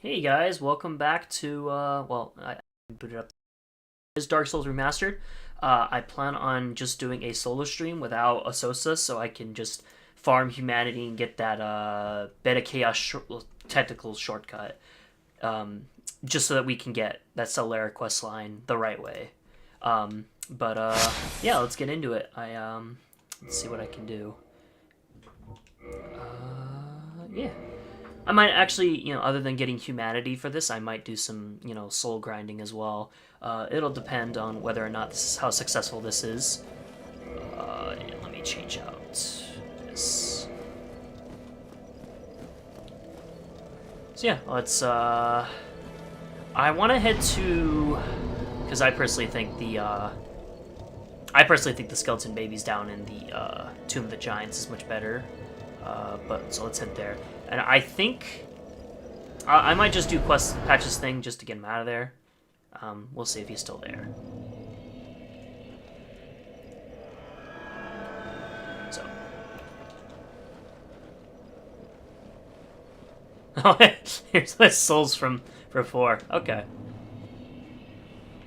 Hey guys, welcome back to, I booted up. This Dark Souls Remastered. I plan on just doing a solo stream without Asosa so I can just farm humanity and get that, Beta Chaos technical shortcut. Just so that we can get that Solera quest line the right way. Yeah, let's get into it. Let's see what I can do. Yeah. I might actually, other than getting humanity for this, I might do some, soul grinding as well. It'll depend on whether or not this is how successful this is. Yeah, let me change out this. So yeah, let's, I want to head to, because I personally think the skeleton babies down in the, Tomb of the Giants is much better. So let's head there. And I think I might just do quest patches thing just to get him out of there. We'll see if he's still there. So. Oh, here's the souls from before. Okay.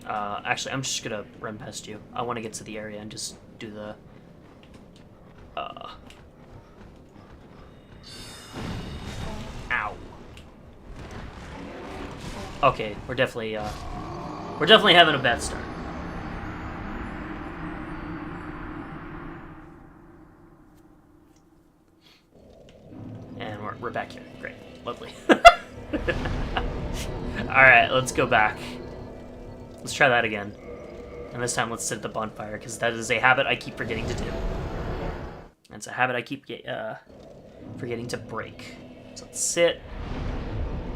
Actually, I'm just gonna run past you. I want to get to the area and just do the. Ow. Okay, we're definitely having a bad start. And we're back here. Great. Lovely. Alright, let's go back. Let's try that again. And this time let's sit at the bonfire, because that is a habit I keep forgetting to do. And it's a habit I keep forgetting to break. So let's sit.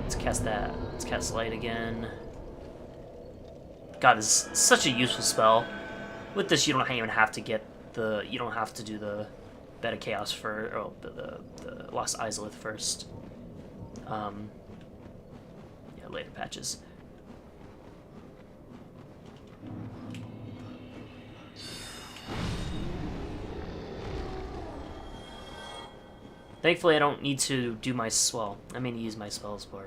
Let's cast that. Let's cast light again. God, this is such a useful spell. With this, you don't even have to get the. You don't have to do the Beta Chaos for the Lost Izalith first. Yeah, later patches. Thankfully, I don't need to do my swell. I mean, use my spells for.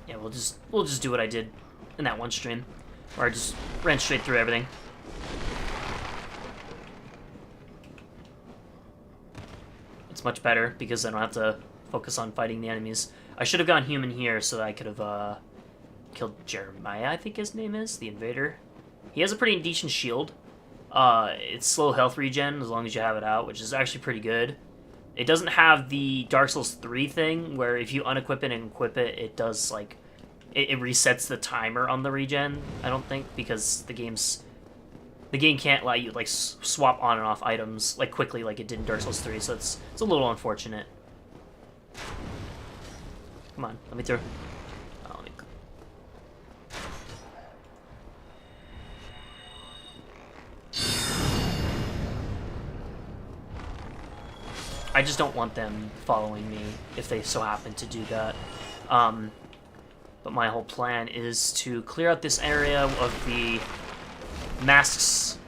Yeah, we'll just do what I did in that one stream, where I just ran straight through everything. It's much better because I don't have to focus on fighting the enemies. I should have gone human here so that I could have killed Jeremiah, I think his name is, the invader. He has a pretty decent shield. It's slow health regen as long as you have it out, which is actually pretty good. It doesn't have the Dark Souls 3 thing, where if you unequip it and equip it, it does, like, it resets the timer on the regen, I don't think, because the game can't let you, like, swap on and off items, like, quickly like it did in Dark Souls 3, so it's a little unfortunate. Come on, let me through. Oh, let me... I just don't want them following me if they so happen to do that. But my whole plan is to clear out this area of the masks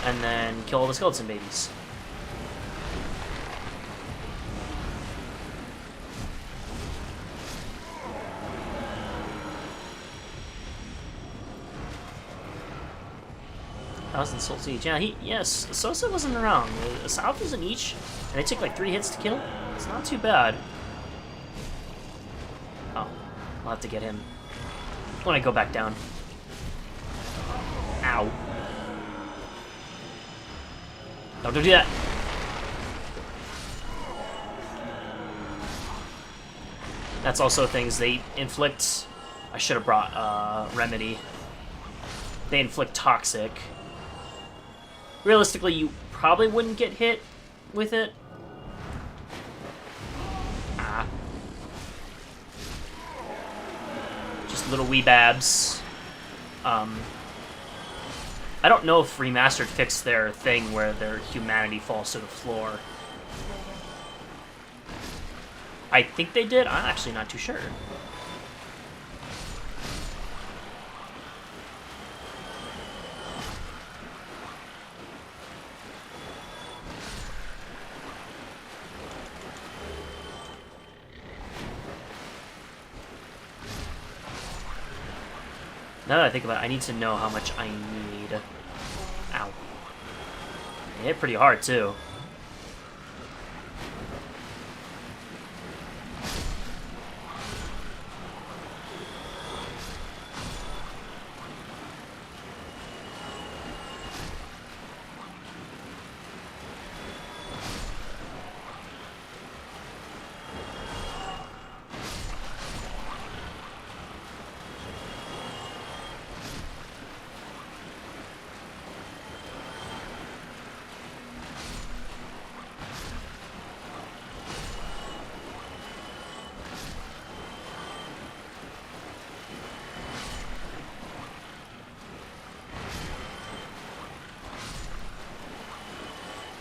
and then kill all the skeleton babies. Thousand souls each. Yeah, yes, Sosa wasn't around. South was in each, and they took like 3 hits to kill. It's not too bad. Oh, I'll have to get him when I go back down. Ow. Don't do that. That's also things they inflict. I should have brought Remedy. They inflict toxic. Realistically, you probably wouldn't get hit with it. Ah. Just little wee babs. I don't know if Remastered fixed their thing where their humanity falls to the floor. I think they did. I'm actually not too sure. Now that I think about it, I need to know how much I need. Ow. They hit pretty hard, too.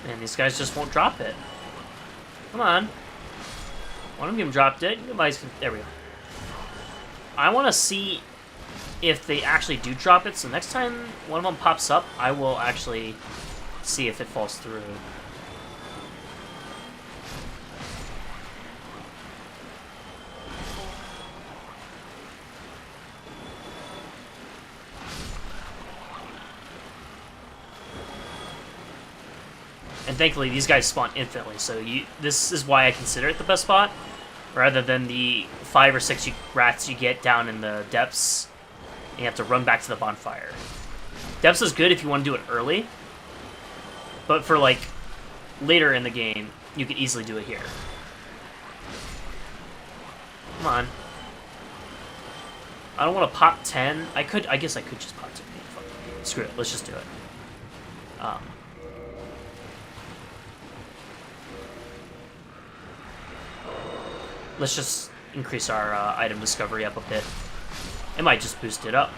And these guys just won't drop it. Come on. One of them dropped it. There we go. I want to see if they actually do drop it, so next time one of them pops up, I will actually see if it falls through. And thankfully, these guys spawn infinitely, so this is why I consider it the best spot, rather than the 5 or 6 rats you get down in the depths, and you have to run back to the bonfire. Depths is good if you want to do it early, but for, like, later in the game, you could easily do it here. Come on. I don't want to pop 10. I guess I could just pop 10. Screw it, let's just do it. Let's just increase our item discovery up a bit. It might just boost it up.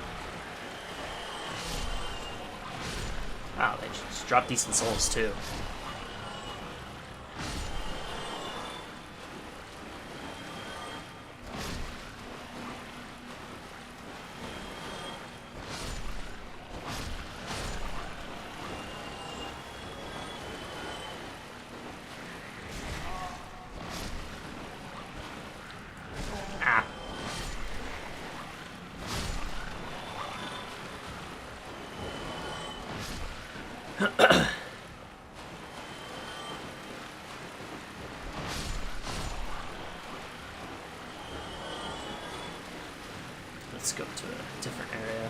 Wow, they just dropped decent souls too. Let's go to a different area.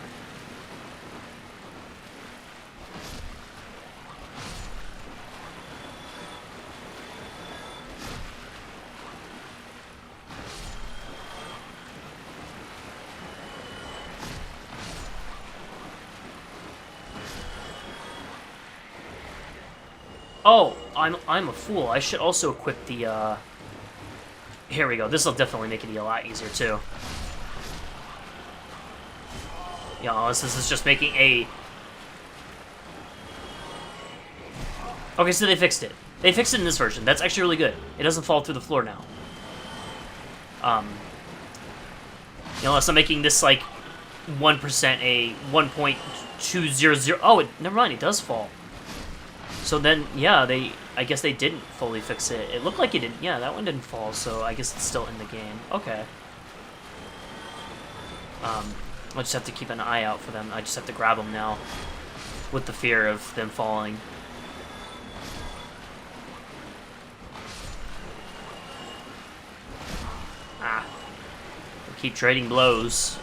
Oh, I'm a fool. I should also equip the, Here we go. This will definitely make it a lot easier, too. Yeah, this is just making a... Okay, so they fixed it. They fixed it in this version. That's actually really good. It doesn't fall through the floor now. Unless I'm making this, like, 1% a 1.200... Oh, never mind. It does fall. So then, yeah, I guess they didn't fully fix it. It looked like it didn't. Yeah, that one didn't fall, so I guess it's still in the game. Okay. I just have to keep an eye out for them. I just have to grab them now, with the fear of them falling. Ah. We'll keep trading blows.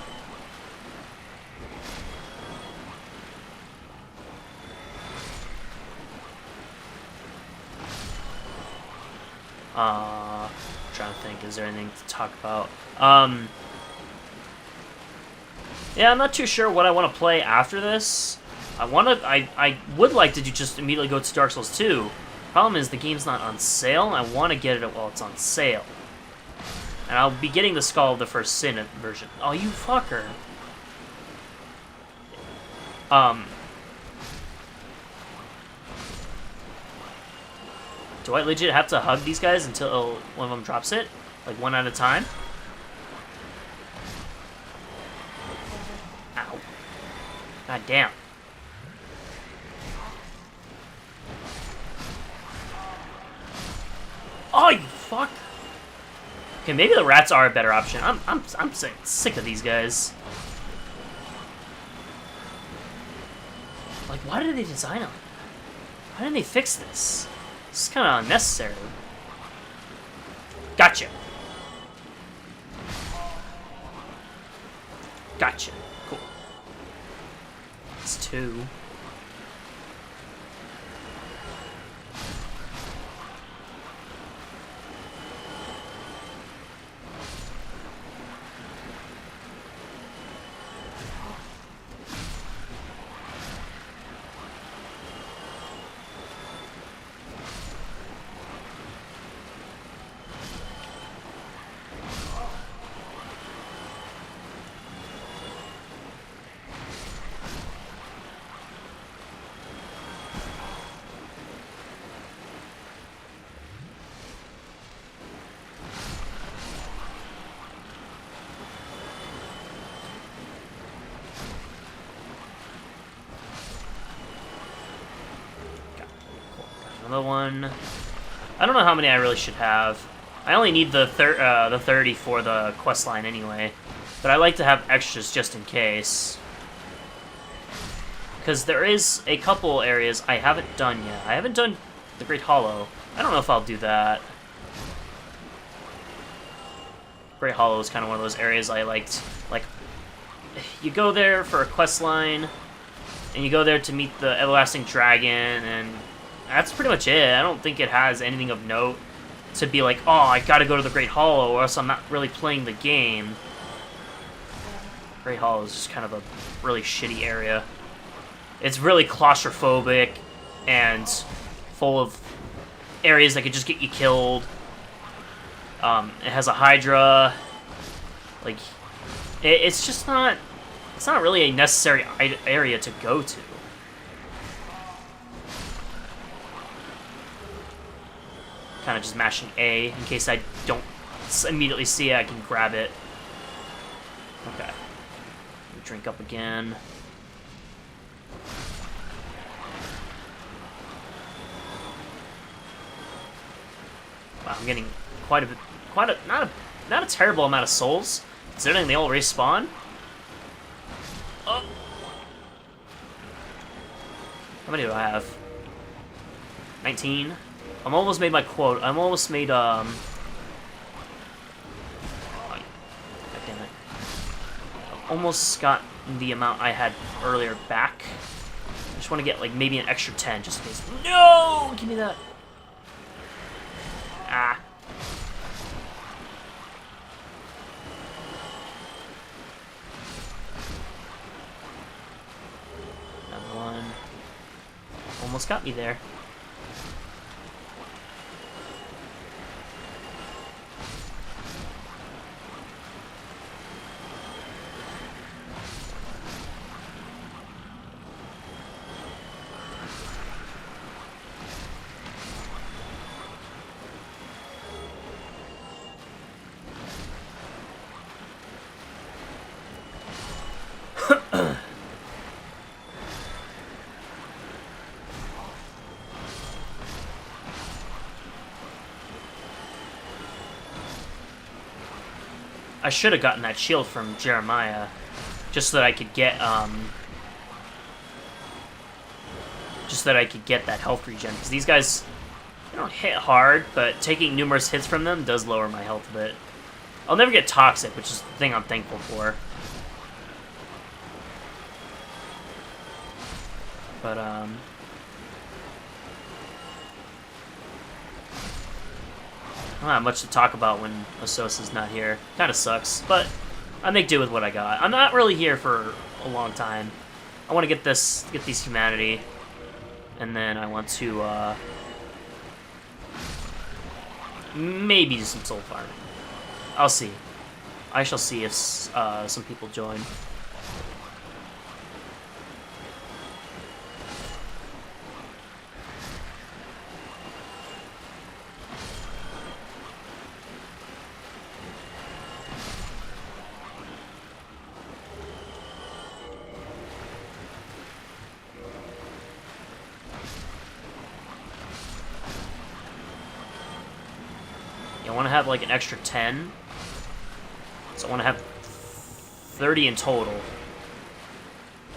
Trying to think, is there anything to talk about? Yeah, I'm not too sure what I want to play after this. I would like to just immediately go to Dark Souls 2. Problem is, the game's not on sale, and I want to get it while it's on sale. And I'll be getting the Skull of the First Sin version. Oh, you fucker. Do I legit have to hug these guys until one of them drops it? Like, one at a time? Ow. God damn. Oh, you fuck! Okay, maybe the rats are a better option. I'm sick of these guys. Why did they design it? Why didn't they fix this? This is kind of unnecessary. Gotcha. Gotcha. Cool. It's 2. Another one. I don't know how many I really should have. I only need the 30 for the quest line anyway, but I like to have extras just in case. Because there is a couple areas I haven't done yet. I haven't done the Great Hollow. I don't know if I'll do that. Great Hollow is kind of one of those areas I liked. Like, you go there for a quest line, and you go there to meet the Everlasting Dragon, and that's pretty much it. I don't think it has anything of note to be like, oh, I gotta go to the Great Hollow, or else I'm not really playing the game. Great Hollow is just kind of a really shitty area. It's really claustrophobic and full of areas that could just get you killed. It has a Hydra. Like, it's just not... It's not really a necessary area to go to. Kind of just mashing A in case I don't immediately see it, I can grab it. Okay. Drink up again. Wow, I'm getting not a terrible amount of souls, considering they all respawn. Oh. How many do I have? 19. I'm almost made my quote. I'm almost made, God damn it. I've almost got the amount I had earlier back. I just want to get, like, maybe an extra 10, just in case. No! Give me that. Ah. Another one. Almost got me there. I should have gotten that shield from Jeremiah, just so that I could get, just so that I could get that health regen. Because these guys, they don't hit hard, but taking numerous hits from them does lower my health a bit. I'll never get toxic, which is the thing I'm thankful for. But, I don't have much to talk about when Asosa's not here. Kind of sucks, but I make do with what I got. I'm not really here for a long time. I want to get these humanity, and then I want to maybe do some soul farming. I'll see. I shall see if some people join. I want to have like an extra 10, so I want to have 30 in total.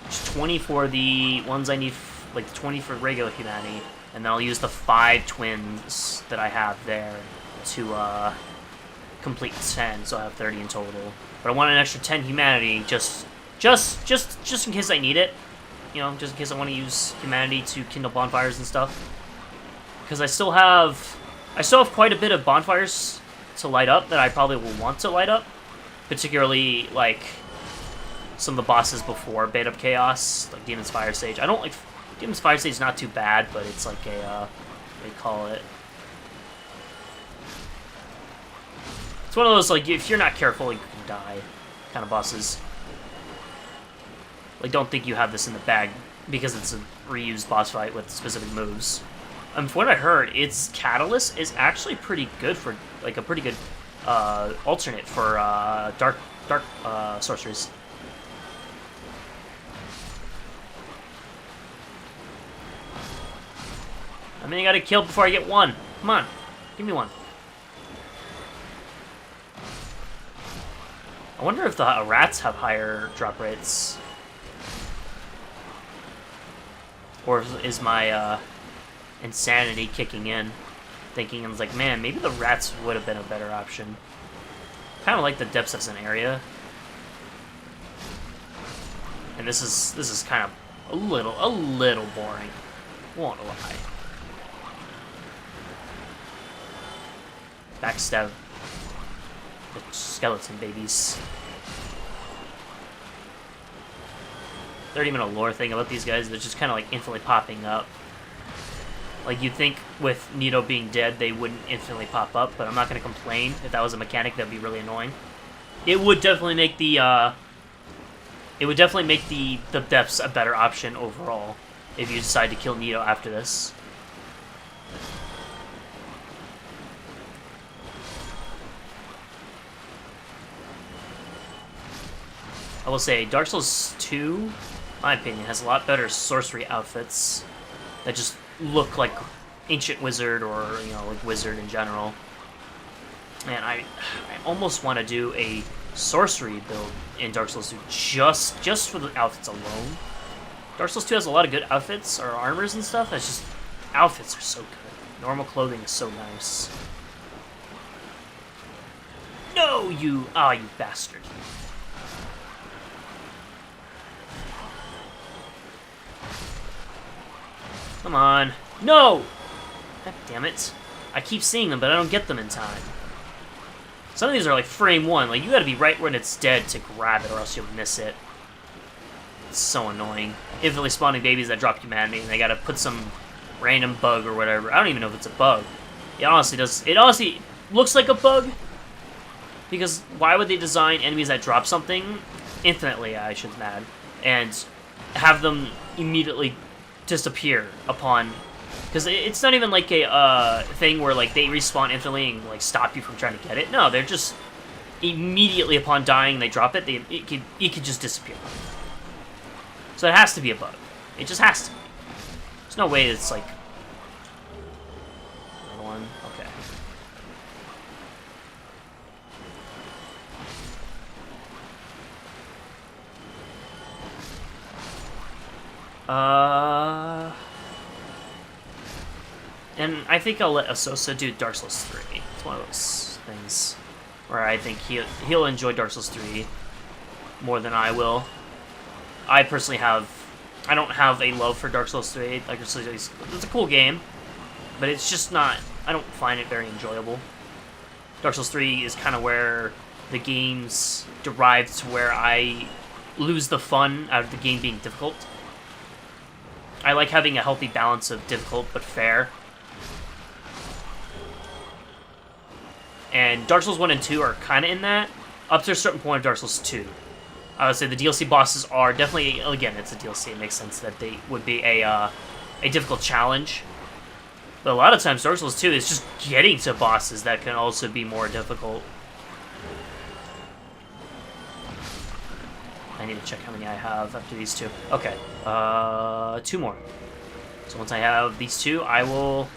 Just 20 for the ones I need like the 20 for regular humanity, and then I'll use the 5 twins that I have there to complete 10, so I have 30 in total. But I want an extra 10 humanity just in case I need it. You know, just in case I want to use humanity to kindle bonfires and stuff. Because I still have quite a bit of bonfires to light up that I probably will want to light up. Particularly, like, some of the bosses before Bait Up Chaos, like Demon's Fire Stage. I don't like... Demon's Fire Stage is not too bad, but it's like a, what do you call it? It's one of those, like, if you're not careful, you can die kind of bosses. Like, don't think you have this in the bag because it's a reused boss fight with specific moves. From what I heard, its Catalyst is actually pretty good for, like, a pretty good alternate for dark sorceries. I mean, I gotta kill before I get one. Come on, give me one. I wonder if the rats have higher drop rates. Or is my insanity kicking in? Thinking, I was like, man, maybe the rats would have been a better option. Kind of like the depths as an area. And this is kind of a little boring. Won't lie. Backstab the skeleton babies. 30-minute lore thing about these guys, they're just kind of like infinitely popping up. Like, you'd think with Nito being dead, they wouldn't instantly pop up, but I'm not going to complain. If that was a mechanic, that'd be really annoying. It would definitely make the, the depths a better option overall, if you decide to kill Nito after this. I will say, Dark Souls 2, in my opinion, has a lot better sorcery outfits that just look like Ancient Wizard or, you know, like Wizard in general. Man, I almost want to do a sorcery build in Dark Souls 2 just for the outfits alone. Dark Souls 2 has a lot of good outfits, or armors and stuff. It's just, outfits are so good. Normal clothing is so nice. No, you bastard. Come on. No! God damn it. I keep seeing them, but I don't get them in time. Some of these are like frame 1. Like, you gotta be right when it's dead to grab it, or else you'll miss it. It's so annoying. Infinitely spawning babies that drop humanity, and they gotta put some random bug or whatever. I don't even know if it's a bug. It honestly does. It honestly looks like a bug. Because why would they design enemies that drop something infinitely, I should add, and have them immediately disappear upon, because it's not even like a thing where like they respawn instantly and like stop you from trying to get it. No, they're just immediately upon dying they drop it. It could just disappear. So it has to be a bug. It just has to be. There's no way it's like another one. Okay. And I think I'll let Asosa do Dark Souls 3. It's one of those things where I think he'll enjoy Dark Souls 3 more than I will. I personally I don't have a love for Dark Souls 3. Like, it's a cool game, but it's just not, I don't find it very enjoyable. Dark Souls 3 is kind of where the game's derived to where I lose the fun out of the game being difficult. I like having a healthy balance of difficult but fair. And Dark Souls 1 and 2 are kind of in that, up to a certain point of Dark Souls 2. I would say the DLC bosses are definitely, again, it's a DLC, it makes sense that they would be a difficult challenge. But a lot of times Dark Souls 2 is just getting to bosses that can also be more difficult. I need to check how many I have after these two. Okay, 2 more. So once I have these 2, I will...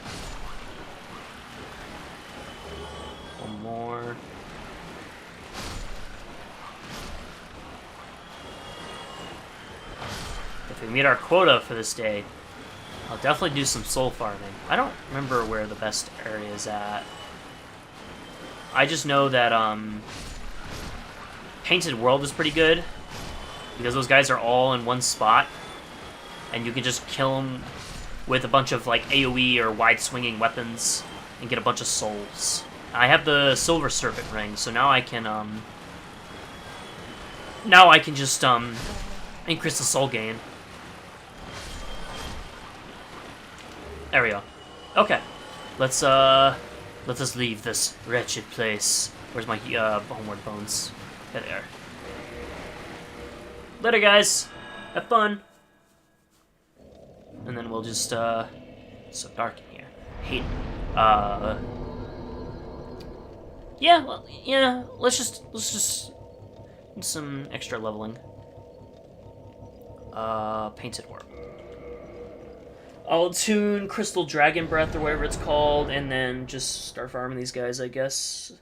One more. If we meet our quota for this day, I'll definitely do some soul farming. I don't remember where the best area is at. I just know that Painted World is pretty good because those guys are all in one spot, and you can just kill them with a bunch of like AoE or wide swinging weapons and get a bunch of souls. I have the Silver Serpent ring, so now I can just increase the soul gain. There we go. Okay, let's us leave this wretched place. Where's my homeward bones? There they are. Later, guys. Have fun. And then we'll just it's so dark in here. Hate. Yeah. Well, yeah. Let's just do some extra leveling. Painted Orb. I'll tune Crystal Dragon Breath or whatever it's called, and then just start farming these guys, I guess.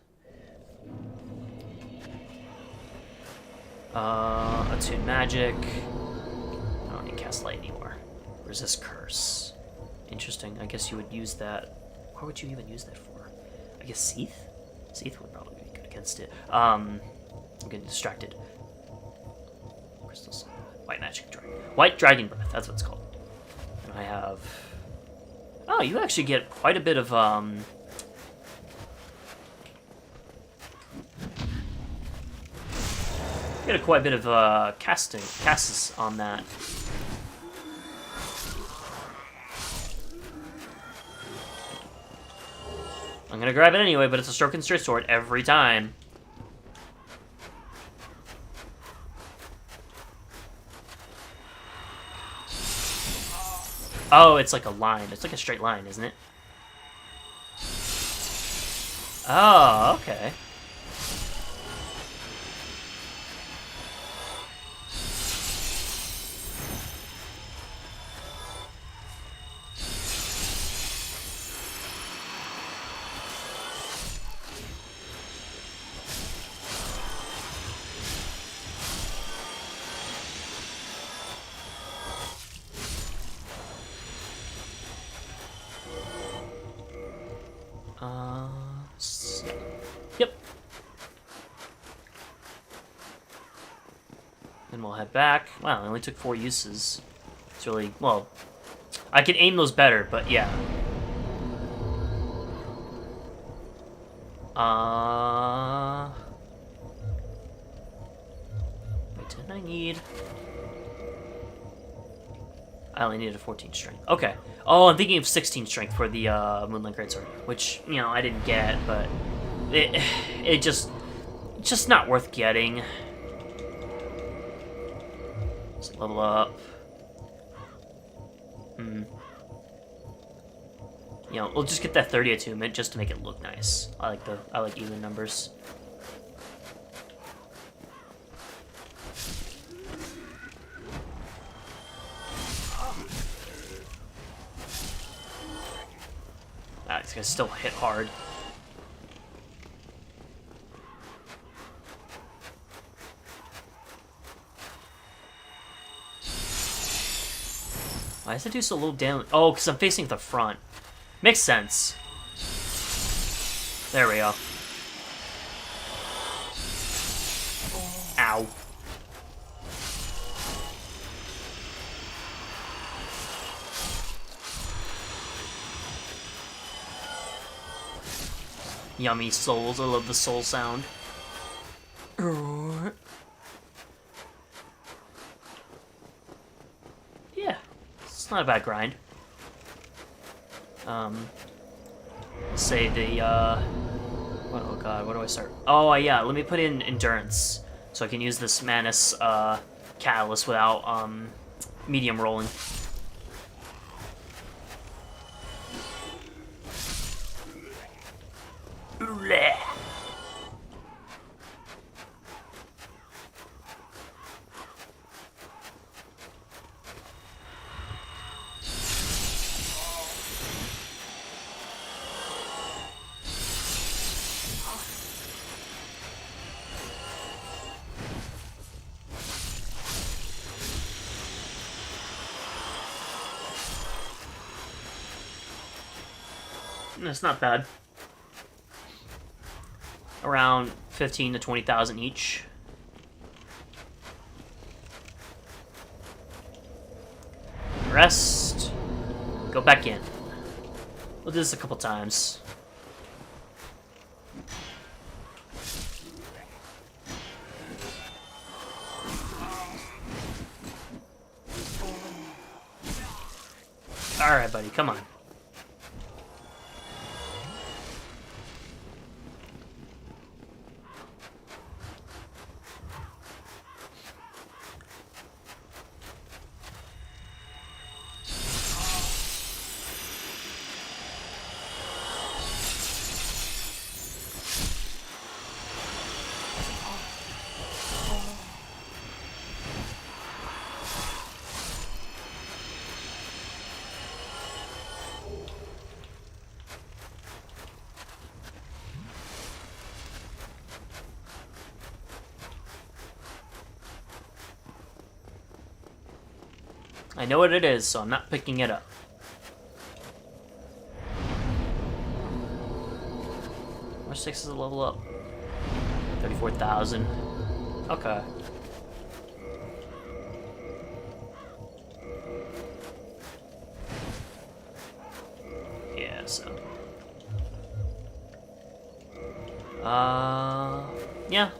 Attune Magic. I don't need Cast Light anymore. Resist Curse. Interesting. I guess you would use that. What would you even use that for? I guess Seath? Seath would probably be good against it. I'm getting distracted. Crystals. White Magic Dragon. White Dragon Breath, that's what it's called. And I have... Oh, you actually get quite a bit of, You get quite a bit of, casts on that. I'm gonna grab it anyway, but it's a Stroke and Straight Sword every time. Oh, it's like a line. It's like a straight line, isn't it? Oh, okay. Yep. Then we'll head back. Wow, it only took 4 uses. It's really, well, I can aim those better, but yeah. Wait, didn't I need... I only needed a 14 strength. Okay. Oh, I'm thinking of 16 strength for the Moonlight Greatsword, which, you know, I didn't get, but it's just not worth getting. Let's level up. You know, we'll just get that 30 attunement just to make it look nice. I like even numbers. It's gonna still hit hard. Why does it do so little damage? Oh, because I'm facing the front. Makes sense. There we go. Ow. Yummy souls. I love the soul sound. Yeah, it's not a bad grind. Say the, oh god, where do I start? Oh, yeah, let me put in Endurance, so I can use this Manus, Catalyst without, medium rolling. That's not bad. Around 15 to 20,000 each. Rest. Go back in. We'll do this a couple times. Alright, buddy, come on. I know what it is, so I'm not picking it up. How much takes us to level up? 34,000. Okay. Yeah, so. Yeah.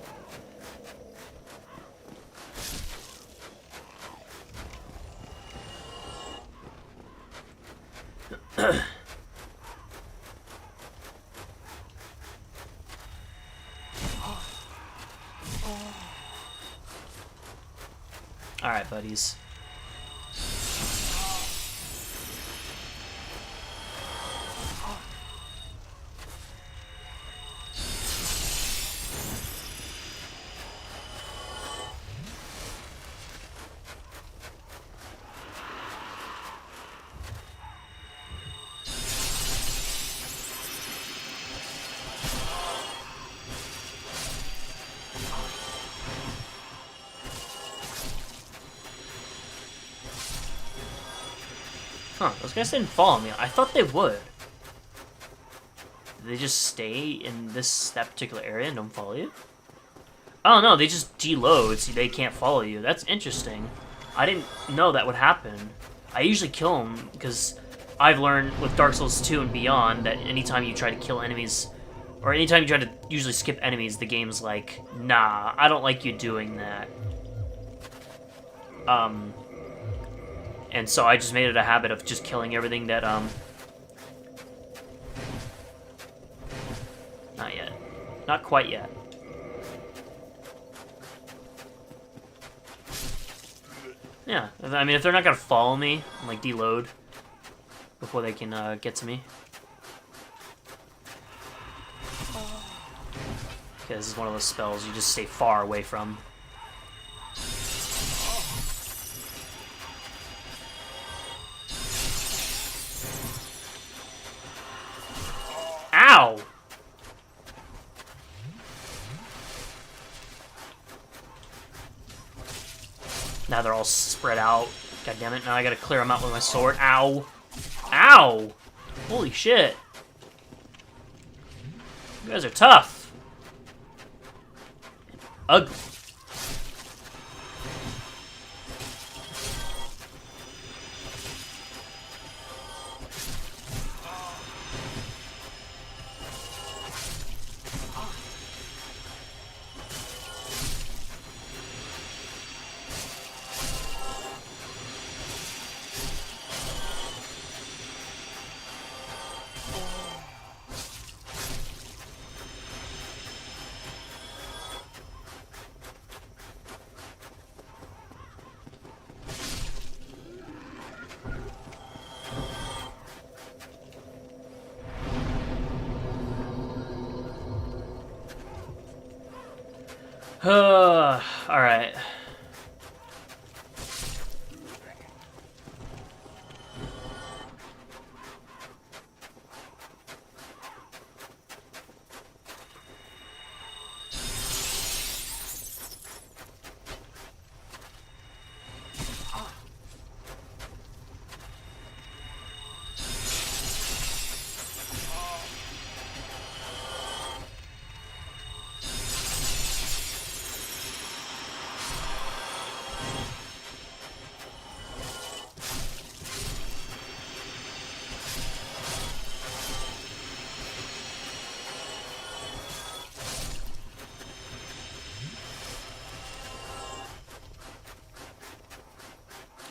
Alright, buddies. Huh, those guys didn't follow me. I thought they would. Did they just stay in that particular area and don't follow you? Oh no, they just deload so they can't follow you. That's interesting. I didn't know that would happen. I usually kill them because I've learned with Dark Souls 2 and beyond that anytime you try to kill enemies, or anytime you try to usually skip enemies, the game's like, nah, I don't like you doing that. And so I just made it a habit of just killing everything that, not yet. Not quite yet. Yeah, I mean, if they're not gonna follow me, and, like, deload before they can, get to me. Okay, this is one of those spells you just stay far away from. Ow! Now they're all spread out. God damn it, now I gotta clear them out with my sword. Ow! Ow! Holy shit. You guys are tough. Ugly. Alright.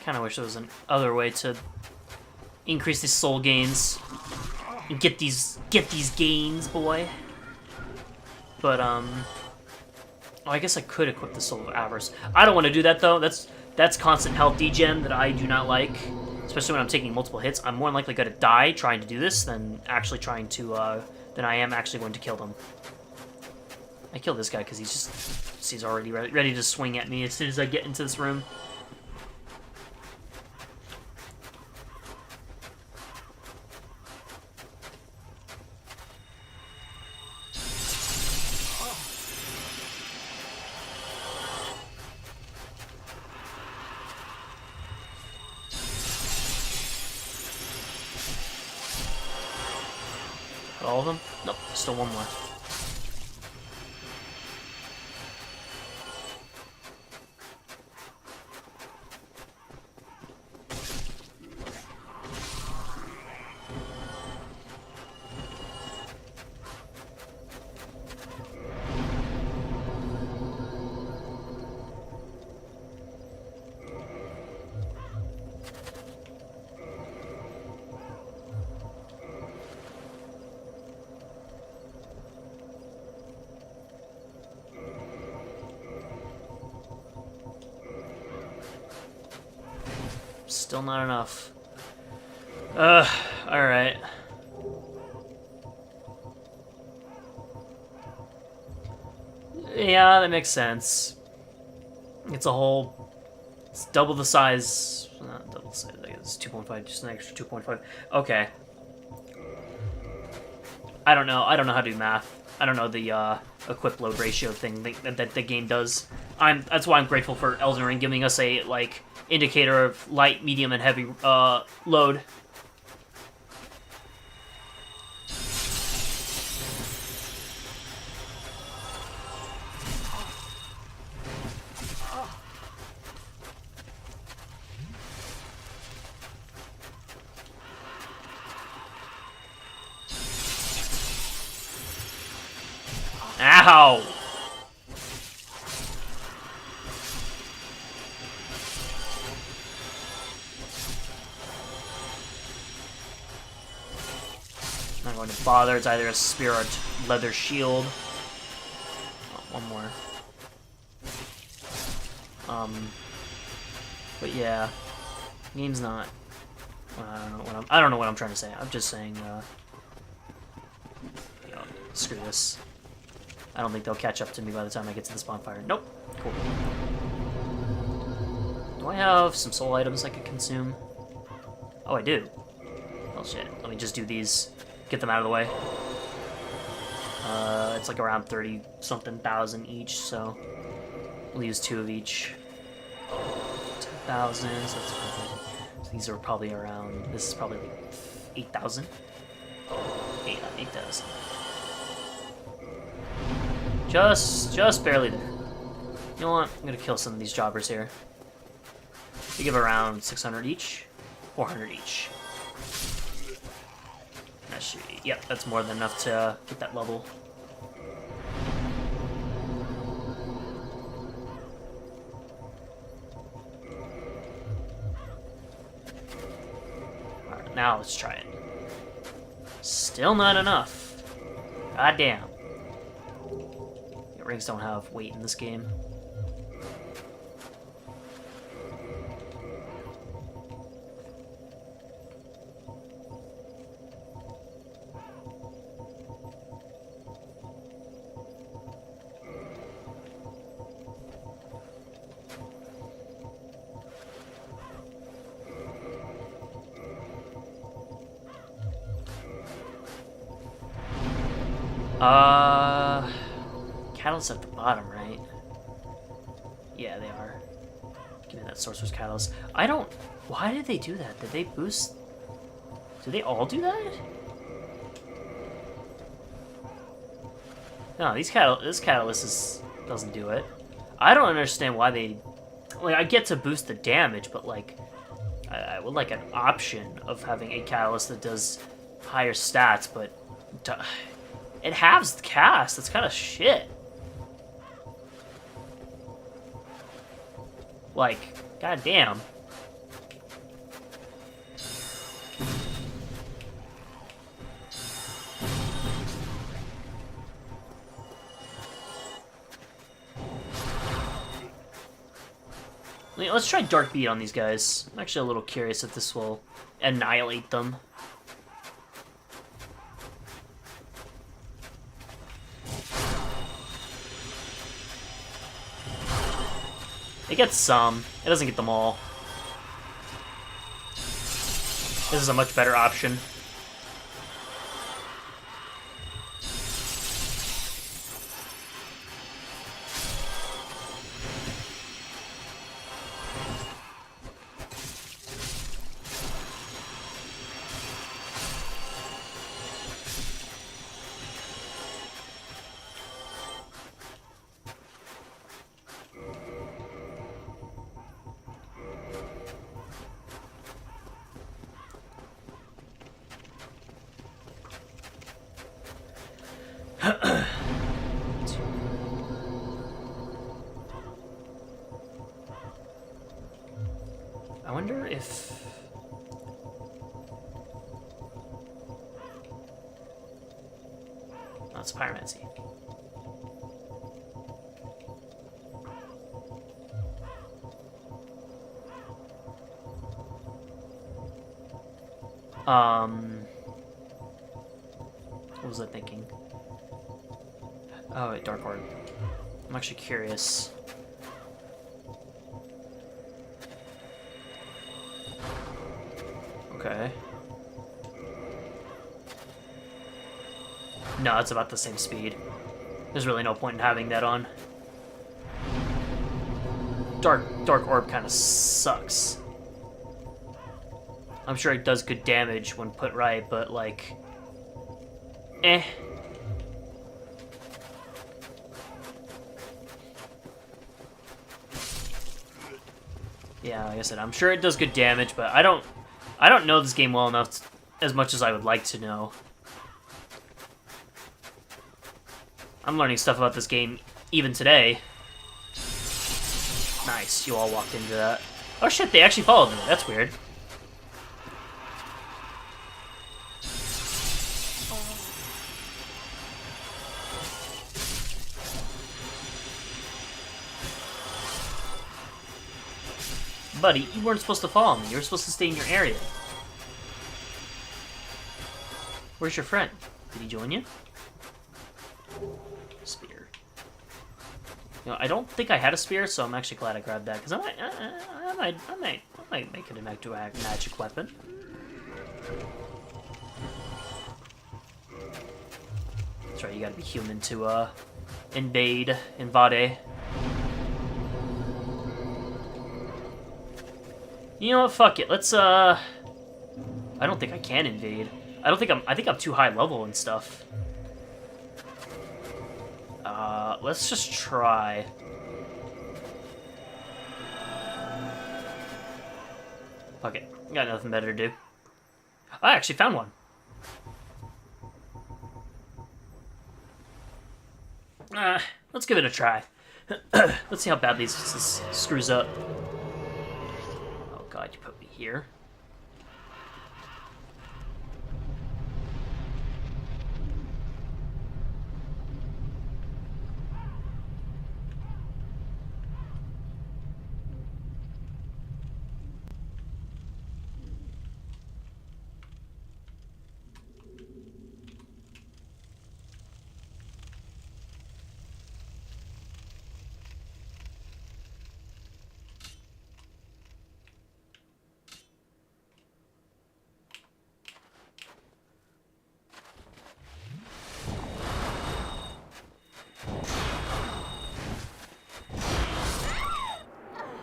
Kind of wish there was an other way to increase these soul gains and get these gains, boy. But oh, I guess I could equip the Soul of Avarice. I don't want to do that though. That's constant health degen that I do not like, especially when I'm taking multiple hits. I'm more likely going to die trying to do this than actually trying to than I am actually going to kill them. I killed this guy because he's already ready to swing at me as soon as I get into this room. All of them? Nope, still one more. Still not enough. Alright. Yeah, that makes sense. It's double the size. Not double the size, I guess. 2.5, just an extra 2.5. Okay. I don't know how to do math. I don't know the equip load ratio thing that the game does. That's why I'm grateful for Elden Ring giving us a, like, indicator of light, medium, and heavy load. Ow! Not going to bother. It's either a spear or a leather shield. Oh, one more. But yeah, game's not. I don't know what I'm trying to say. I'm just saying. You know, screw this. I don't think they'll catch up to me by the time I get to this bonfire. Nope. Cool. Do I have some soul items I could consume? Oh, I do. Oh shit. Let me just do these. Get them out of the way. It's like around 30-something thousand each, so we'll use 2 of each. 10,000, so that's probably, so these are probably around, this is probably like 8,000. 8,000. Just barely there. You know what? I'm gonna kill some of these jobbers here. They give around 600 each, 400 each. That should be, yep, that's more than enough to get that level. Alright, now let's try it. Still not enough. God damn. Rings don't have weight in this game. Catalysts at the bottom, right? Yeah, they are. Give me that Sorcerer's Catalyst. I don't... Why did they do that? Did they boost... Do they all do that? No, this Catalyst doesn't do it. I don't understand why they... Like, I get to boost the damage, but, like... I would like an option of having a Catalyst that does higher stats, but... It halves the cast. That's kind of shit. Like, goddamn. Let's try Dark Beat on these guys. I'm actually a little curious if this will annihilate them. It gets some. It doesn't get them all. This is a much better option. I wonder if... Oh, it's Pyromancy. What was I thinking? Oh, wait, Dark Orb. I'm actually curious. Okay. No, it's about the same speed. There's really no point in having that on. Dark Orb kind of sucks. I'm sure it does good damage when put right, but like... eh. Yeah, like I said, I'm sure it does good damage, but I don't know this game well enough as much as I would like to know. I'm learning stuff about this game even today. Nice, you all walked into that. Oh shit, they actually followed me. That's weird. Buddy, you weren't supposed to follow me. You were supposed to stay in your area. Where's your friend? Did he join you? Spear. You know, I don't think I had a spear, so I'm actually glad I grabbed that because I might make it a magic weapon. That's right. You gotta be human to invade. You know what? Fuck it. Let's I don't think I can invade. I think I'm too high level and stuff. Let's just try. Fuck it. Got nothing better to do. I actually found one. Let's give it a try. Let's see how badly this screws up. Oh god, you put me here.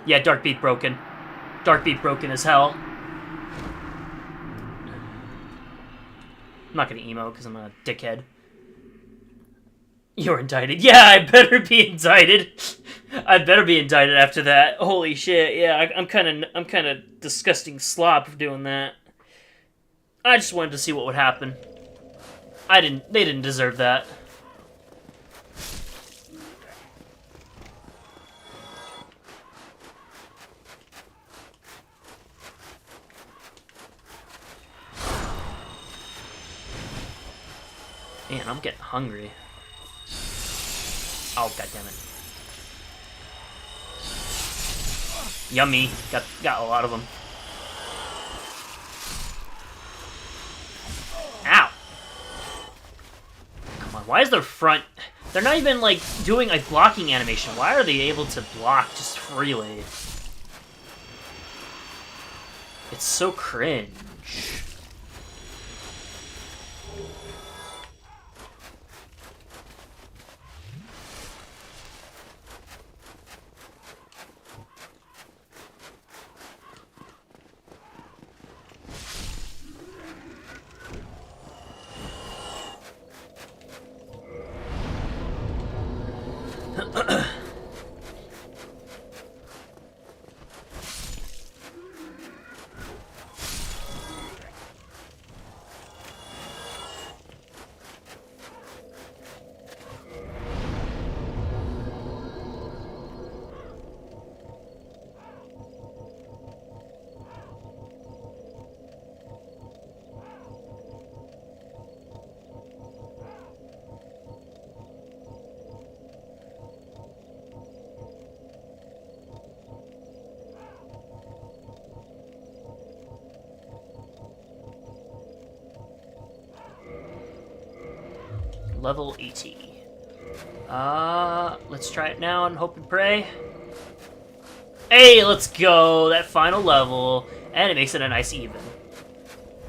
Yeah, Dark Beat broken. Dark Beat broken as hell. I'm not gonna emo because I'm a dickhead. You're indicted. Yeah, I better be indicted. I better be indicted after that. Holy shit! Yeah, I'm kind of disgusting slop for doing that. I just wanted to see what would happen. They didn't deserve that. Man, I'm getting hungry. Oh, goddammit. Yummy. Got a lot of them. Ow! Come on, why is their front... They're not even, like, doing a blocking animation. Why are they able to block just freely? It's so cringe. Level 80. Let's try it now and hope and pray. Hey, let's go! That final level. And it makes it a nice even.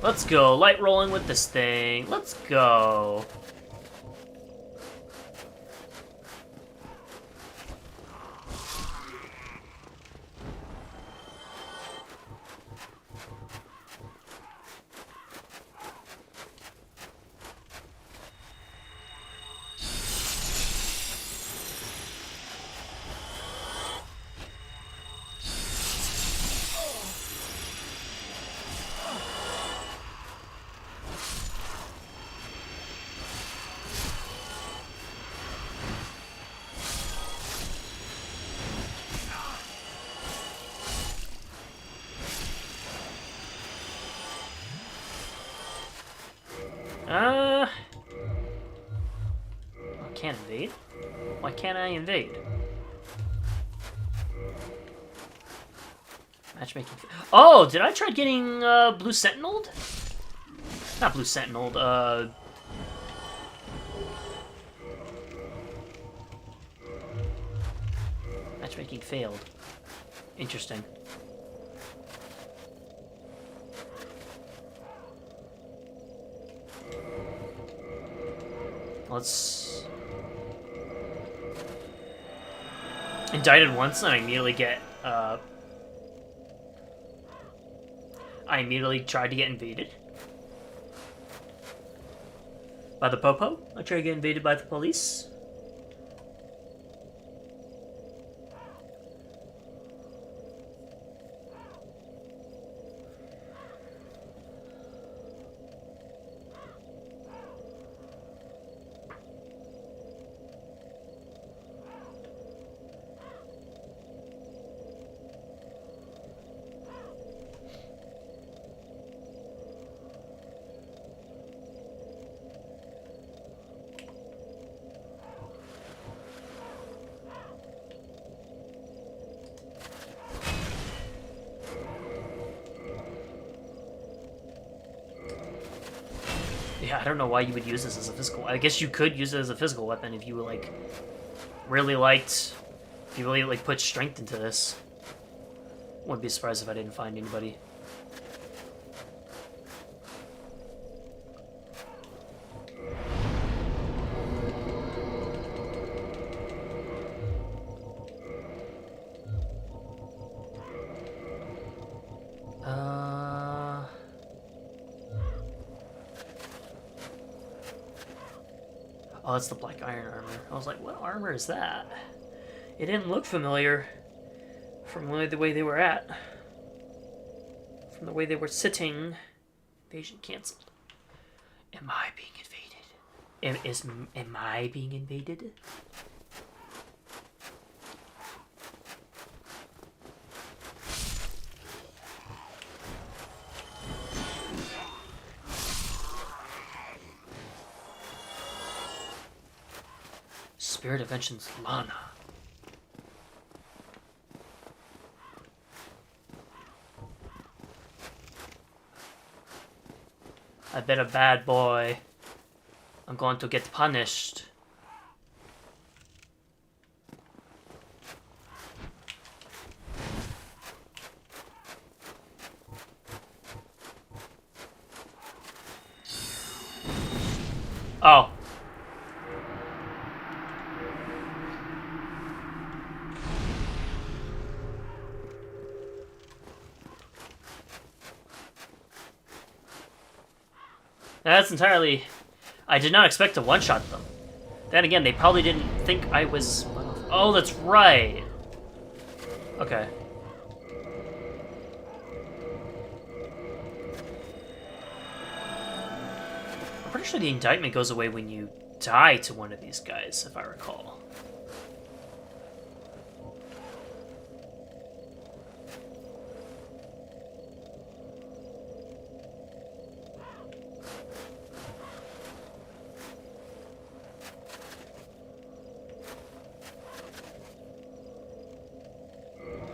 Let's go. Light rolling with this thing. Let's go. I can't invade? Why can't I invade? Matchmaking. Oh, did I try getting Blue Sentineled? Not Blue Sentineled, matchmaking failed. Interesting. Let's... Indicted once, and I immediately get, I immediately tried to get invaded. By the Popo? I tried to get invaded by the police. Yeah, I don't know why you would use this as a physical... I guess you could use it as a physical weapon if you, like, really liked... If you really, like, put strength into this. Wouldn't be surprised if I didn't find anybody. Oh, that's the black iron armor. I was like, what armor is that? It didn't look familiar from the way they were at. From the way they were sitting. Invasion canceled. Am I being invaded? Am I being invaded? Spirit of Vengeance Lana. I've been a bad boy. I'm going to get punished. Oh. That's entirely... I did not expect to one-shot them. Then again, they probably didn't think I was... Oh, that's right! Okay. I'm pretty sure the indictment goes away when you die to one of these guys, if I recall.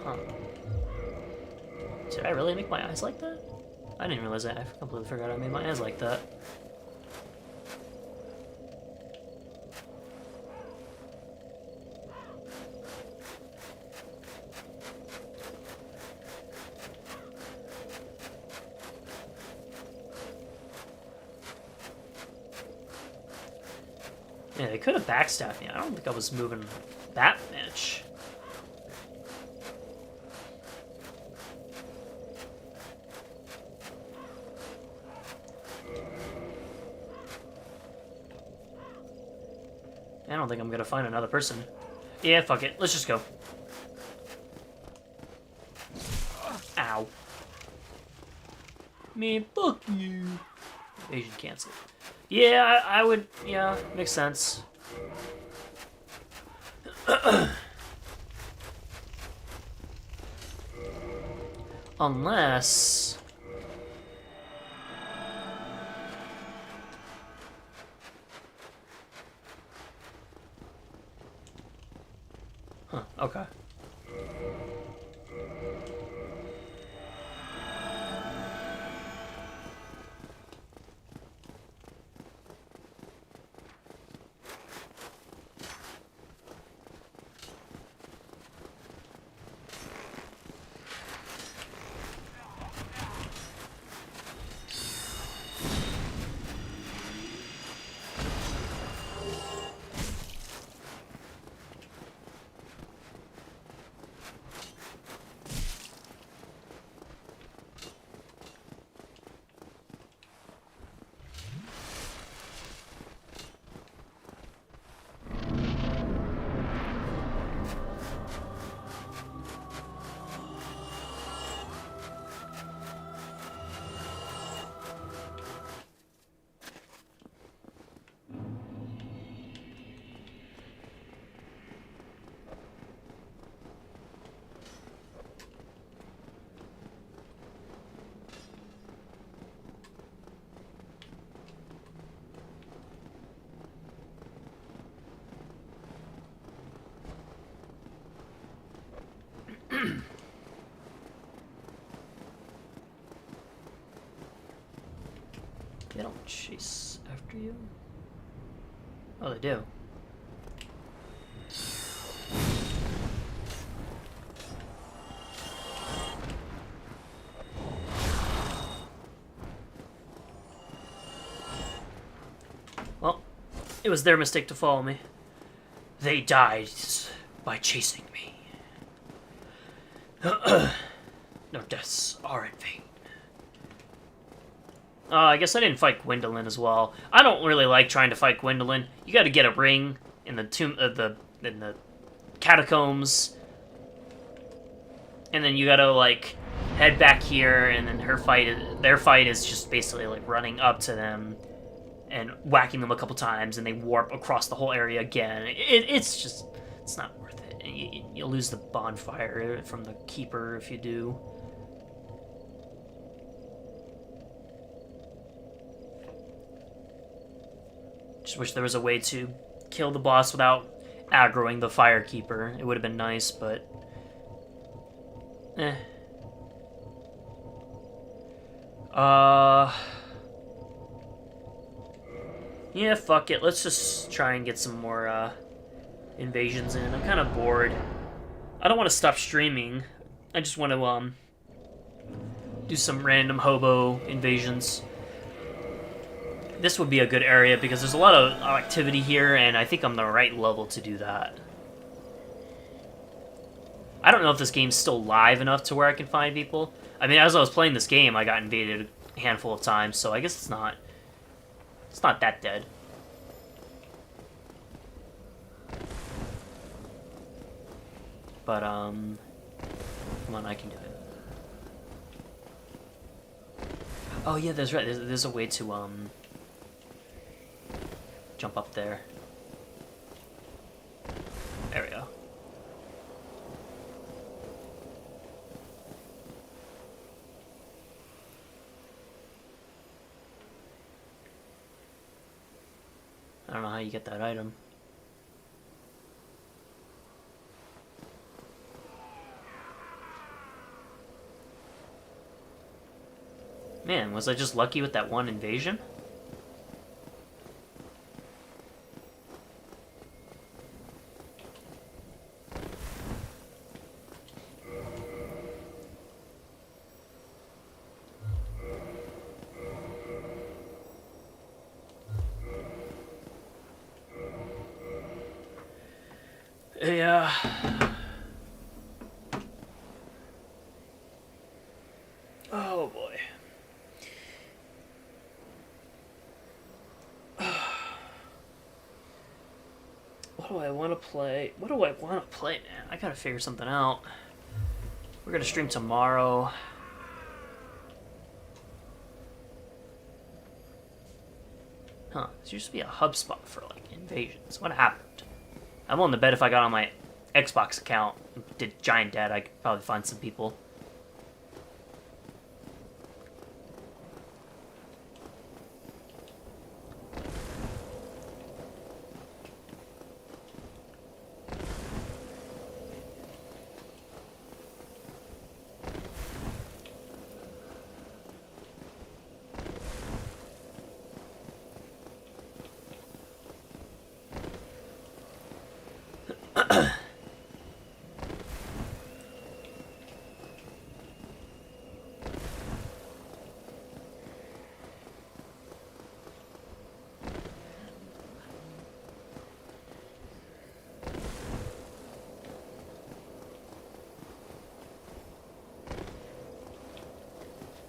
Huh. Did I really make my eyes like that? I didn't realize that. I completely forgot I made my eyes like that. Yeah, they could have backstabbed me. I don't think I was moving that much. I don't think I'm gonna find another person. Yeah, fuck it. Let's just go. Ow. Man, fuck you. Asian cancel. Yeah, I would... Yeah, makes sense. Unless... Huh, okay. They don't chase after you? Oh, they do. Well, it was their mistake to follow me. They died by chasing me. No deaths are in vain. I guess I didn't fight Gwendolyn as well. I don't really like trying to fight Gwendolyn. You got to get a ring in the tomb, in the catacombs, and then you got to like head back here, and then their fight is just basically like running up to them and whacking them a couple times, and they warp across the whole area again. It's not worth it. And you'll lose the bonfire from the keeper if you do. Just wish there was a way to kill the boss without aggroing the firekeeper. It would have been nice, but... eh. Yeah, fuck it. Let's just try and get some more invasions in. I'm kind of bored. I don't want to stop streaming. I just want to do some random hobo invasions. This would be a good area because there's a lot of activity here, and I think I'm the right level to do that. I don't know if this game's still live enough to where I can find people. I mean, as I was playing this game, I got invaded a handful of times, so I guess it's not that dead. But, come on, I can do it. Oh, yeah, that's right. There's a way to, jump up there. There we go. I don't know how you get that item. Man, was I just lucky with that one invasion? Yeah. Oh boy. What do I want to play? What do I want to play, man? I gotta figure something out. We're gonna stream tomorrow. Huh, this used to be a hub spot for, like, invasions. What happened? I'm willing to bet if I got on my Xbox account and did Giant Dad, I could probably find some people.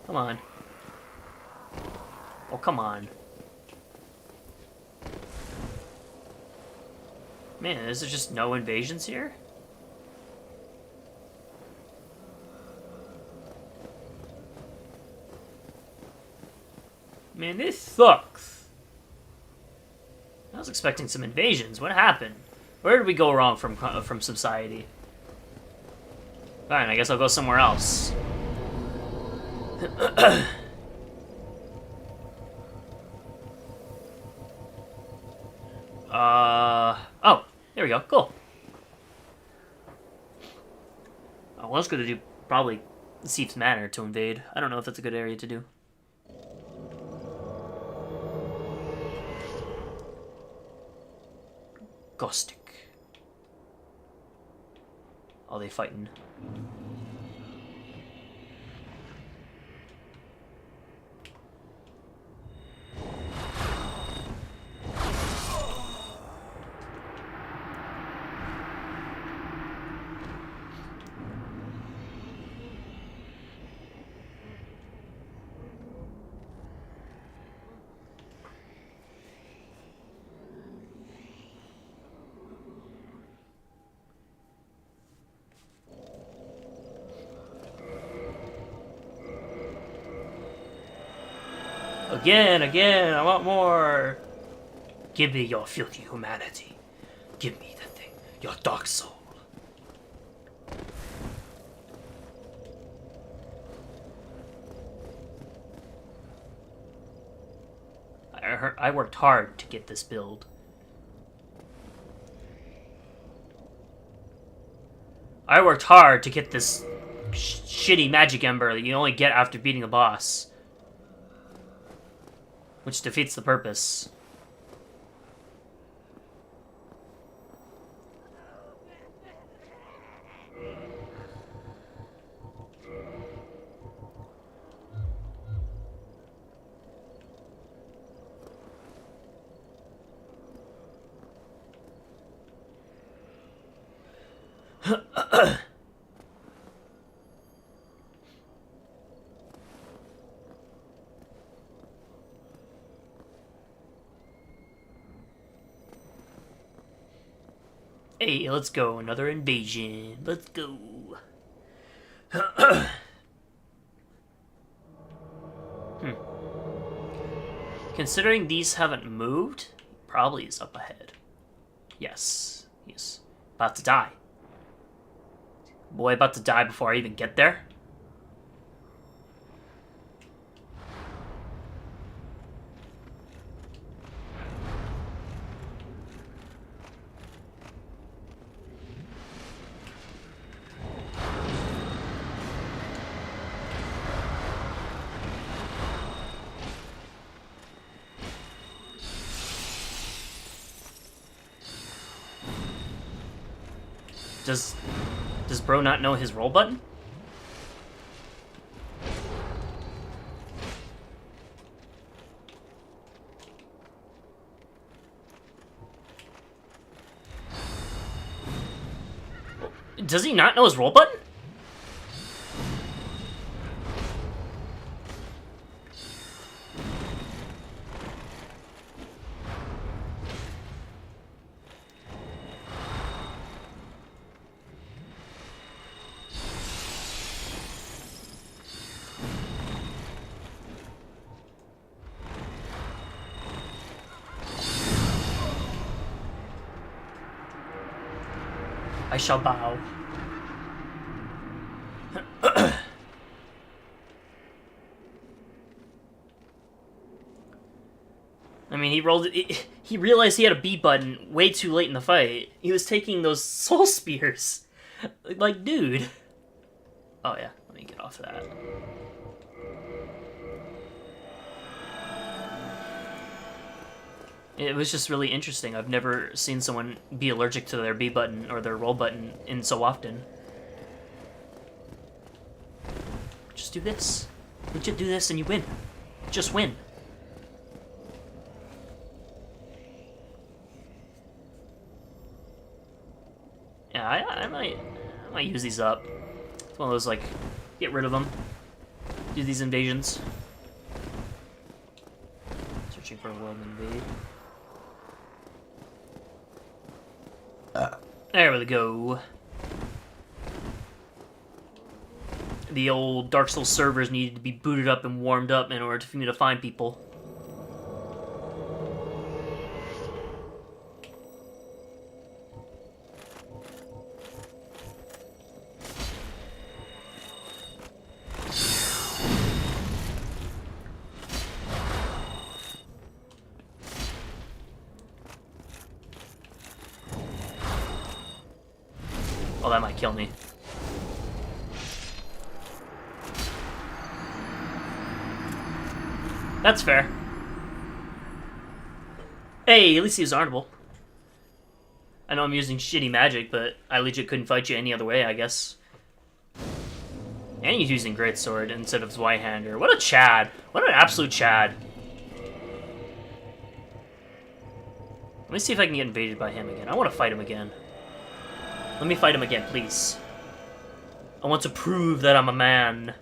Come on. Oh, come on. Man, is there just no invasions here? Man, this sucks. I was expecting some invasions. What happened? Where did we go wrong from society? Fine, I guess I'll go somewhere else. Oh, there we go. Cool. Oh, well, I was gonna do probably Seep's Manor to invade. I don't know if that's a good area to do. Ghostic. Are they fighting? Again, I want more. Give me your filthy humanity. Give me the thing, your dark soul. I worked hard to get this build. I worked hard to get this shitty magic ember that you only get after beating a boss. Which defeats the purpose. Hey, let's go. Another invasion. Let's go. Considering these haven't moved, probably is up ahead. Yes. He's about to die. Boy, about to die before I even get there. Does bro not know his roll button? Does he not know his roll button? I shall bow. I mean, he rolled it. He realized he had a B button way too late in the fight. He was taking those soul spears. Like, dude. Oh, yeah. Let me get off of that. It was just really interesting. I've never seen someone be allergic to their B button or their roll button in so often. Just do this. Legit do this and you win. Just win. Yeah, I might use these up. It's one of those, like, get rid of them. Do these invasions. Searching for a world invade. There we go. The old Dark Souls servers needed to be booted up and warmed up in order for me to find people. Oh, that might kill me. That's fair. Hey, at least he was honorable. I know I'm using shitty magic, but I legit couldn't fight you any other way, I guess. And he's using Greatsword instead of Zweihander. What a Chad. What an absolute Chad. Let me see if I can get invaded by him again. I want to fight him again. Let me fight him again, please. I want to prove that I'm a man.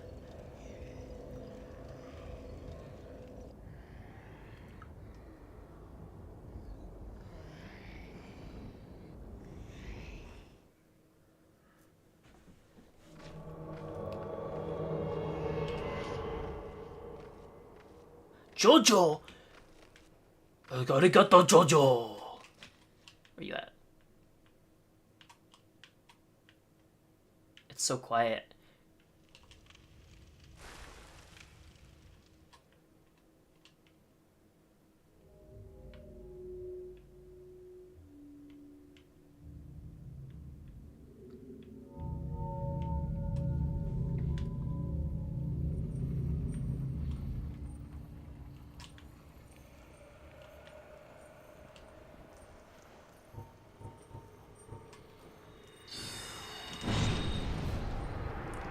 Jojo! Arigato, Jojo! Where you at? It's so quiet.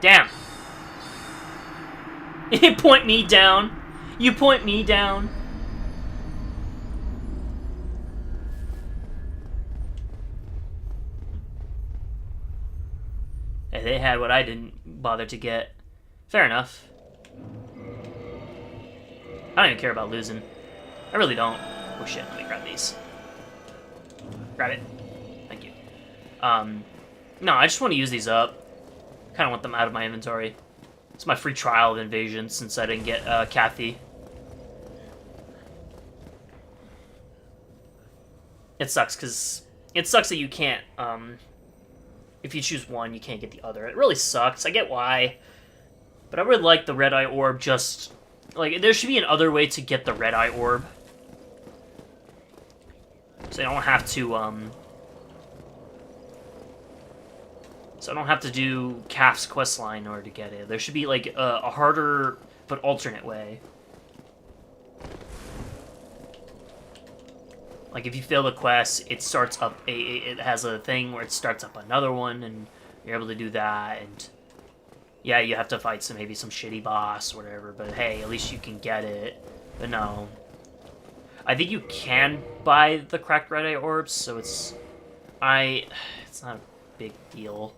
Damn. You point me down. You point me down. they had what I didn't bother to get. Fair enough. I don't even care about losing. I really don't. Oh shit, let me grab these. Grab it. Thank you. No, I just want to use these up. Kind of want them out of my inventory. It's my free trial of Invasion since I didn't get Kathy. It sucks that you can't, if you choose one, you can't get the other. It really sucks. I get why. But I really like the Red Eye Orb just... Like, there should be another way to get the Red Eye Orb. So I don't have to, So I don't have to do Calf's questline in order to get it. There should be, like, a harder but alternate way. Like, if you fail the quest, it starts up it has a thing where it starts up another one, and you're able to do that, and... Yeah, you have to fight maybe some shitty boss or whatever, but hey, at least you can get it. But no. I think you can buy the cracked Red Eye Orbs, so it's not a big deal.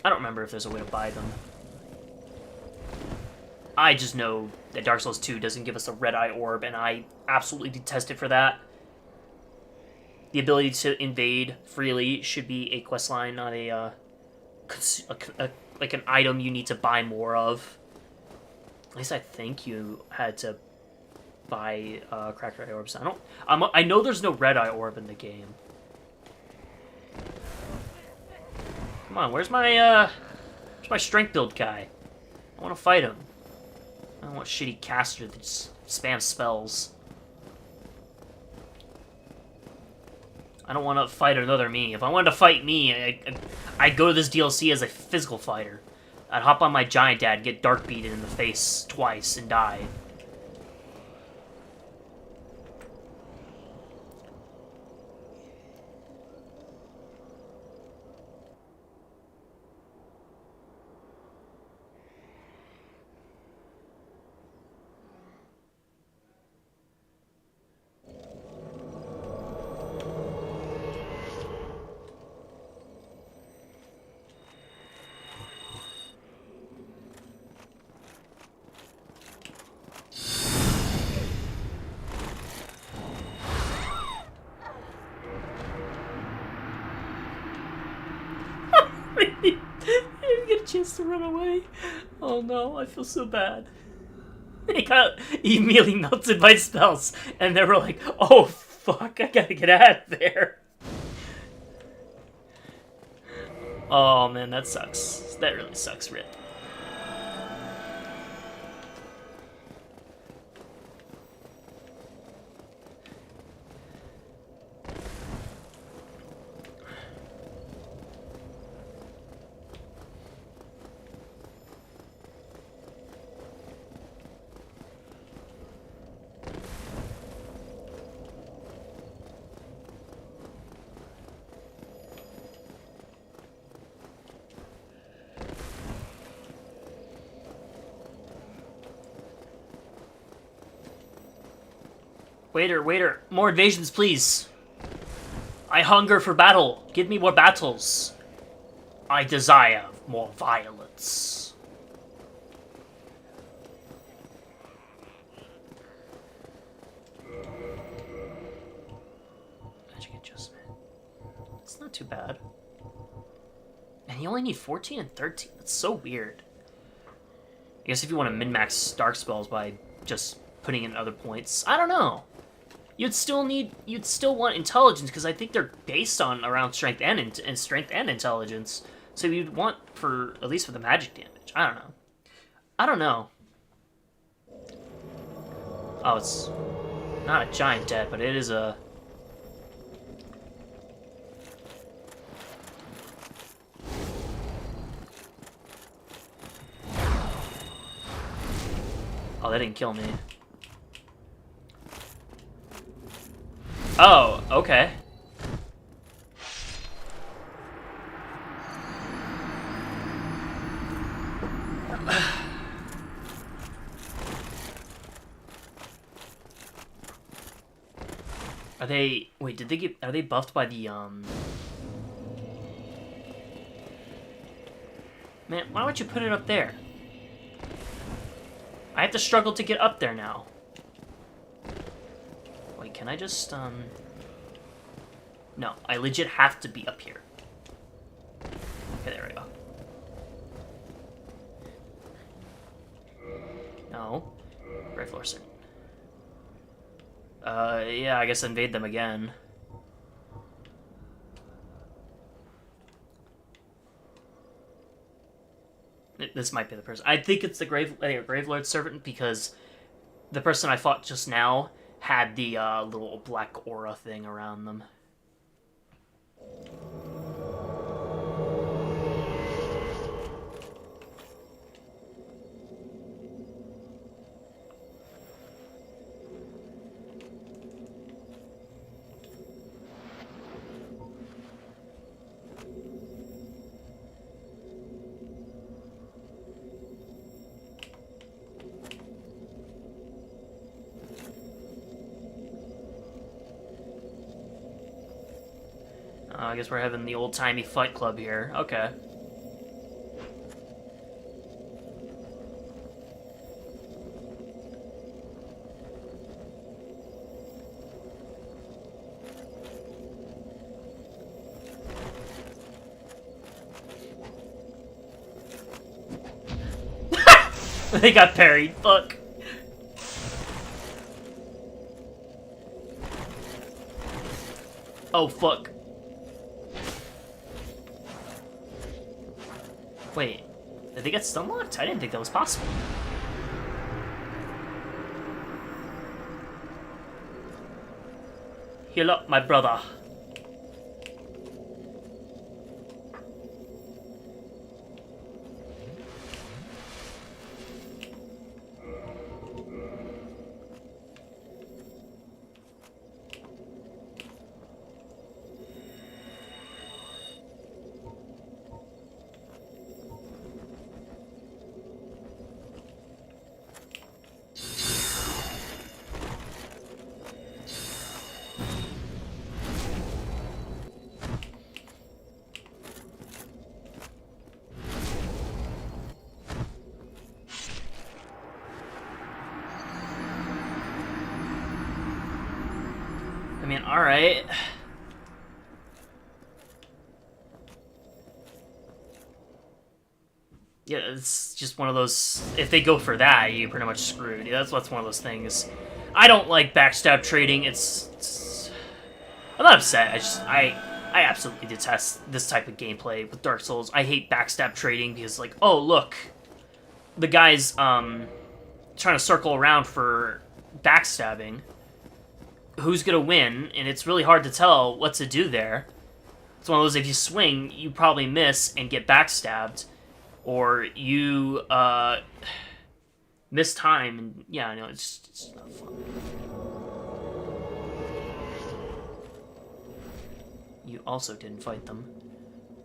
I don't remember if there's a way to buy them. I just know that Dark Souls 2 doesn't give us a Red Eye Orb, and I absolutely detest it for that. The ability to invade freely should be a questline, not like an item you need to buy more of. At least I think you had to buy cracked Red Eye Orbs. I know there's no Red Eye Orb in the game. Come on, where's my strength build guy? I want to fight him. I don't want shitty caster that just spams spells. I don't want to fight another me. If I wanted to fight me, I'd go to this DLC as a physical fighter. I'd hop on my giant dad, get dark beaten in the face twice, and die. Chance to run away. Oh no, I feel so bad. He immediately melted my spells, and they were like, oh fuck, I gotta get out of there. Oh man, that sucks. That really sucks, Rip. Waiter, more invasions, please. I hunger for battle. Give me more battles. I desire more violence. Magic adjustment. It's not too bad. And you only need 14 and 13. That's so weird. I guess if you want to min-max dark spells by just putting in other points, I don't know. You'd still want intelligence, because I think they're based on around strength and strength and intelligence. So you'd want at least for the magic damage. I don't know. Oh, it's not a giant dead, but it is a... Oh, that didn't kill me. Oh, okay. Are they... Wait, did they get... Are they buffed by the, Man, why don't you put it up there? I have to struggle to get up there now. Wait, can I just, No, I legit have to be up here. Okay, there we go. No. Right floor certain. Yeah, I guess invade them again. This might be the person. I think it's the Gravelord's Servant because the person I fought just now had the little black aura thing around them. I guess we're having the old-timey fight club here. Okay. They got parried. Fuck. Oh, fuck. Wait, did they get stun locked? I didn't think that was possible. Heal up, my brother. I mean, alright. Yeah, it's just one of those... If they go for that, you're pretty much screwed. Yeah, that's one of those things. I don't like backstab trading. It's... I'm not upset. I absolutely detest this type of gameplay with Dark Souls. I hate backstab trading because, like, oh, look. The guy's, trying to circle around for backstabbing. Who's gonna win, and it's really hard to tell what to do there. It's one of those, if you swing, you probably miss and get backstabbed, or you, miss time, and yeah, I know, it's not fun. You also didn't fight them.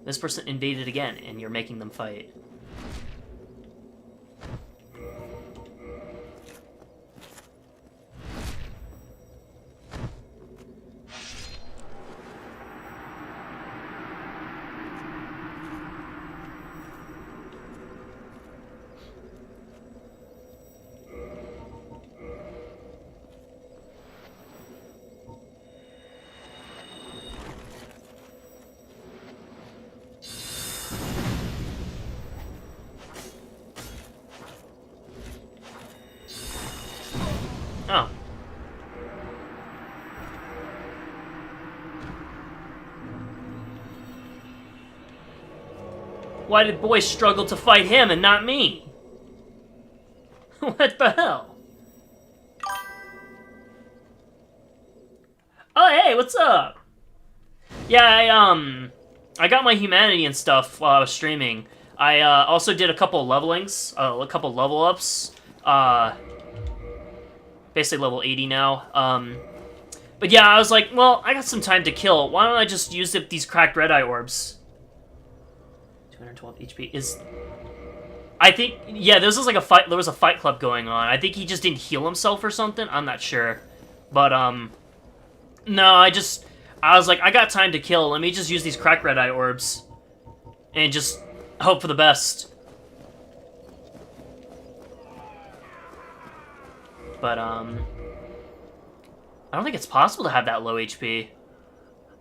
This person invaded again, and you're making them fight. Oh. Why did boys struggle to fight him and not me? What the hell? Oh, hey, what's up? Yeah, I got my humanity and stuff while I was streaming. I, also did a couple of levelings, a couple level ups. Basically level 80 now. But yeah, I was like, well, I got some time to kill. Why don't I just use these cracked red eye orbs? 212 HP is... I think, yeah, there was a fight club going on. I think he just didn't heal himself or something. I'm not sure. But, no, I was like, I got time to kill. Let me just use these cracked red eye orbs. And just hope for the best. But, I don't think it's possible to have that low HP.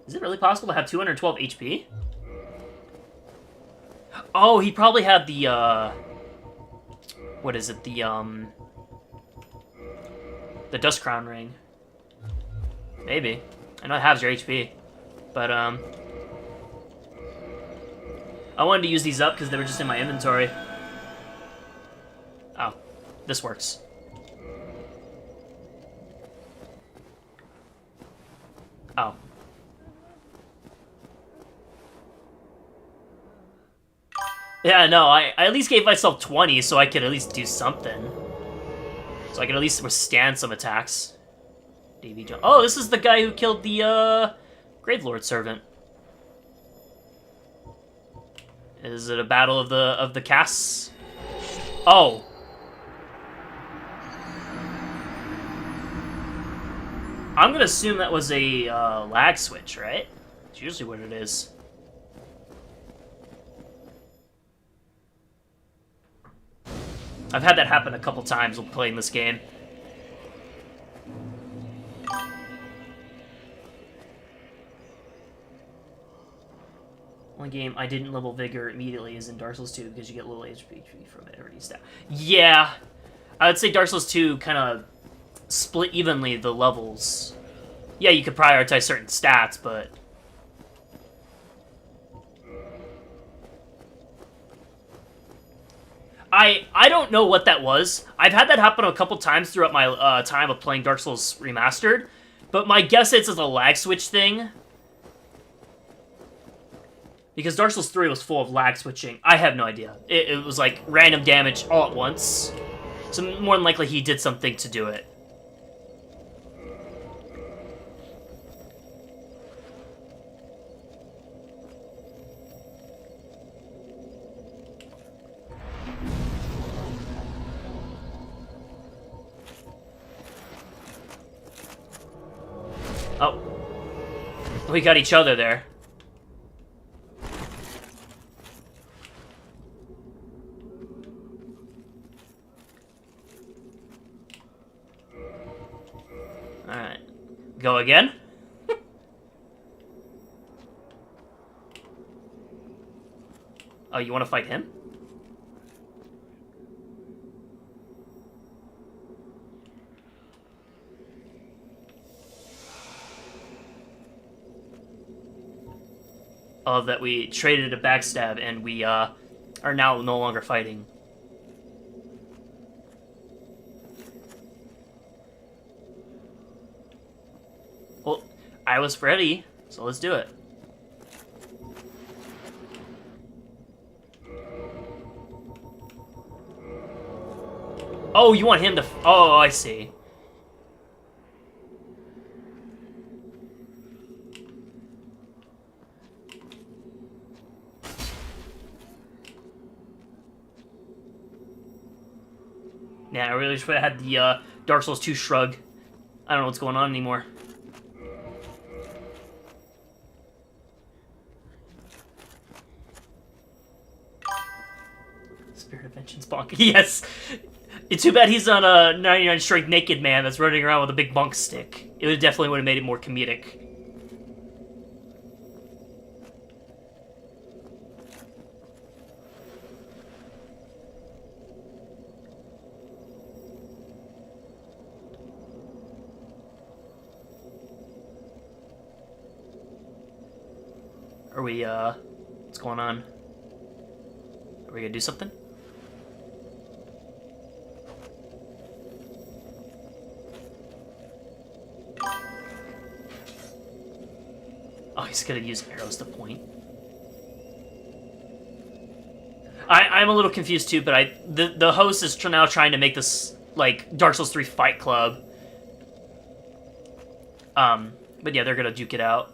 Is it really possible to have 212 HP? Oh, he probably had the, what is it? The Dust Crown Ring. Maybe. I know it halves your HP. But, I wanted to use these up because they were just in my inventory. Oh, this works. Oh. Yeah, no, I at least gave myself 20 so I could at least do something. So I could at least withstand some attacks. Davy Jones. Oh, this is the guy who killed the, Gravelord servant. Is it a battle of the castes? Oh. I'm gonna assume that was a lag switch, right? It's usually what it is. I've had that happen a couple times while playing this game. One game I didn't level Vigor immediately is in Dark Souls 2 because you get little HP from every stat. Yeah, I would say Dark Souls 2 kind of split evenly the levels. Yeah, you could prioritize certain stats, but I don't know what that was. I've had that happen a couple times throughout my time of playing Dark Souls Remastered, but my guess is it's a lag switch thing. Because Dark Souls 3 was full of lag switching. I have no idea. It was like random damage all at once. So more than likely he did something to do it. Oh. We got each other there. Alright. Go again? Oh, you want to fight him? Oh, that we traded a backstab and we are now no longer fighting. Well, I was ready, so let's do it. Oh, you want him to... Oh, I see. Yeah, I really wish I had the Dark Souls 2 shrug. I don't know what's going on anymore. Spirit of Vengeance bonk. Yes! It's too bad he's on a 99 strength naked man that's running around with a big bonk stick. It would definitely would have made it more comedic. Are we, what's going on? Are we gonna do something? Oh, he's gonna use arrows to point. I'm a little confused too, but the host is now trying to make this, like, Dark Souls 3 Fight Club. But yeah, they're gonna duke it out.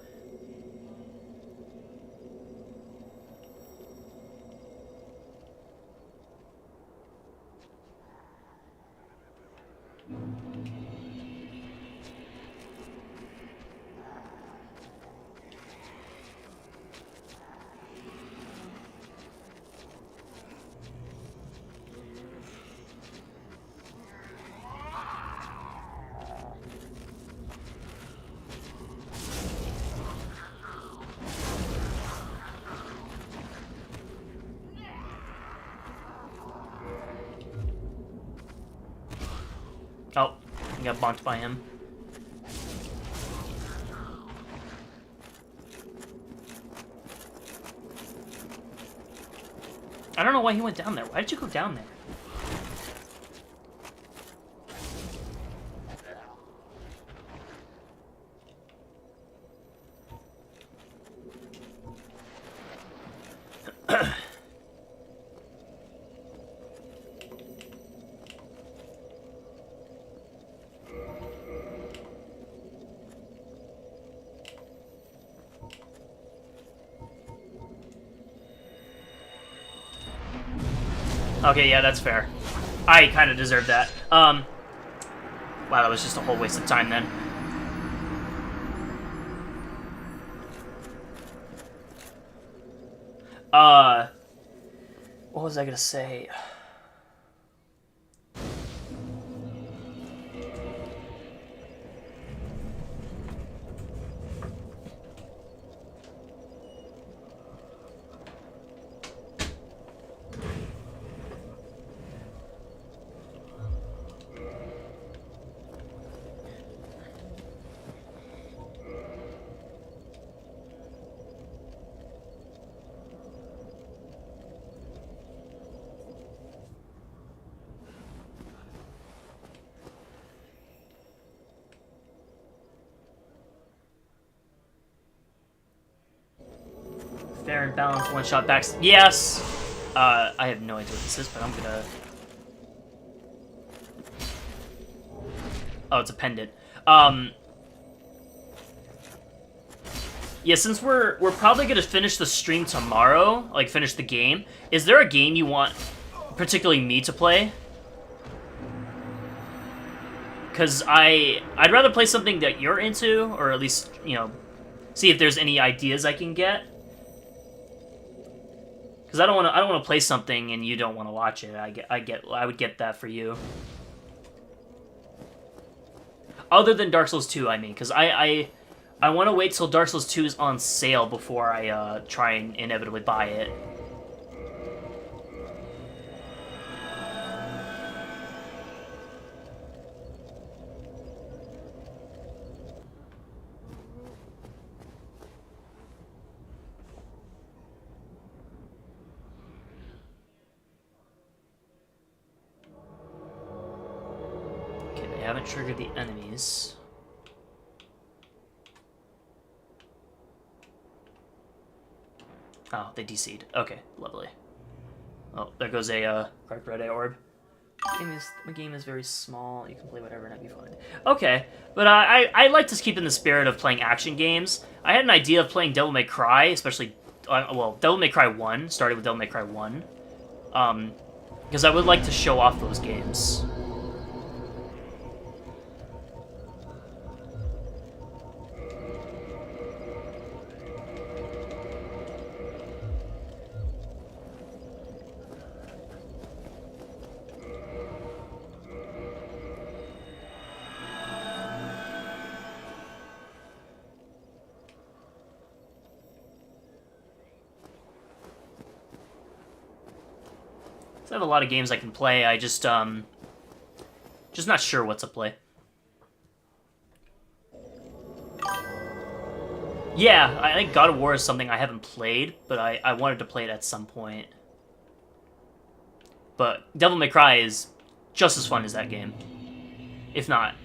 Oh, I got bonked by him. I don't know why he went down there. Why did you go down there? Okay, yeah, that's fair. I kind of deserve that. Wow, that was just a whole waste of time then. What was I gonna say? Fair and balanced one-shot backs. Yes! I have no idea what this is, but I'm gonna... Oh, it's a pendant. Yeah, since we're probably gonna finish the stream tomorrow, like finish the game, is there a game you want particularly me to play? Because I'd rather play something that you're into, or at least, you know, see if there's any ideas I can get. Because I don't want to play something and you don't want to watch it. I would get that for you. Other than Dark Souls 2, I mean, because I want to wait till Dark Souls 2 is on sale before I try and inevitably buy it. I haven't triggered the enemies. Oh, they DC'd. Okay, lovely. Oh, there goes a cracked red eye orb. The game is very small. You can play whatever and it'll be fun. Okay, but I like to keep in the spirit of playing action games. I had an idea of playing Devil May Cry, especially, well, Devil May Cry 1. Started with Devil May Cry 1. Because I would like to show off those games. I have a lot of games I can play. I just not sure what to play. Yeah, I think God of War is something I haven't played, but I wanted to play it at some point. But Devil May Cry is just as fun as that game. If not,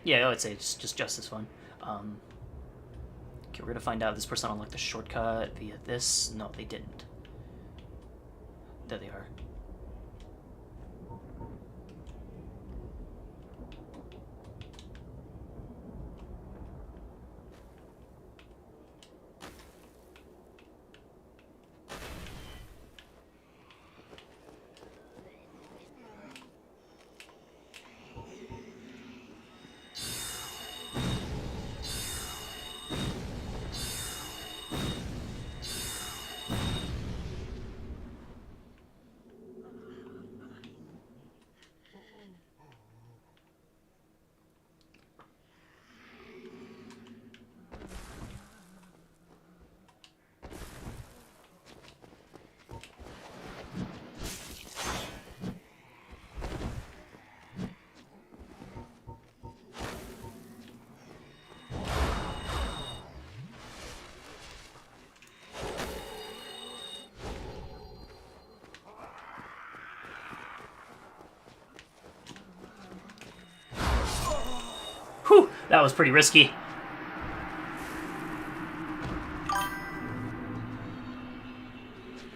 yeah, I would say it's just as fun. Okay, we're gonna find out if this person unlocked the shortcut via this. No, they didn't. There they are. Whew, that was pretty risky.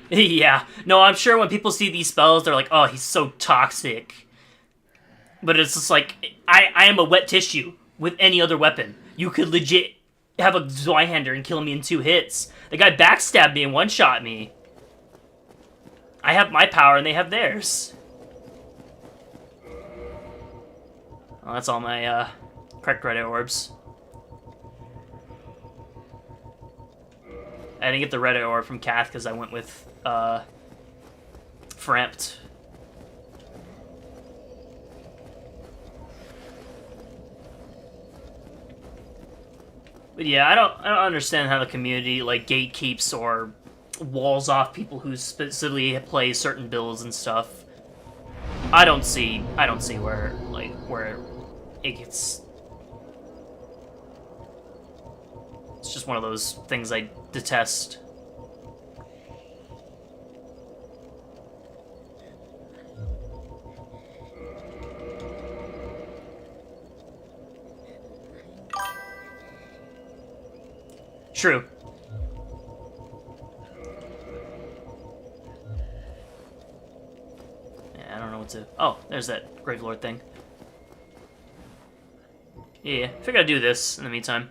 Yeah. No, I'm sure when people see these spells, they're like, oh, he's so toxic. But it's just like, I am a wet tissue with any other weapon. You could legit have a Zweihander and kill me in 2 hits. The guy backstabbed me and one-shot me. I have my power and they have theirs. Well, that's all my correct Reddit orbs. I didn't get the Reddit orb from Kath because I went with Frampt. But yeah, I don't understand how the community like gatekeeps or walls off people who specifically play certain builds and stuff. I don't see where it gets. It's just one of those things I detest. True. Yeah, I don't know what to... Oh, there's that Gravelord thing. Yeah, I figured I'd do this in the meantime.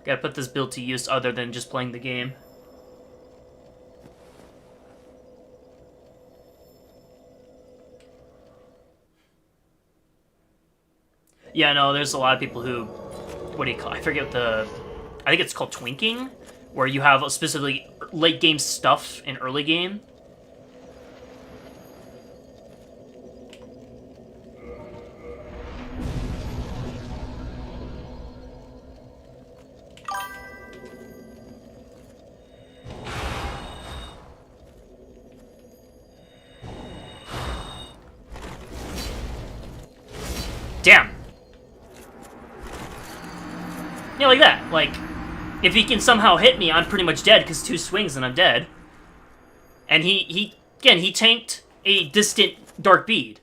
Gotta put this build to use other than just playing the game. Yeah, no, there's a lot of people who, what do you call, I forget the, I think it's called twinking, where you have specifically late game stuff in early game. Damn. Yeah, like that. Like, if he can somehow hit me, I'm pretty much dead, because 2 swings and I'm dead. And he tanked a distant Dark Bead.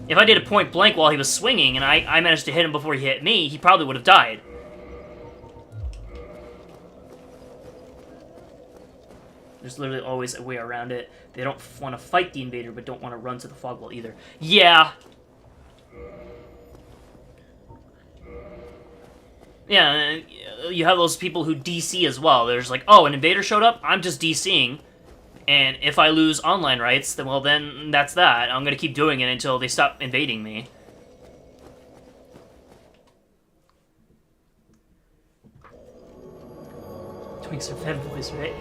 If I did a point blank while he was swinging, and I managed to hit him before he hit me, he probably would have died. There's literally always a way around it. They don't want to fight the invader, but don't want to run to the fog wall either. Yeah. Yeah, you have those people who DC as well. There's like, oh, an invader showed up? I'm just DCing. And if I lose online rights, then, well, then that's that. I'm going to keep doing it until they stop invading me. Twinks are femboys, right?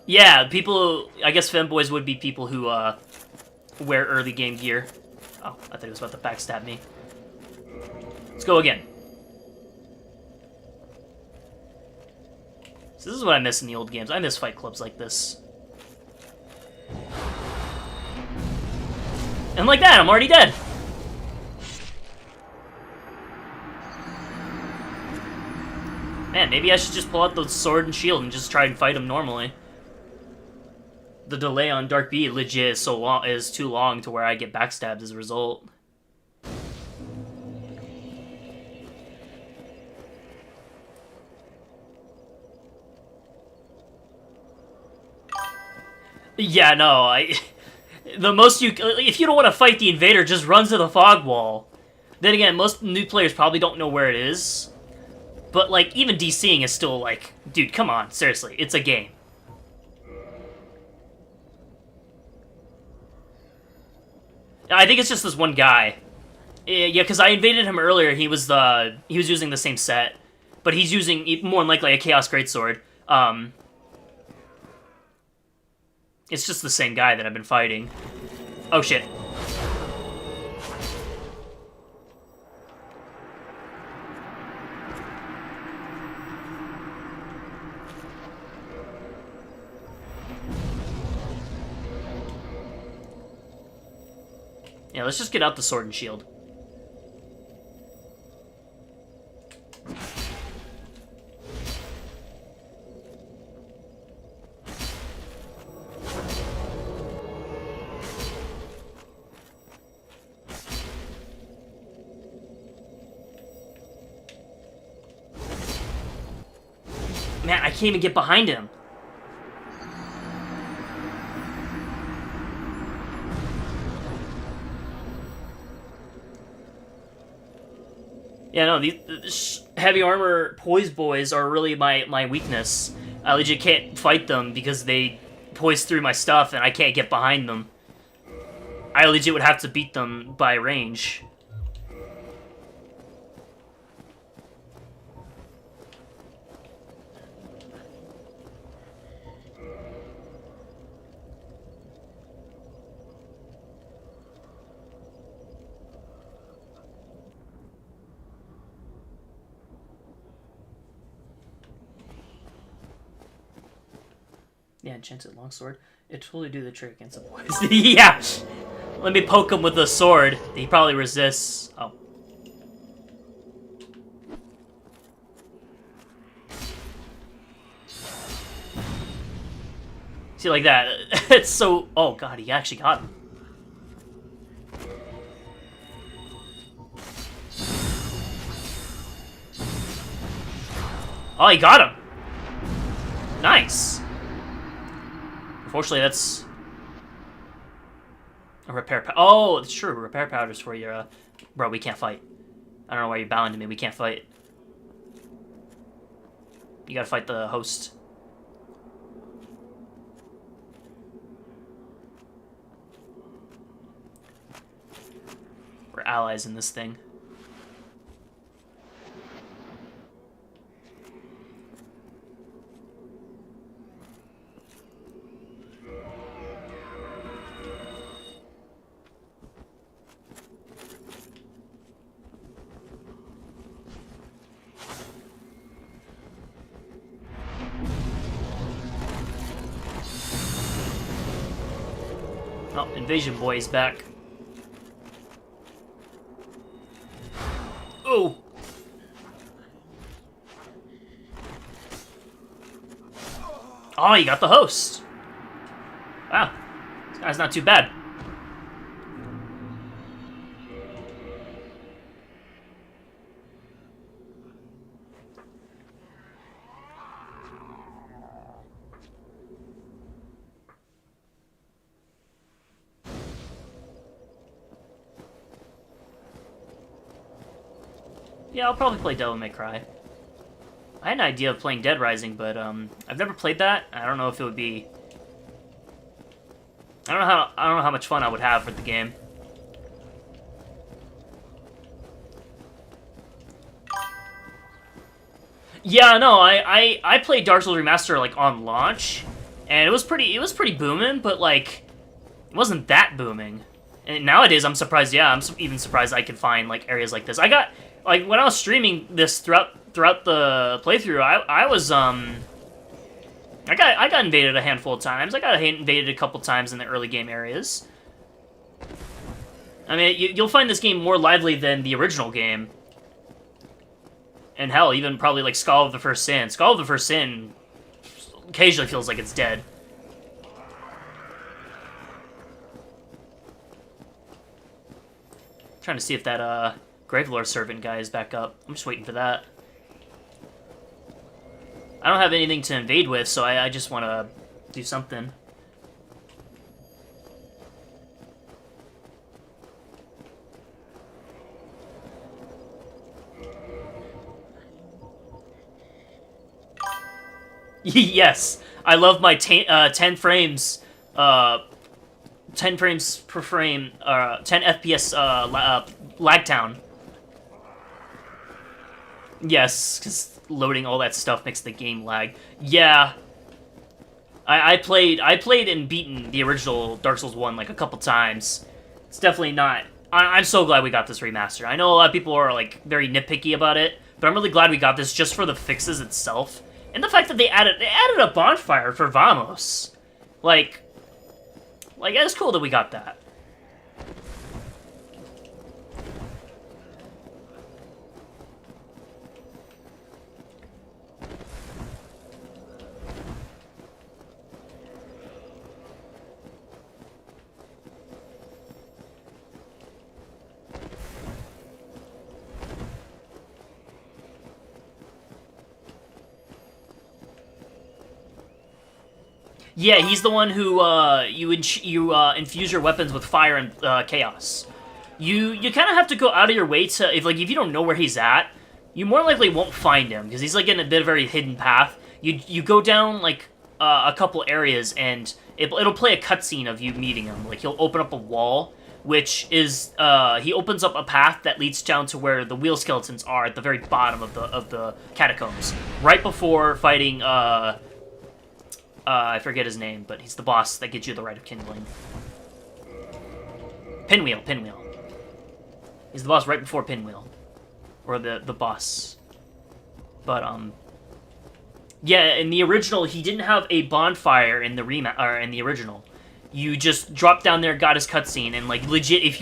Yeah, people... I guess femboys would be people who wear early game gear. Oh, I thought he was about to backstab me. Let's go again. So this is what I miss in the old games. I miss fight clubs like this. And like that, I'm already dead. Man, maybe I should just pull out the sword and shield and just try and fight him normally. The delay on Dark Bead legit is too long to where I get backstabbed as a result. Yeah, no, the most if you don't want to fight the invader, just run to the fog wall. Then again, most new players probably don't know where it is. But, like, even DCing is still like, dude, come on, seriously, it's a game. I think it's just this one guy. Yeah, because I invaded him earlier, he was using the same set. But he's using, more than likely, a Chaos Greatsword. It's just the same guy that I've been fighting. Oh, shit. Yeah, let's just get out the sword and shield. Man, I can't even get behind him. Yeah, no, these heavy armor poise boys are really my weakness. I legit can't fight them because they poise through my stuff and I can't get behind them. I legit would have to beat them by range. Yeah, enchanted longsword. It totally do the trick against the boys. Yeah! Let me poke him with a sword. He probably resists. Oh. See, like that. It's so... Oh, God, he actually got him. Oh, he got him! Nice! Unfortunately, that's... a repair oh, it's true. Repair powders for your... Bro, we can't fight. I don't know why you're bowing to me. We can't fight. You gotta fight the host. We're allies in this thing. Oh, Invasion Boy is back. Oh! Oh, you got the host. Wow. This guy's not too bad. Yeah, I'll probably play Devil May Cry. I had an idea of playing Dead Rising, but I've never played that. I don't know if it would be. I don't know how much fun I would have with the game. Yeah, no, I played Dark Souls Remaster like on launch, and it was pretty booming, but like it wasn't that booming. And nowadays, I'm surprised. Yeah, I'm even surprised I could find like areas like this. I got like when I was streaming this throughout the playthrough, I was I got invaded a handful of times. I got invaded a couple times in the early game areas. I mean, you'll find this game more lively than the original game. And hell, even probably like Skull of the First Sin. Skull of the First Sin occasionally feels like it's dead. Trying to see if that Gravelord Servant guy is back up. I'm just waiting for that. I don't have anything to invade with, so I just want to do something. Yes, I love my 10 frames, 10 frames per frame, 10 FPS lag town. Yes, because loading all that stuff makes the game lag. Yeah, I played and beaten the original Dark Souls 1 like a couple times. It's definitely not. I'm so glad we got this remaster. I know a lot of people are like very nitpicky about it, but I'm really glad we got this just for the fixes itself. And the fact that they added a bonfire for Vamos. Like it's cool that we got that. Yeah, he's the one who you infuse your weapons with fire and chaos. You kind of have to go out of your way to if you don't know where he's at, you more likely won't find him because he's like in a bit of a very hidden path. You go down like a couple areas and it'll play a cutscene of you meeting him. Like he'll open up a wall, which is he opens up a path that leads down to where the wheel skeletons are at the very bottom of the catacombs, right before fighting I forget his name, but he's the boss that gets you the Rite of Kindling. Pinwheel. He's the boss right before Pinwheel, or the boss. But yeah, in the original, he didn't have a bonfire in the in the original. You just dropped down there, got his cutscene, and like legit, if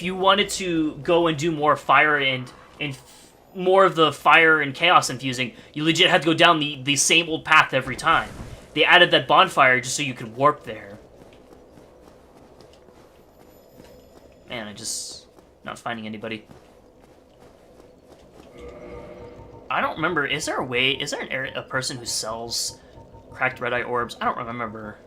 you wanted to go and do more fire and more of the fire and chaos infusing, you legit had to go down the same old path every time. They added that bonfire just so you could warp there. Man, I just not finding anybody. I don't remember. Is there a way? Is there a person who sells cracked red eye orbs? I don't remember.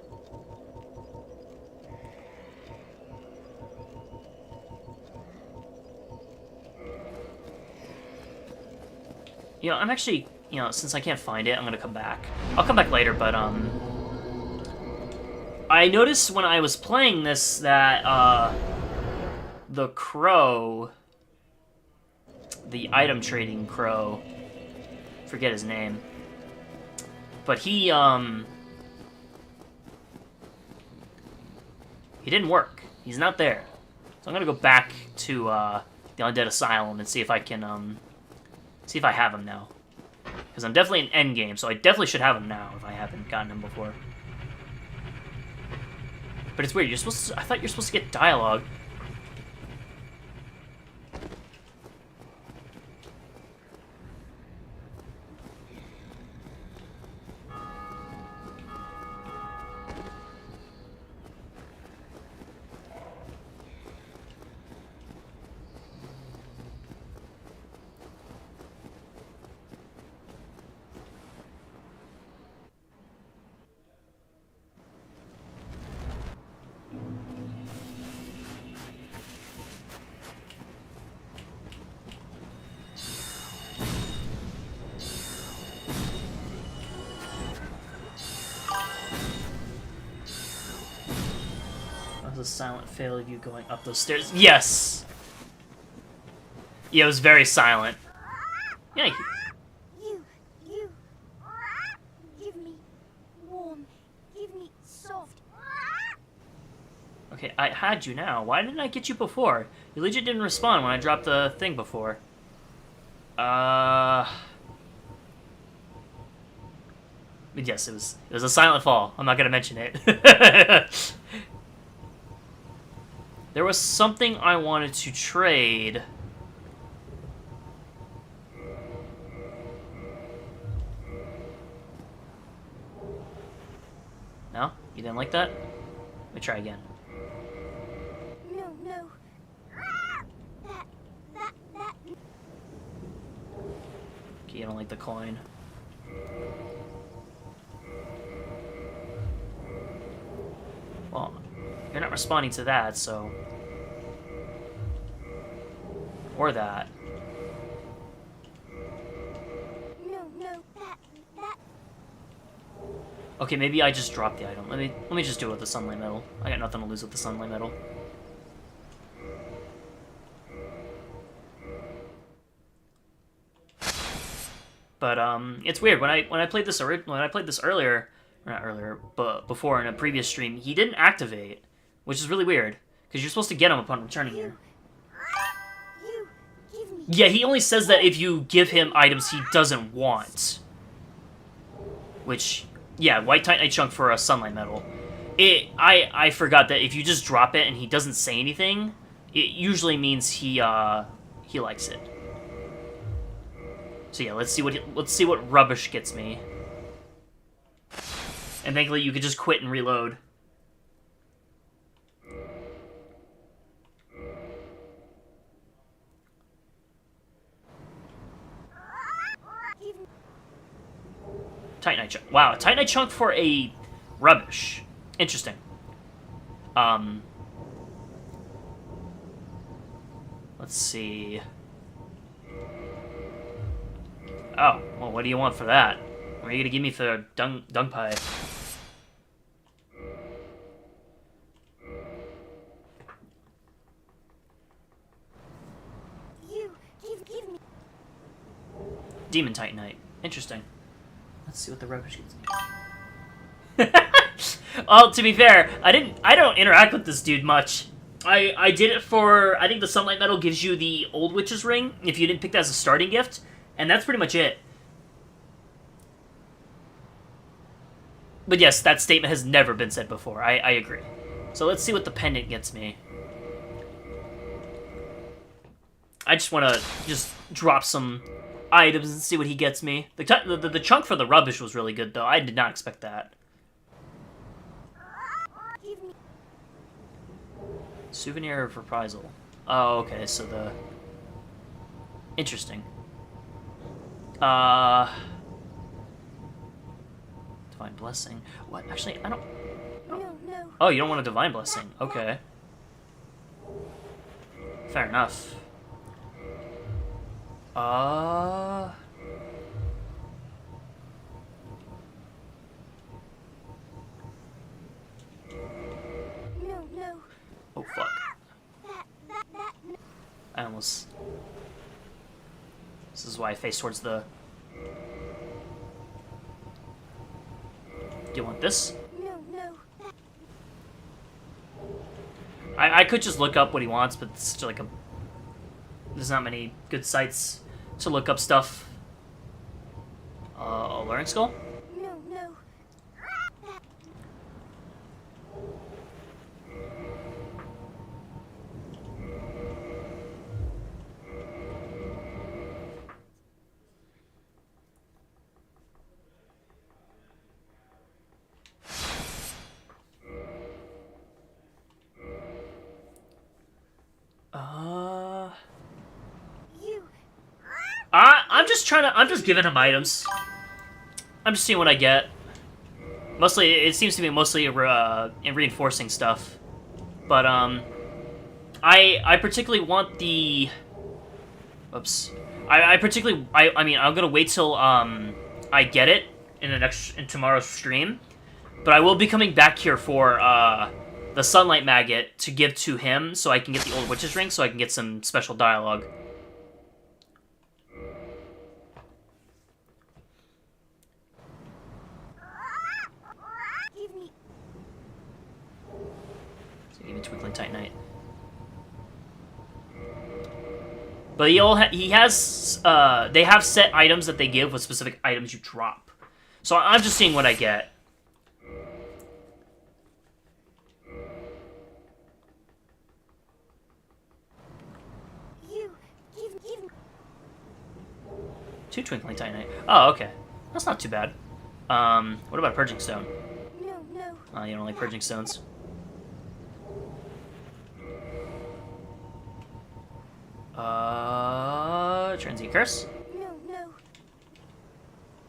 You know, I'm actually, since I can't find it, I'm gonna come back. I'll come back later, but I noticed when I was playing this that the crow, the item trading crow, forget his name, but he didn't work. He's not there. So I'm gonna go back to the Undead Asylum and see if I can see if I have him now. Because I'm definitely in endgame, so I definitely should have him now if I haven't gotten him before. But it's weird, you're supposed to, I thought you're supposed to get dialogue. A silent fail of you going up those stairs. Yes! Yeah, it was very silent. Yeah. You. Give me warm. Give me soft. Okay, I had you now. Why didn't I get you before? You legit didn't respond when I dropped the thing before. But yes, it was a silent fall. I'm not gonna mention it. There was something I wanted to trade. No? You didn't like that? Let me try again. No. That. Okay, you don't like the coin. Well, you're not responding to that, so... Or that. No, that. Okay, maybe I just dropped the item. Let me just do it with the sunlight metal. I got nothing to lose with the sunlight metal. But it's weird when I played this earlier, or not earlier, but before in a previous stream, he didn't activate, which is really weird because you're supposed to get him upon returning here. Yeah, he only says that if you give him items he doesn't want. Which, yeah, white titanite chunk for a sunlight metal. I forgot that if you just drop it and he doesn't say anything, it usually means he likes it. So yeah, let's see what rubbish gets me. And thankfully you could just quit and reload. Titanite chunk. Wow, Titanite chunk for a Rubbish. Interesting. Let's see. Oh, well, what do you want for that? What are you gonna give me for dung pie? Give me. Demon Titanite. Interesting. Let's see what the rubbish gets me. Well, to be fair, I don't interact with this dude much. I did it for, I think the Sunlight Medal gives you the Old Witch's Ring if you didn't pick that as a starting gift, and that's pretty much it. But yes, that statement has never been said before. I agree. So let's see what the pendant gets me. I just want to just drop some items and see what he gets me. The chunk for the rubbish was really good, though. I did not expect that. Souvenir of reprisal. Oh, okay, so the... Interesting. Divine Blessing. What? Actually, I don't... No. Oh, you don't want a Divine Blessing. Okay. Fair enough. No. Oh, fuck. I almost... This is why I face towards the... Do you want this? No. I could just look up what he wants, but it's just like a... There's not many good sites to look up stuff. Alluring Skull? No. I'm just giving him items. I'm just seeing what I get. Mostly, it seems to be mostly in reinforcing stuff. But, I particularly want the... Oops. I mean, I'm gonna wait till, I get it in tomorrow's stream. But I will be coming back here for, the Sunlight Maggot to give to him so I can get the Old Witch's Ring so I can get some special dialogue. Even Twinkling Titanite. But he has they have set items that they give with specific items you drop. So I'm just seeing what I get. Two Twinkling Titanite. Oh, okay. That's not too bad. What about Purging Stone? No. Oh, you don't like Purging Stones? Transient Curse? No.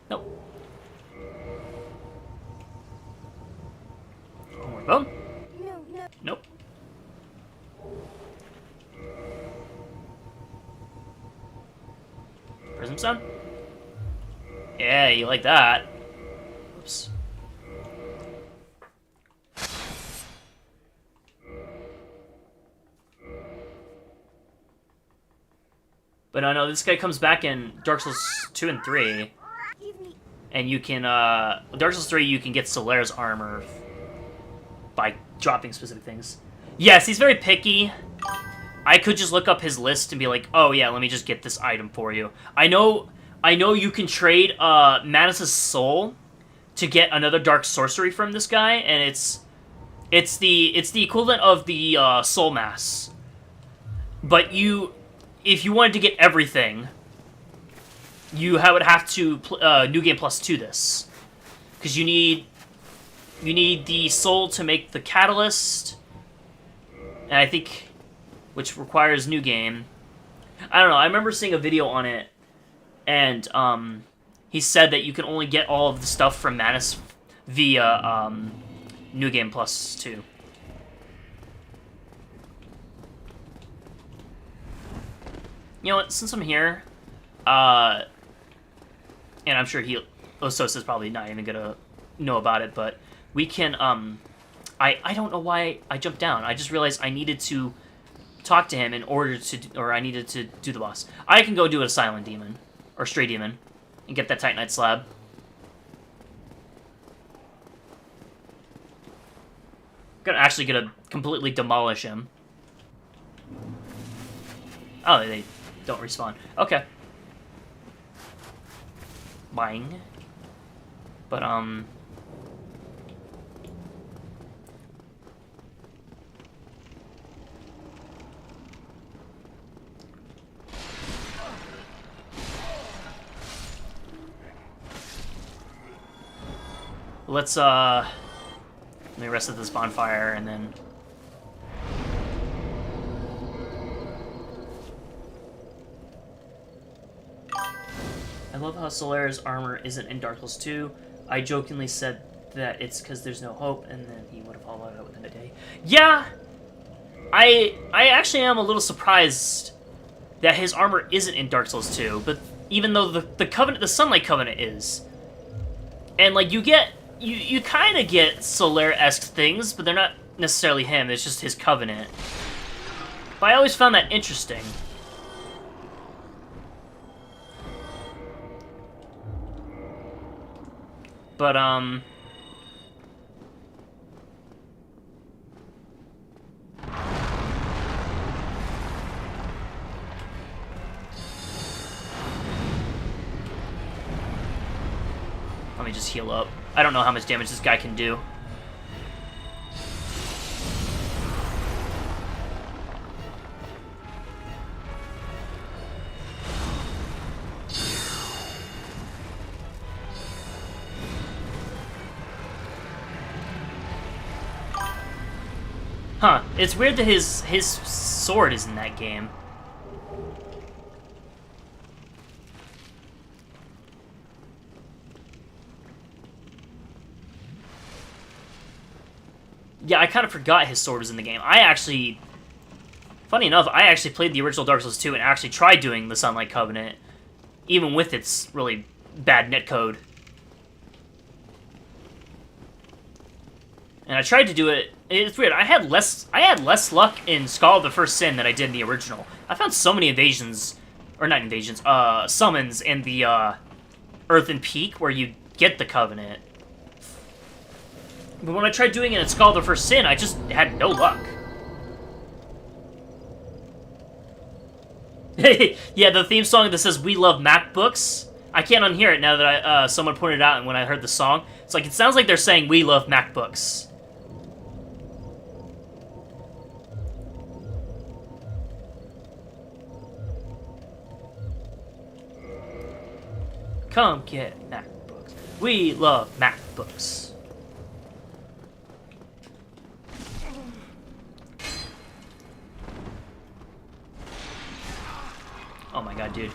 Nope. Homeward Bone? No. Nope. Prism Stone? Yeah, you like that. Oops. But no, this guy comes back in Dark Souls 2 and 3. And you can, Dark Souls 3, you can get Solaire's armor by dropping specific things. Yes, he's very picky. I could just look up his list and be like, oh yeah, let me just get this item for you. I know you can trade, Manus' soul to get another dark sorcery from this guy, and it's the equivalent of the, soul mass. But if you wanted to get everything, you would have to New Game Plus 2 this. Because you need the soul to make the catalyst, and I think, which requires New Game. I don't know, I remember seeing a video on it, and he said that you can only get all of the stuff from Manus via New Game Plus 2. You know what? Since I'm here, and I'm sure Osos is probably not even gonna know about it, but we can. I don't know why I jumped down. I just realized I needed to talk to him in order to, or I needed to do the boss. I can go do a Silent Demon or Stray Demon and get that Titanite slab. Actually gonna completely demolish him. Oh, they don't respawn. Okay. Bang. But, let's, let me rest at this bonfire, and then... I love how Solaire's armor isn't in Dark Souls 2. I jokingly said that it's because there's no hope, and then he would have followed out within a day. Yeah! I actually am a little surprised that his armor isn't in Dark Souls 2, but even though the Covenant, the Sunlight Covenant is. And, like, you kind of get Solaire-esque things, but they're not necessarily him, it's just his Covenant. But I always found that interesting. But, let me just heal up. I don't know how much damage this guy can do. Huh, it's weird that his sword is in that game. Yeah, I kind of forgot his sword was in the game. Funny enough, I actually played the original Dark Souls 2 and actually tried doing the Sunlight Covenant, even with its really bad netcode. And I tried to do it. It's weird. I had less luck in Skull of the First Sin than I did in the original. I found so many invasions, or not invasions, summons in the Earthen Peak where you get the Covenant. But when I tried doing it in Skull of the First Sin, I just had no luck. Yeah, the theme song that says "We Love MacBooks." I can't unhear it now that someone pointed it out, and when I heard the song, it's like it sounds like they're saying "We love MacBooks." Come get MacBooks. We love MacBooks. Oh my god, dude.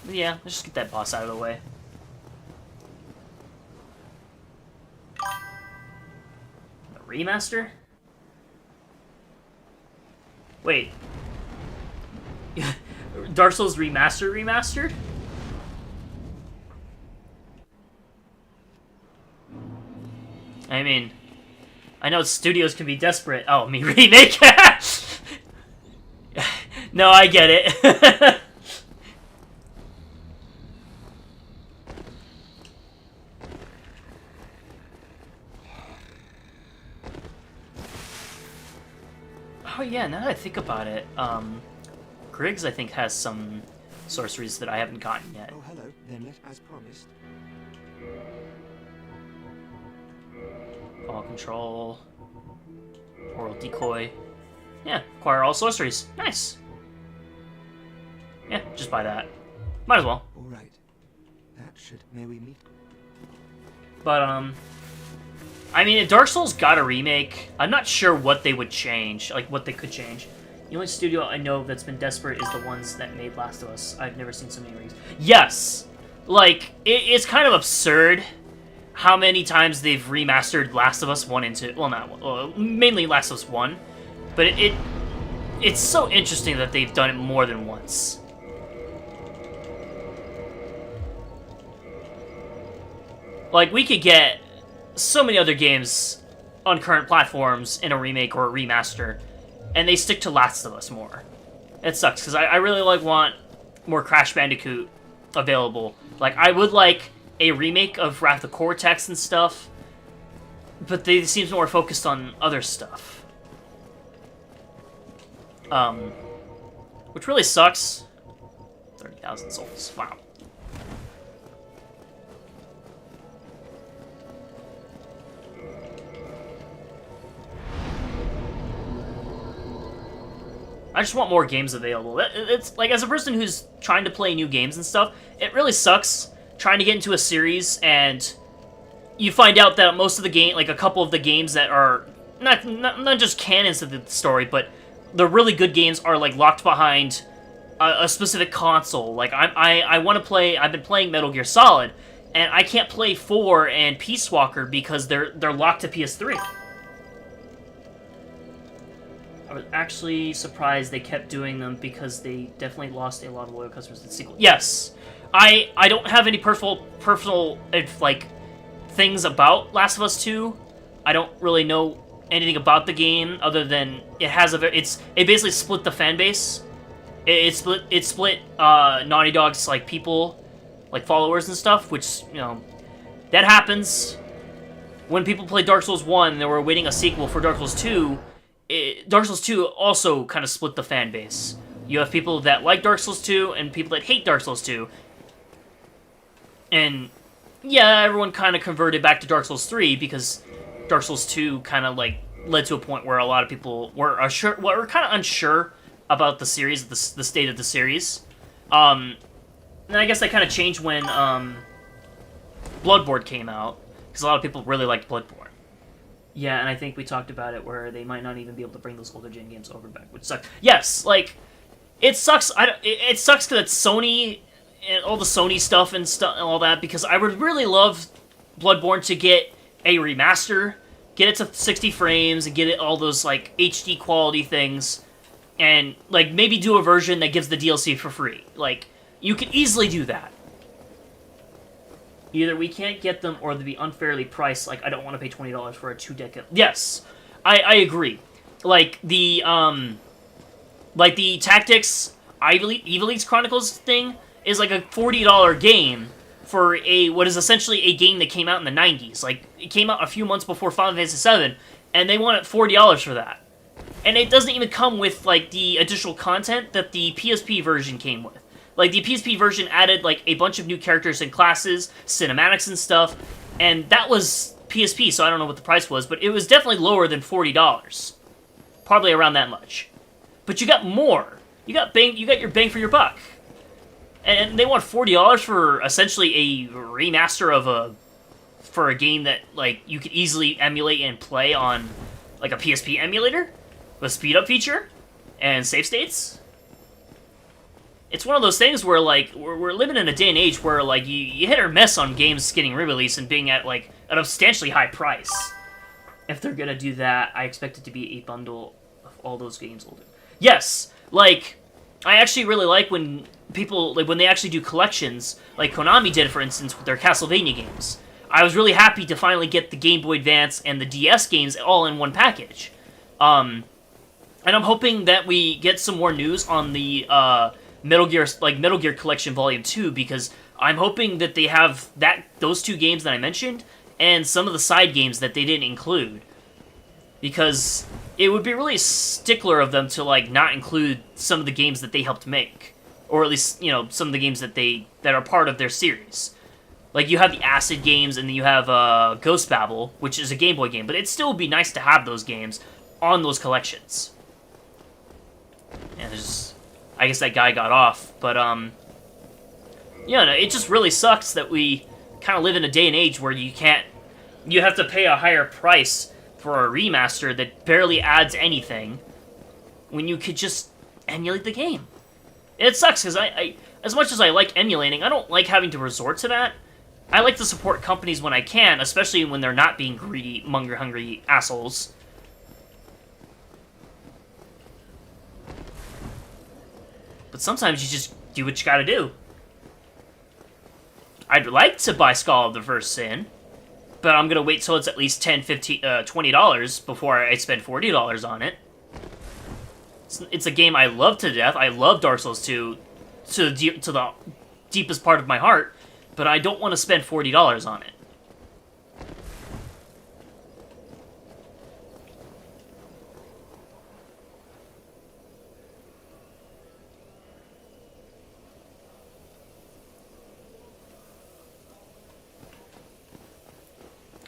Yeah, let's just get that boss out of the way. A remaster? Wait. Dark Souls remastered? I mean, I know studios can be desperate. Oh, me remake? No, I get it. Oh yeah, now that I think about it, Griggs I think has some sorceries that I haven't gotten yet. Oh, hello. Then as promised. Ball control. Oral decoy. Yeah, acquire all sorceries. Nice. Yeah, just buy that. Might as well. All right. That should. May we meet? But, I mean, if Dark Souls got a remake, I'm not sure what they would change. Like, what they could change. The only studio I know that's been desperate is the ones that made Last of Us. I've never seen so many remakes. Yes! Like, it's kind of absurd how many times they've remastered Last of Us 1 and 2. Well, not well, mainly Last of Us 1. But it's so interesting that they've done it more than once. Like, we could get so many other games on current platforms in a remake or a remaster, and they stick to Last of Us more. It sucks, because I really want more Crash Bandicoot available. Like, I would like a remake of Wrath of Cortex and stuff, but they seem more focused on other stuff. Which really sucks. 30,000 souls. Wow. I just want more games available. It's like, as a person who's trying to play new games and stuff, it really sucks trying to get into a series and you find out that most of the game, like a couple of the games that are not just canons of the story, but the really good games are like locked behind a specific console. Like I want to play. I've been playing Metal Gear Solid, and I can't play 4 and Peace Walker because they're locked to PS3. I was actually surprised they kept doing them because they definitely lost a lot of loyal customers to the sequel. Yes, I don't have any personal like things about Last of Us 2. I don't really know anything about the game other than it has it basically split the fan base. It split Naughty Dog's like people, like followers and stuff, which, you know, that happens. When people played Dark Souls 1 and they were awaiting a sequel for Dark Souls 2, Dark Souls 2 also kind of split the fan base. You have people that like Dark Souls 2 and people that hate Dark Souls 2. And yeah, everyone kind of converted back to Dark Souls 3 because Dark Souls 2 kind of like led to a point where a lot of people were kind of unsure about the series, the state of the series. And I guess that kind of changed when Bloodborne came out, because a lot of people really liked Bloodborne. Yeah, and I think we talked about it where they might not even be able to bring those older gen games over back, which sucks. Yes, like it sucks. It sucks because it's Sony and all the Sony stuff and all that, because I would really love Bloodborne to get a remaster, get it to 60 frames, and get it all those like HD quality things, and like maybe do a version that gives the DLC for free. Like, you could easily do that. Either we can't get them or they'll be unfairly priced. Like, I don't want to pay $20 for a 2-decade. Yes, I agree. Like the Tactics Evil Eats Chronicles thing is like a $40 game for what is essentially a game that came out in the 90s. Like, it came out a few months before Final Fantasy VII, and they wanted $40 for that. And it doesn't even come with, like, the additional content that the PSP version came with. Like, the PSP version added, like, a bunch of new characters and classes, cinematics and stuff, and that was PSP, so I don't know what the price was, but it was definitely lower than $40. Probably around that much. But you got more. You got your bang for your buck. And they want $40 for essentially a remaster for a game that, like, you could easily emulate and play on, like, a PSP emulator with speed up feature and save states. It's one of those things where, like, we're living in a day and age where, like, you hit or miss on games getting re-released and being at, like, a substantially high price. If they're gonna do that, I expect it to be a bundle of all those games older. Yes, like, I actually really like when people, like, when they actually do collections, like Konami did, for instance, with their Castlevania games. I was really happy to finally get the Game Boy Advance and the DS games all in one package. And I'm hoping that we get some more news on the Metal Gear Collection Volume 2, because I'm hoping that they have those two games that I mentioned and some of the side games that they didn't include. Because it would be really a stickler of them to, like, not include some of the games that they helped make. or at least some of the games that are part of their series. Like you have the Acid games, and then you have Ghost Babel, which is a Game Boy game, but it'd still be nice to have those games on those collections. And I guess that guy got off, but yeah, it just really sucks that we kind of live in a day and age where you have to pay a higher price for a remaster that barely adds anything when you could just emulate the game. It sucks because I as much as I like emulating, I don't like having to resort to that. I like to support companies when I can, especially when they're not being greedy, monger-hungry assholes. But sometimes you just do what you gotta do. I'd like to buy Skull of the First Sin, but I'm gonna wait till it's at least $10, $15, $20 before I spend $40 on it. It's a game I love to death. I love Dark Souls 2 to the deepest part of my heart, but I don't want to spend $40 on it.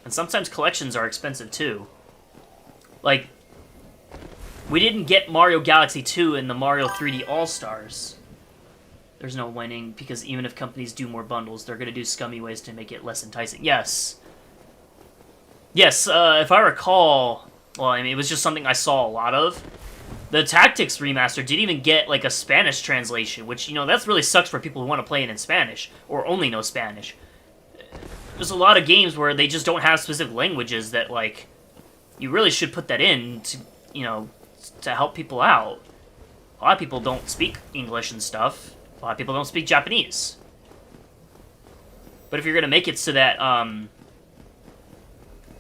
And sometimes collections are expensive too. Like, we didn't get Mario Galaxy 2 in the Mario 3D All-Stars. There's no winning, because even if companies do more bundles, they're going to do scummy ways to make it less enticing. Yes. Yes, if I recall... Well, I mean, it was just something I saw a lot of. The Tactics remaster didn't even get, like, a Spanish translation, which, that's really sucks for people who want to play it in Spanish, or only know Spanish. There's a lot of games where they just don't have specific languages that, like, you really should put that in to, to help people out. A lot of people don't speak English and stuff. A lot of people don't speak Japanese. But if you're going to make it so that,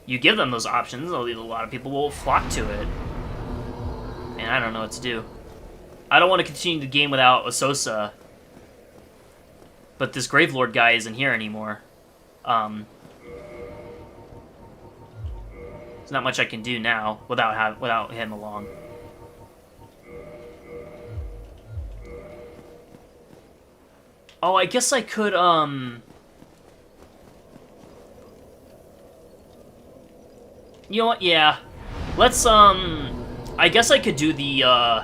you give them those options, a lot of people will flock to it. Man, I don't know what to do. I don't want to continue the game without Ososa. But this Gravelord guy isn't here anymore. There's not much I can do now without him along. Oh, I guess I could, You know what, yeah. Let's, I guess I could do the,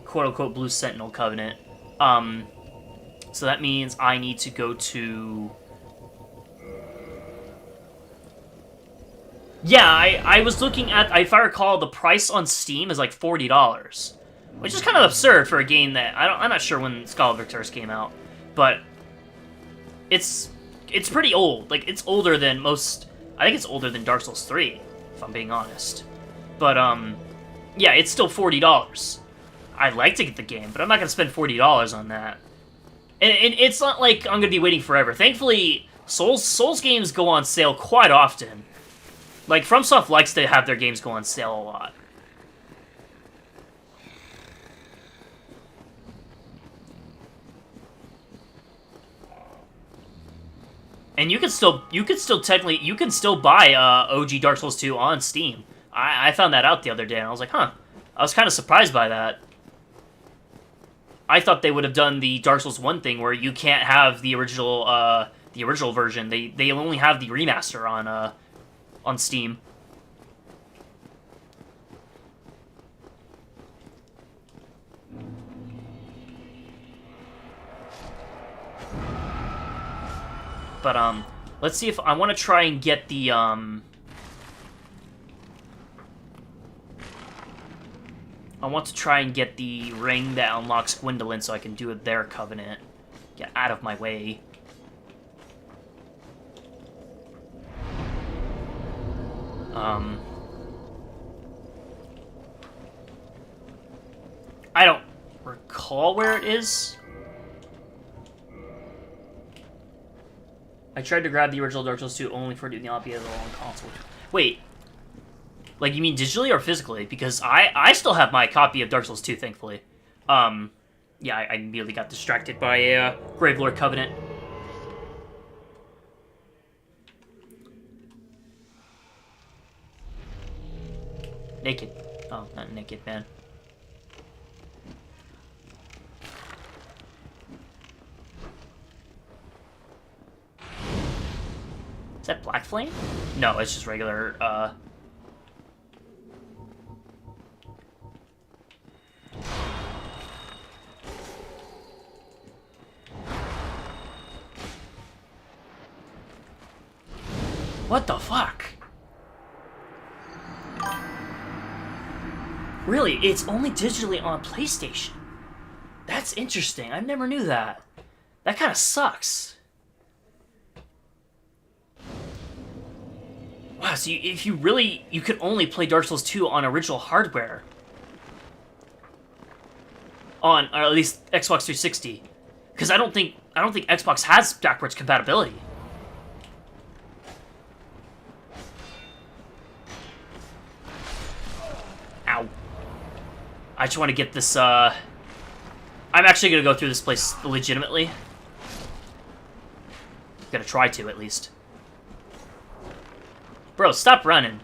quote-unquote Blue Sentinel Covenant. So that means I need to go to... Yeah, I was looking at, if I recall, the price on Steam is like $40. Which is kind of absurd for a game that, I'm not sure when Skull of Victor's came out. But, it's pretty old. Like, it's older than most, I think it's older than Dark Souls 3, if I'm being honest. But, yeah, it's still $40. I'd like to get the game, but I'm not going to spend $40 on that. And it's not like I'm going to be waiting forever. Thankfully, Souls games go on sale quite often. Like, FromSoft likes to have their games go on sale a lot. And you can still buy OG Dark Souls 2 on Steam. I found that out the other day, and I was like, huh. I was kind of surprised by that. I thought they would have done the Dark Souls 1 thing where you can't have the original version. They only have the remaster on Steam. But, let's see if I want to try and get the, I want to try and get the ring that unlocks Gwendolyn so I can do their covenant. Get out of my way. I don't recall where it is. I tried to grab the original Dark Souls 2 only for it to be available on console. Wait. Like, you mean digitally or physically? Because I still have my copy of Dark Souls 2, thankfully. Yeah, I immediately got distracted by a Gravelord Covenant. Naked. Oh, not naked, man. Is that Black Flame? No, it's just regular, What the fuck? Really, it's only digitally on PlayStation. That's interesting. I never knew that. That kind of sucks. Wow, so if you really... You could only play Dark Souls 2 on original hardware. On, or at least Xbox 360. Because I don't think Xbox has backwards compatibility. Ow. I just want to get this, I'm actually going to go through this place legitimately. Gonna try to, at least. Bro, stop running.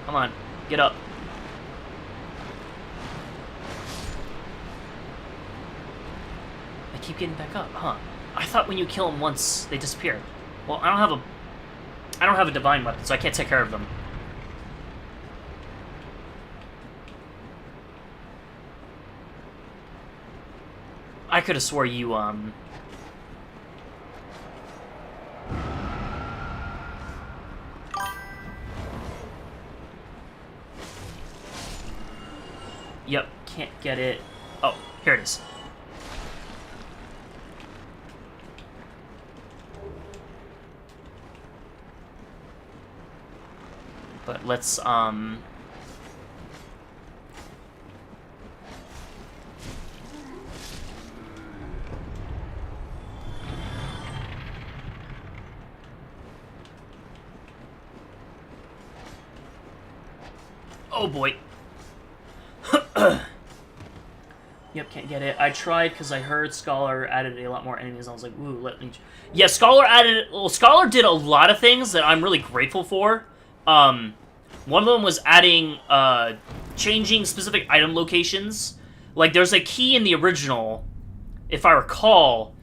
Come on, get up. I keep getting back up, huh? I thought when you kill them once, they disappear. Well, I don't have a divine weapon, so I can't take care of them. I could have swore you, Yep, can't get it. Oh, here it is. But let's, Oh boy. Yep, can't get it. I tried because I heard Scholar added a lot more enemies. I was like, ooh, let me... Yeah, Scholar added... Well, Scholar did a lot of things that I'm really grateful for. One of them was adding, changing specific item locations. Like, there's a key in the original, if I recall,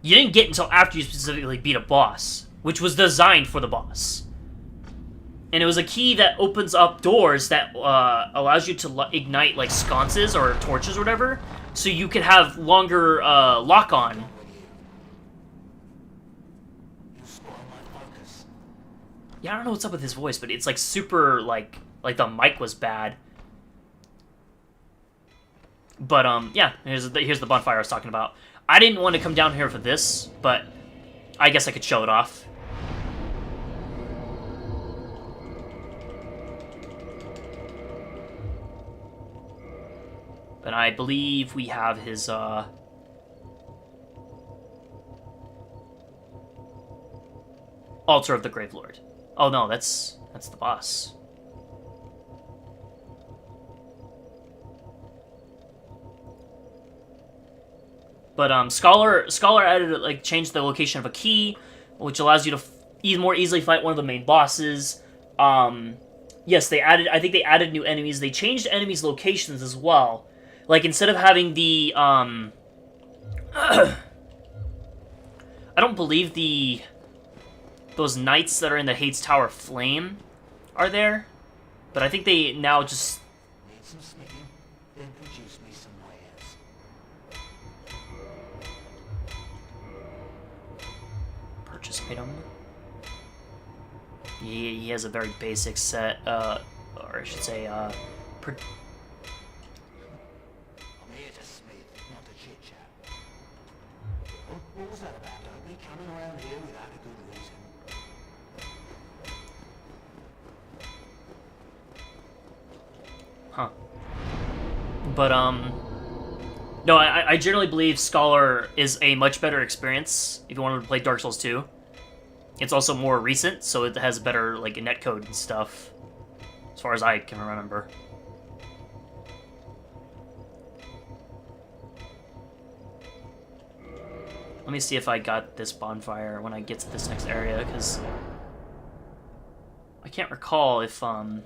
you didn't get until after you specifically beat a boss, which was designed for the boss. And it was a key that opens up doors that allows you to ignite, like, sconces or torches or whatever, so you can have longer lock-on. Yeah, I don't know what's up with his voice, but it's, like, super, like the mic was bad. But, yeah, here's the bonfire I was talking about. I didn't want to come down here for this, but I guess I could show it off. But I believe we have his, Altar of the Grave Lord. Oh no, that's the boss. But, Scholar added, like, changed the location of a key, which allows you to more easily fight one of the main bosses. Yes, I think they added new enemies. They changed enemies' locations as well. Like, instead of having the, I don't believe those knights that are in the Hades Tower Flame are there. But I think they now just... Need some smithing, then produce me some wares. Purchase item. He has a very basic set, or I should say, What was that about? Don't be coming around here without a good reason. Huh. But, no, I generally believe Scholar is a much better experience if you wanted to play Dark Souls 2. It's also more recent, so it has better, like, netcode and stuff, as far as I can remember. Let me see if I got this bonfire when I get to this next area, because I can't recall if, I'm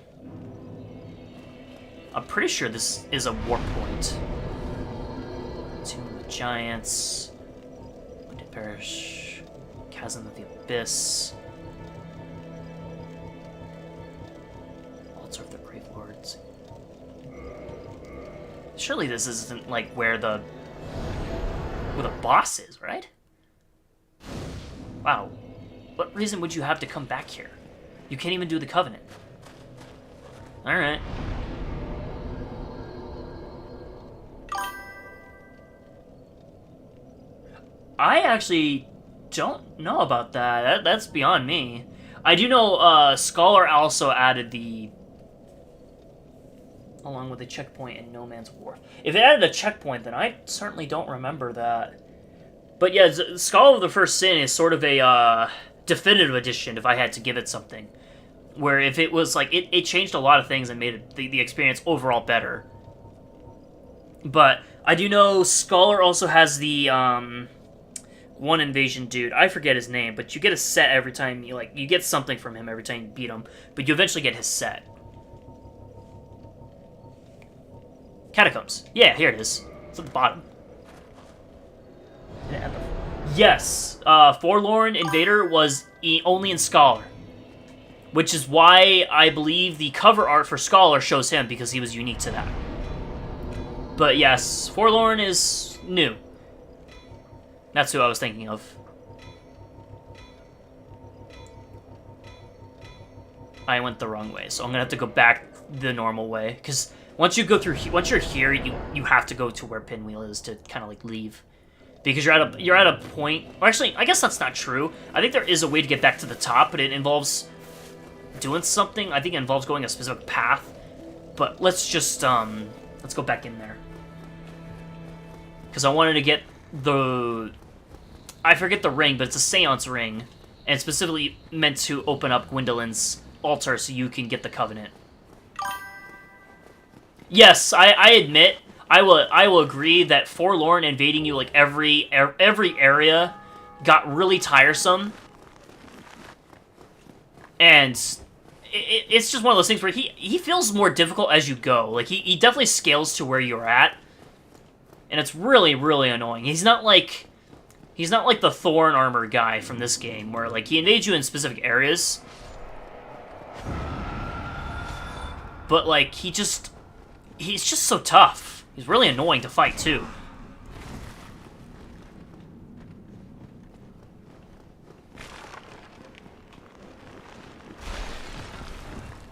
pretty sure this is a warp point. Tomb of the Giants, Wounded Parish, Chasm of the Abyss, Altar of the Grave Lords. Surely this isn't, like, where the boss is, right? Wow. What reason would you have to come back here? You can't even do the Covenant. Alright. I actually don't know about that. That's beyond me. I do know Scholar also added the... along with a checkpoint in No Man's Wharf. If it added a checkpoint, then I certainly don't remember that. But yeah, Scholar of the First Sin is sort of a definitive edition, if I had to give it something. Where if it was like, it changed a lot of things and made it, the experience overall better. But I do know Scholar also has the one invasion dude. I forget his name, but you get a set every time you get something from him every time you beat him. But you eventually get his set. Catacombs. Yeah, here it is. It's at the bottom. Yes, Forlorn Invader was only in Scholar. Which is why I believe the cover art for Scholar shows him, because he was unique to that. But yes, Forlorn is new. That's who I was thinking of. I went the wrong way, so I'm gonna have to go back the normal way, because once you go through, once you're here, you have to go to where Pinwheel is to kind of like leave, because you're at a point. Or actually, I guess that's not true. I think there is a way to get back to the top, but it involves doing something. I think it involves going a specific path. But let's just let's go back in there, because I wanted to get the, I forget the ring, but it's a seance ring, and it's specifically meant to open up Gwendolyn's altar so you can get the Covenant. Yes, I admit, I will agree that Forlorn invading you like every area got really tiresome, and it's just one of those things where he feels more difficult as you go. Like he definitely scales to where you're at, and it's really, really annoying. He's not like the Thorn Armor guy from this game, where like he invades you in specific areas, but like he's just so tough. He's really annoying to fight too.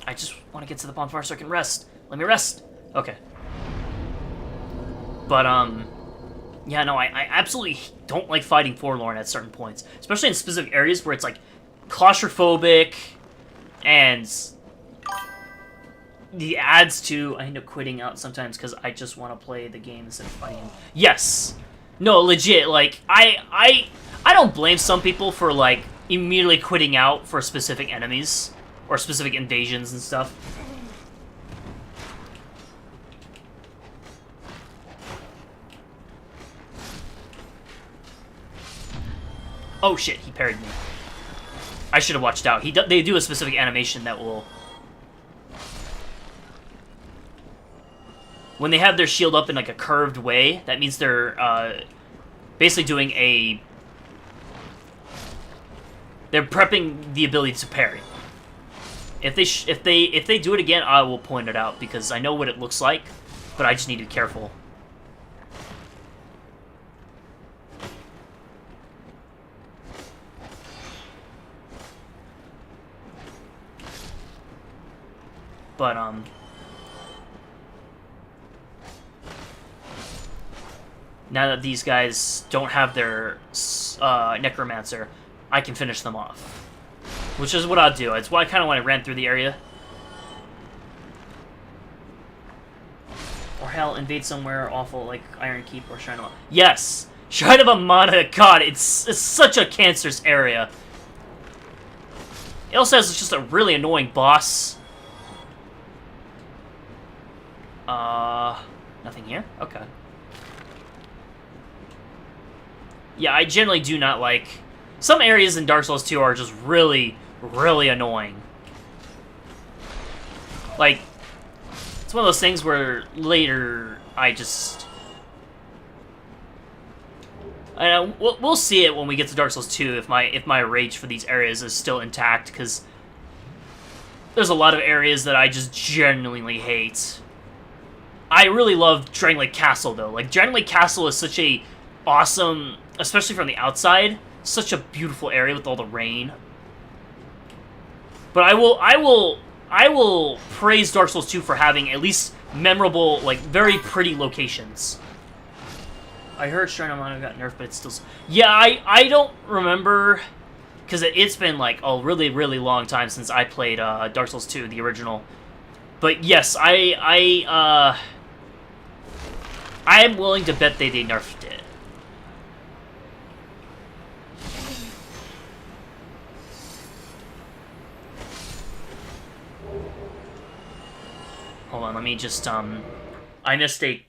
I just want to get to the bonfire so I can rest. Let me rest. Okay. But, yeah, no, I absolutely don't like fighting Forlorn at certain points. Especially in specific areas where it's, like, claustrophobic, and the adds to... I end up quitting out sometimes because I just want to play the game instead of fighting. Yes! No, legit, like, I don't blame some people for, like, immediately quitting out for specific enemies, or specific invasions and stuff. Oh shit, he parried me. I should have watched out. They do a specific animation that will... When they have their shield up in like a curved way, that means they're basically doing a... They're prepping the ability to parry. If they do it again, I will point it out, because I know what it looks like, but I just need to be careful. But Now that these guys don't have their necromancer, I can finish them off. Which is what I'll do. It's why I kind of want to ran through the area. Or hell, invade somewhere awful like Iron Keep or Shrine of Mana. Yes! Shrine of Mana, God, it's such a cancerous area. It also has just a really annoying boss. Nothing here? Okay. Yeah, I generally do not like... Some areas in Dark Souls 2 are just really, really annoying. Like, it's one of those things where later I just... we'll see it when we get to Dark Souls 2 if my rage for these areas is still intact, because there's a lot of areas that I just genuinely hate. I really love Dragon Lake Castle, though. Like, Dragon Lake Castle is such a awesome, especially from the outside, such a beautiful area with all the rain. But I will praise Dark Souls 2 for having at least memorable, like, very pretty locations. I heard Shrine of Mana got nerfed, but it's still... Yeah, I don't remember, because it's been, like, a really, really long time since I played Dark Souls 2, the original. But yes, I am willing to bet they nerfed it. Hold on, let me just, I missed a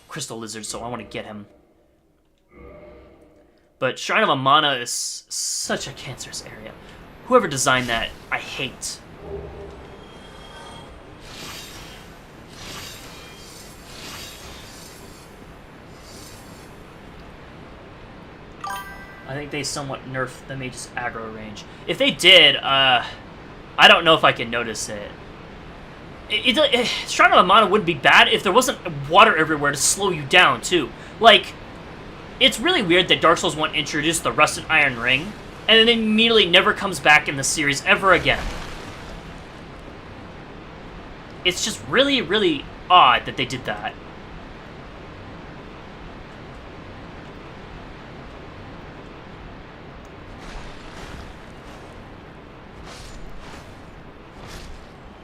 crystal lizard, so I want to get him. But Shrine of Mana is such a cancerous area. Whoever designed that, I hate. I think they somewhat nerfed the mage's aggro range. If they did, I don't know if I can notice it. Shrine of Mana wouldn't be bad if there wasn't water everywhere to slow you down, too. Like, it's really weird that Dark Souls 1 introduced the Rusted Iron Ring, and then immediately never comes back in the series ever again. It's just really, really odd that they did that.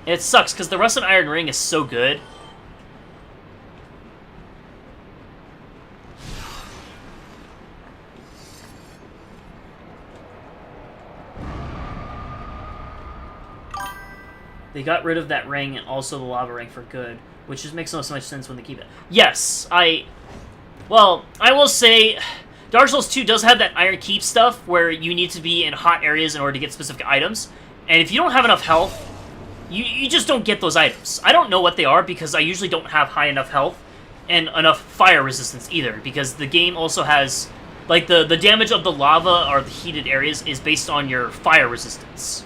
It sucks, because the Rusted Iron Ring is so good. They got rid of that ring and also the lava ring for good, which just makes no so much sense when they keep it. Yes, well, I will say, Dark Souls 2 does have that Iron Keep stuff, where you need to be in hot areas in order to get specific items, and if you don't have enough health, you just don't get those items. I don't know what they are, because I usually don't have high enough health and enough fire resistance either, because the game also has, like, the damage of the lava or the heated areas is based on your fire resistance.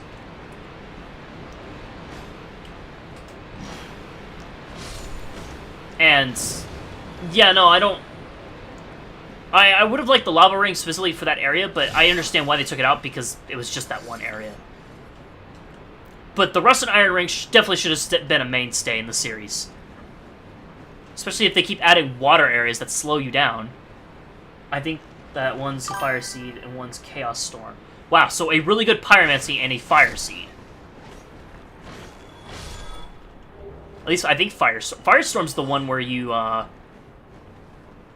And, yeah, no, I don't... I would have liked the lava ring specifically for that area, but I understand why they took it out, because it was just that one area. But the Rusted Iron Ring definitely should have been a mainstay in the series. Especially if they keep adding water areas that slow you down. I think that one's a Fire Seed and one's Chaos Storm. Wow, so a really good Pyromancy and a Fire Seed. At least I think Firestorm's the one where you,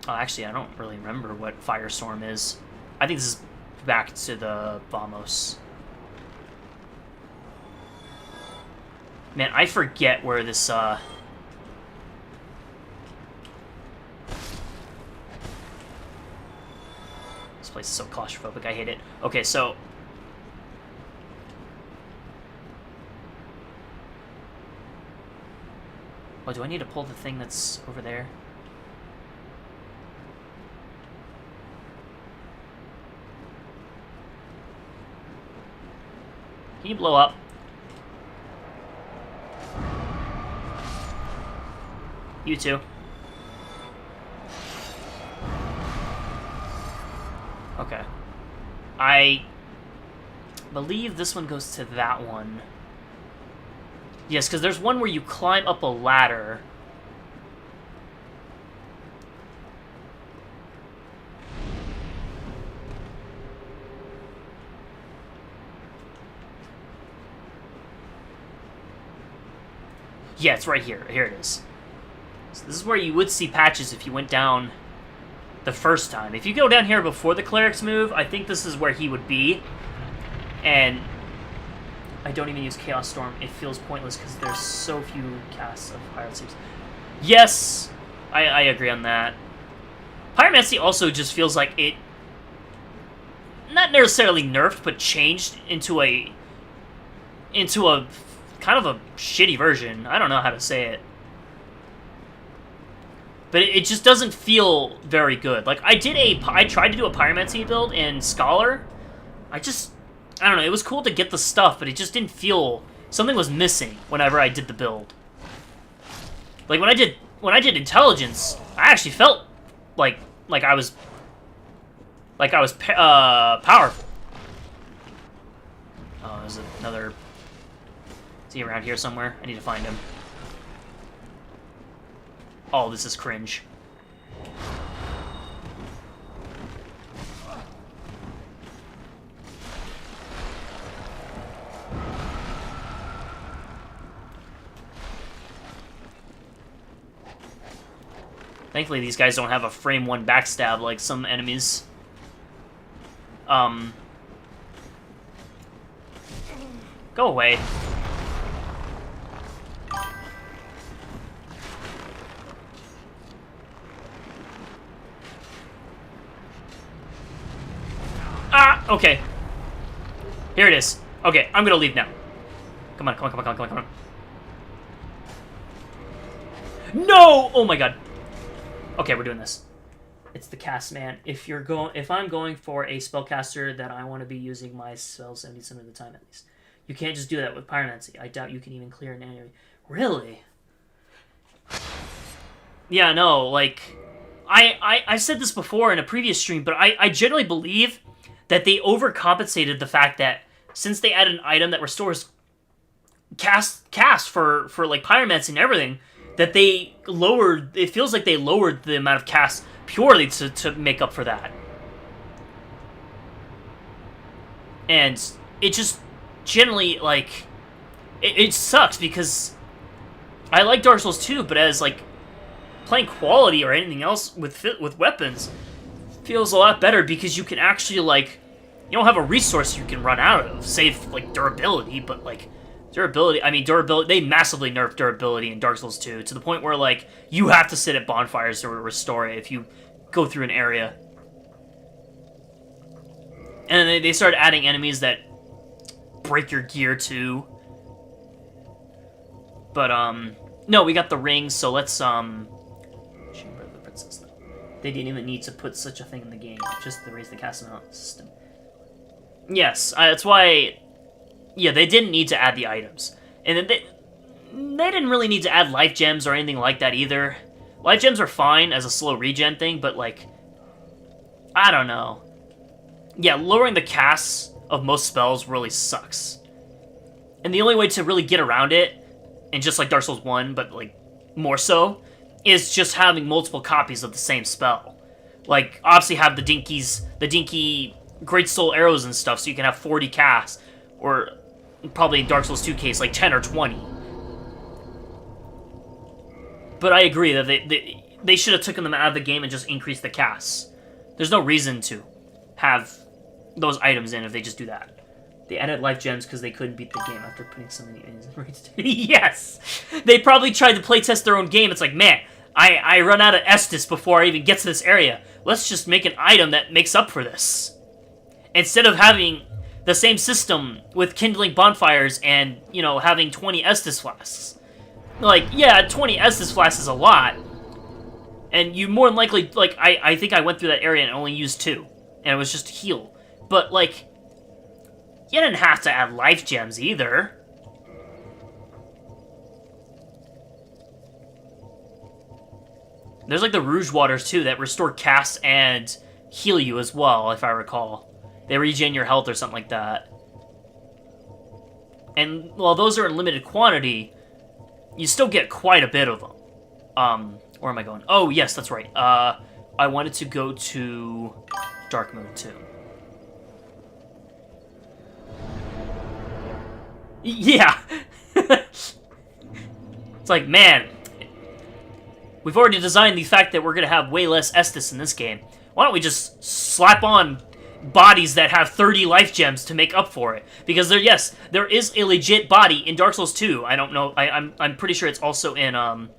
Oh, actually, I don't really remember what Firestorm is. I think this is back to the Vamos. Man, I forget where this, This place is so claustrophobic, I hate it. Okay, so... Oh, do I need to pull the thing that's over there? Can you blow up? You too. Okay. I believe this one goes to that one. Yes, because there's one where you climb up a ladder. Yeah, it's right here. Here it is. So this is where you would see patches if you went down the first time. If you go down here before the cleric's move, I think this is where he would be. And I don't even use Chaos Storm. It feels pointless because there's so few casts of Pyromancy. Yes! I agree on that. Pyromancy also just feels like it... not necessarily nerfed, but changed into a kind of a shitty version. I don't know how to say it. But it just doesn't feel very good. Like, I tried to do a Pyromancy build in Scholar. I don't know, it was cool to get the stuff, but it just didn't feel... something was missing whenever I did the build. Like, when I did Intelligence, I actually felt like I was powerful. Oh, there's another... is he around here somewhere? I need to find him. Oh, this is cringe. Thankfully, these guys don't have a frame 1 backstab like some enemies. Go away. Ah, okay. Here it is. Okay, I'm gonna leave now. Come on, come on, come on, come on, come on, come on. No! Oh my god. Okay, we're doing this. It's the cast, man. If I'm going for a spellcaster that I want to be using my spells 70% of the time at least, you can't just do that with Pyromancy. I doubt you can even clear an enemy. Really? Yeah, no, like, I said this before in a previous stream, but I generally believe that they overcompensated the fact that since they added an item that restores cast for like Pyromancy and everything, that they lowered, it feels like they lowered the amount of cast purely to make up for that. And it just generally, like, it sucks because I like Dark Souls 2, but as, like, playing quality or anything else with weapons feels a lot better because you can actually, like, you don't have a resource you can run out of, save, like, durability, but, like, durability, they massively nerfed durability in Dark Souls 2 to the point where, like, you have to sit at bonfires to restore it if you go through an area. And then they started adding enemies that break your gear too. But, no, we got the rings, so let's, Chamber of the Princess, though. They didn't even need to put such a thing in the game, just to raise the cast amount system. Yes, that's why... yeah, they didn't need to add the items. And then they didn't really need to add life gems or anything like that either. Life gems are fine as a slow regen thing, but, like, I don't know. Yeah, lowering the casts of most spells really sucks. And the only way to really get around it, and just like Dark Souls 1, but, like, more so, is just having multiple copies of the same spell. Like, obviously have the dinky Great Soul arrows and stuff, so you can have 40 casts, or probably in Dark Souls 2 case, like 10 or 20. But I agree that they should have taken them out of the game and just increased the casts. There's no reason to have those items in if they just do that. They added life gems because they couldn't beat the game after putting so many in. Yes! They probably tried to playtest their own game. It's like, man, I run out of Estus before I even get to this area. Let's just make an item that makes up for this. Instead of having the same system with kindling bonfires and, you know, having 20 Estus flasks. Like, yeah, 20 Estus flasks is a lot. And you more than likely, like, I think I went through that area and only used 2. And it was just a heal. But, like, you didn't have to add life gems either. There's, like, the Rouge Waters, too, that restore casts and heal you as well, if I recall. They regen your health or something like that. And while those are in limited quantity, you still get quite a bit of them. Where am I going? Oh, yes, that's right. I wanted to go to Dark Moon, too. Yeah. It's like, man, we've already designed the fact that we're going to have way less Estus in this game. Why don't we just slap on bodies that have 30 life gems to make up for it? Because there is a legit body in Dark Souls 2. I don't know. I'm pretty sure it's also in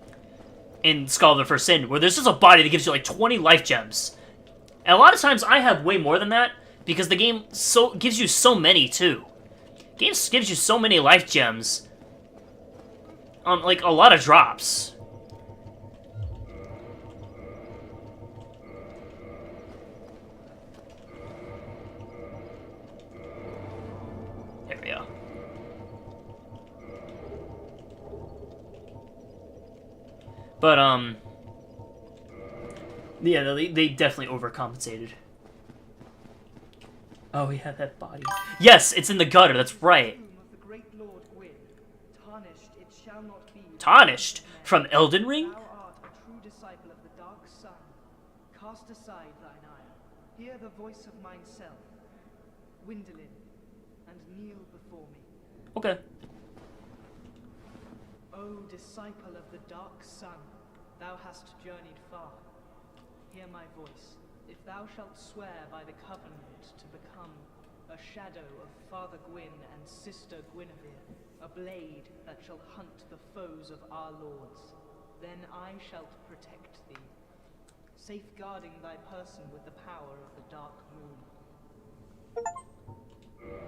Skull of the First Sin, where there's just a body that gives you like 20 life gems. And a lot of times I have way more than that because the game gives you so many too. Games gives you so many life gems on like a lot of drops. There we go. But yeah, they definitely overcompensated. Oh, he had that body. Yes, it's in the gutter. That's right. Tarnished from Elden Ring. Thou art a true disciple of the dark sun. Cast aside thine ire. Hear the voice of myself. Windolin, and kneel before me. Okay. O disciple of the dark sun, thou hast journeyed far. Hear my voice. If thou shalt swear by the covenant to become a shadow of Father Gwyn and Sister Guinevere, a blade that shall hunt the foes of our lords, then I shall protect thee, safeguarding thy person with the power of the dark moon.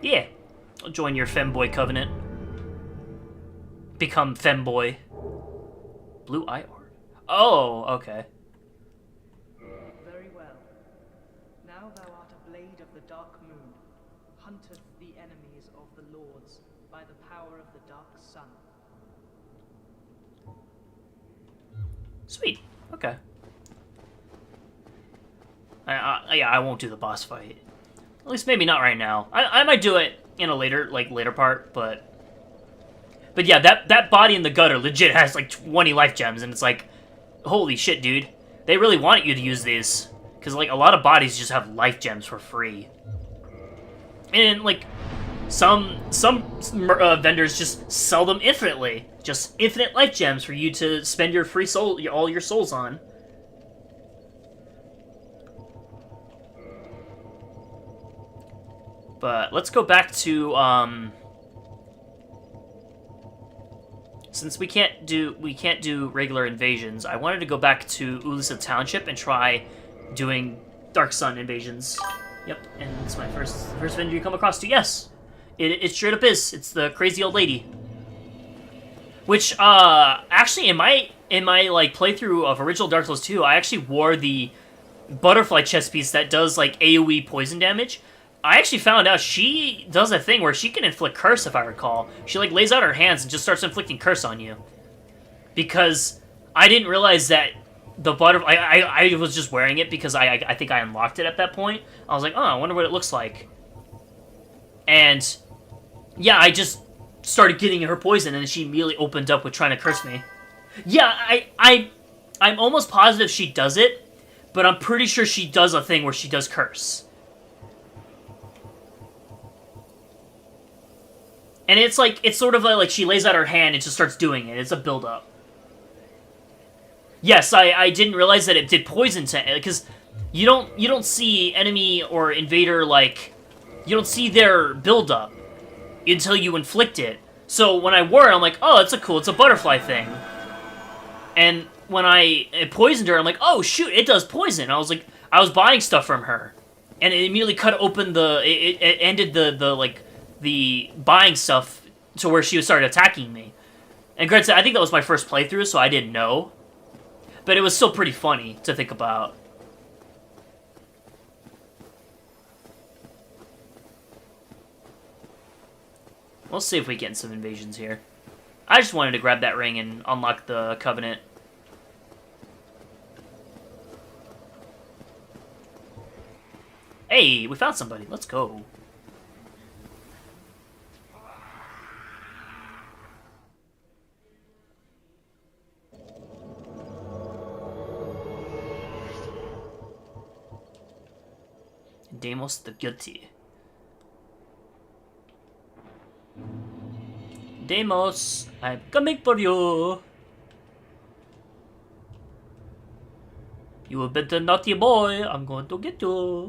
Yeah. I'll join your femboy covenant. Become femboy. Blue eye orb. Oh, okay. Very well. Now thou art a blade of the dark moon, hunteth the enemies of the lords by the power of the dark sun. Sweet. Okay. Yeah, I won't do the boss fight. At least maybe not right now. I might do it in a later part, but yeah, that body in the gutter legit has like 20 life gems, and it's like, holy shit, dude. They really want you to use these, because like a lot of bodies just have life gems for free, and like some vendors just sell them infinitely, just infinite life gems for you to spend your free soul, all your souls on. But let's go back to since we can't do regular invasions, I wanted to go back to Ulissa Township and try doing Dark Sun invasions. Yep, and it's my first vendor you come across to. Yes, it straight up is. It's the crazy old lady. Which actually in my like playthrough of original Dark Souls 2, I actually wore the butterfly chest piece that does like AoE poison damage. I actually found out she does a thing where she can inflict curse, if I recall. She, like, lays out her hands and just starts inflicting curse on you. Because I didn't realize that the butterfly... I was just wearing it because I think I unlocked it at that point. I was like, oh, I wonder what it looks like. And, yeah, I just started getting her poison, and she immediately opened up with trying to curse me. Yeah, I'm almost positive she does it, but I'm pretty sure she does a thing where she does curse. And it's like, it's sort of like she lays out her hand and just starts doing it. It's a build-up. Yes, I didn't realize that it did poison to, because you don't see enemy or invader, like, you don't see their build-up until you inflict it. So when I wore it, I'm like, oh, it's a butterfly thing. And when I poisoned her, I'm like, oh shoot, it does poison. I was buying stuff from her, and it immediately cut open it ended the buying stuff to where she started attacking me. And granted, I think that was my first playthrough, so I didn't know. But it was still pretty funny to think about. We'll see if we get some invasions here. I just wanted to grab that ring and unlock the Covenant. Hey, we found somebody. Let's go. Deimos the Guilty. Deimos, I'm coming for you. You have been a naughty boy. I'm going to get you.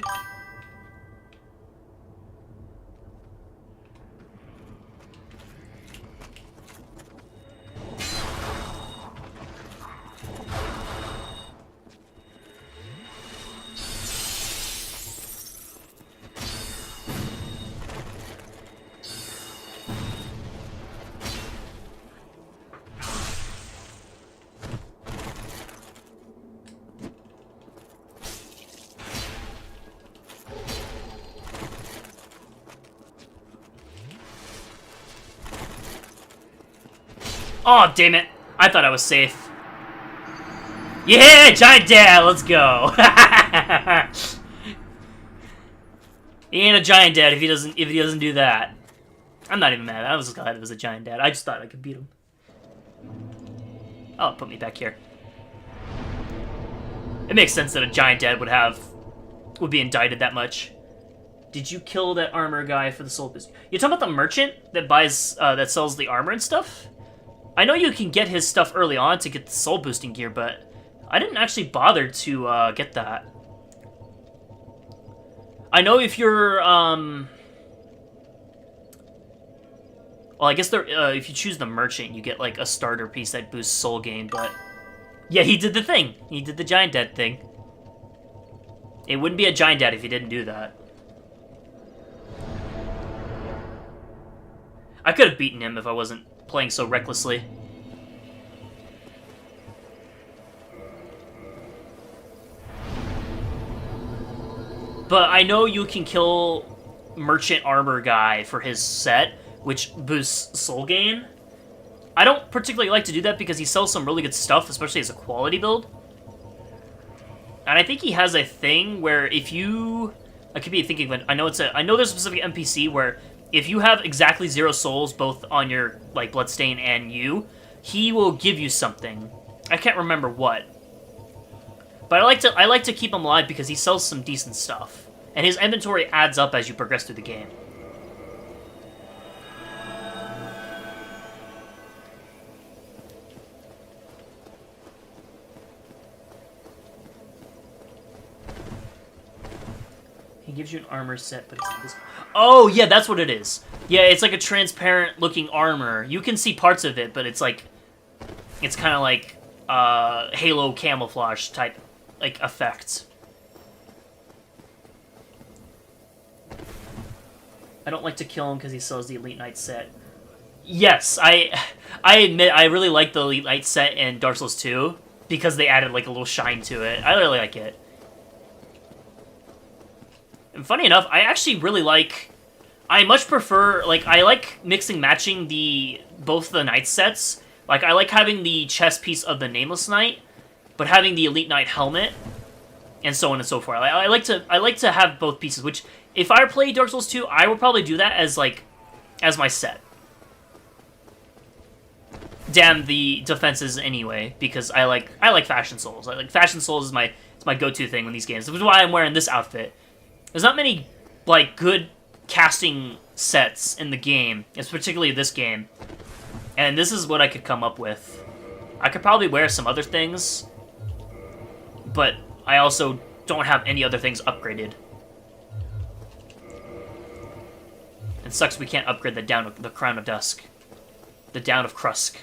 Oh, damn it. I thought I was safe. Yeah, Giant Dad, let's go. He ain't a Giant Dad if he doesn't do that. I'm not even mad. I was glad it was a Giant Dad. I just thought I could beat him. Oh, put me back here. It makes sense that a Giant Dad would be indicted that much. Did you kill that armor guy for the soul boost? You're talking about the merchant that buys that sells the armor and stuff? I know you can get his stuff early on to get the soul boosting gear, but I didn't actually bother to get that. I know if you're, well, I guess if you choose the merchant, you get like a starter piece that boosts soul gain, but yeah, he did the thing. He did the Giant Dad thing. It wouldn't be a Giant Dad if he didn't do that. I could have beaten him if I wasn't playing so recklessly. But I know you can kill Merchant Armor Guy for his set, which boosts soul gain. I don't particularly like to do that because he sells some really good stuff, especially as a quality build. And I think he has a thing where if you... I could be thinking of it. I know there's a specific NPC where if you have exactly 0 souls, both on your like Bloodstain and you, he will give you something. I can't remember what. But I like to keep him alive because he sells some decent stuff. And his inventory adds up as you progress through the game. He gives you an armor set, but it's invisible. Oh, yeah, that's what it is. Yeah, it's like a transparent-looking armor. You can see parts of it, but it's like... It's kind of like Halo camouflage type, like, effect. I don't like to kill him because he sells the Elite Knight set. Yes, I admit I really like the Elite Knight set in Dark Souls 2 because they added, like, a little shine to it. I really like it. And funny enough, I actually really like... I much prefer... Like, I like mixing matching both the Knight sets. Like, I like having the chest piece of the Nameless Knight, but having the Elite Knight helmet, and so on and so forth. I like to have both pieces, which, if I play Dark Souls 2, I would probably do that as, like, as my set. Damn the defenses anyway, because I like Fashion Souls. Fashion Souls is my go-to thing in these games, which is why I'm wearing this outfit. There's not many, like, good casting sets in the game, it's particularly this game, and this is what I could come up with. I could probably wear some other things, but I also don't have any other things upgraded. It sucks we can't upgrade the Crown of Dusk. The Down of Krusk.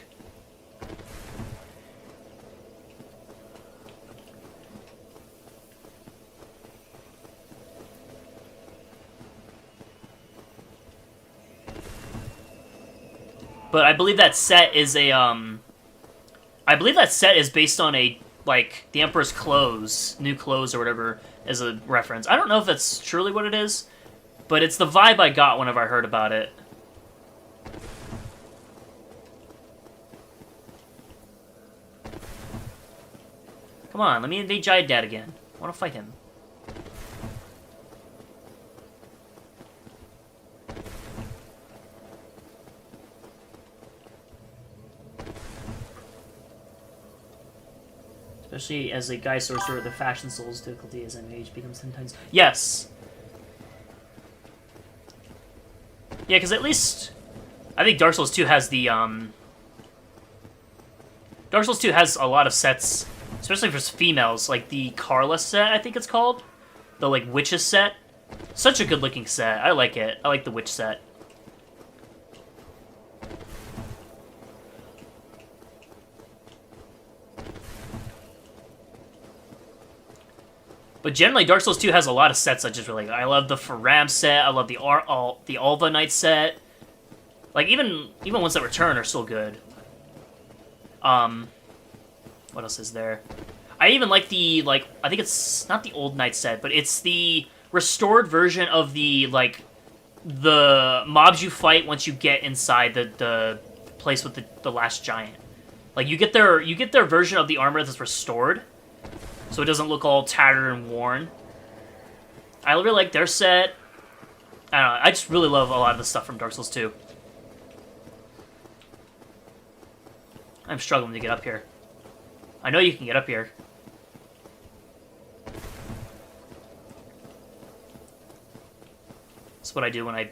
But I believe that set is a, I believe that set is based on a, like, the Emperor's clothes, new clothes or whatever, as a reference. I don't know if that's truly what it is, but it's the vibe I got whenever I heard about it. Come on, let me invade Giant Dad again. I want to fight him. Especially as a guy sorcerer, the Fashion Souls difficulty as an mage becomes 10 times... Yes! Yeah, because at least... I think Dark Souls 2 has the, Dark Souls 2 has a lot of sets Especially for females, like the Carla set, I think it's called. The, like, witches set. Such a good-looking set. I like it. I like the witch set. But generally, Dark Souls 2 has a lot of sets I just really like. I love the Faram set. I love the Alva Knight set. Like, even ones that return are still good. What else is there? I even like the, like, I think it's not the Old Knight set, but it's the restored version of the, like, the mobs you fight once you get inside the place with the last giant. Like, you get their version of the armor that's restored, so it doesn't look all tattered and worn. I really like their set. I don't know, I just really love a lot of the stuff from Dark Souls 2. I'm struggling to get up here. I know you can get up here. That's what I do when I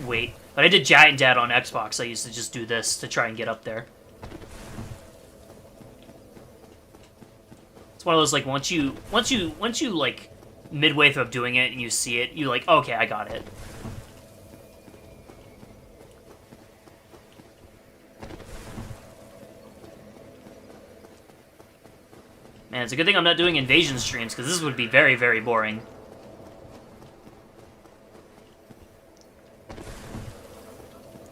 wait. But I did Giant Dad on Xbox. I used to just do this to try and get up there. It's one of those, like, once you like midway through doing it and you see it, you like, okay, I got it. Man, it's a good thing I'm not doing invasion streams, because this would be very, very boring.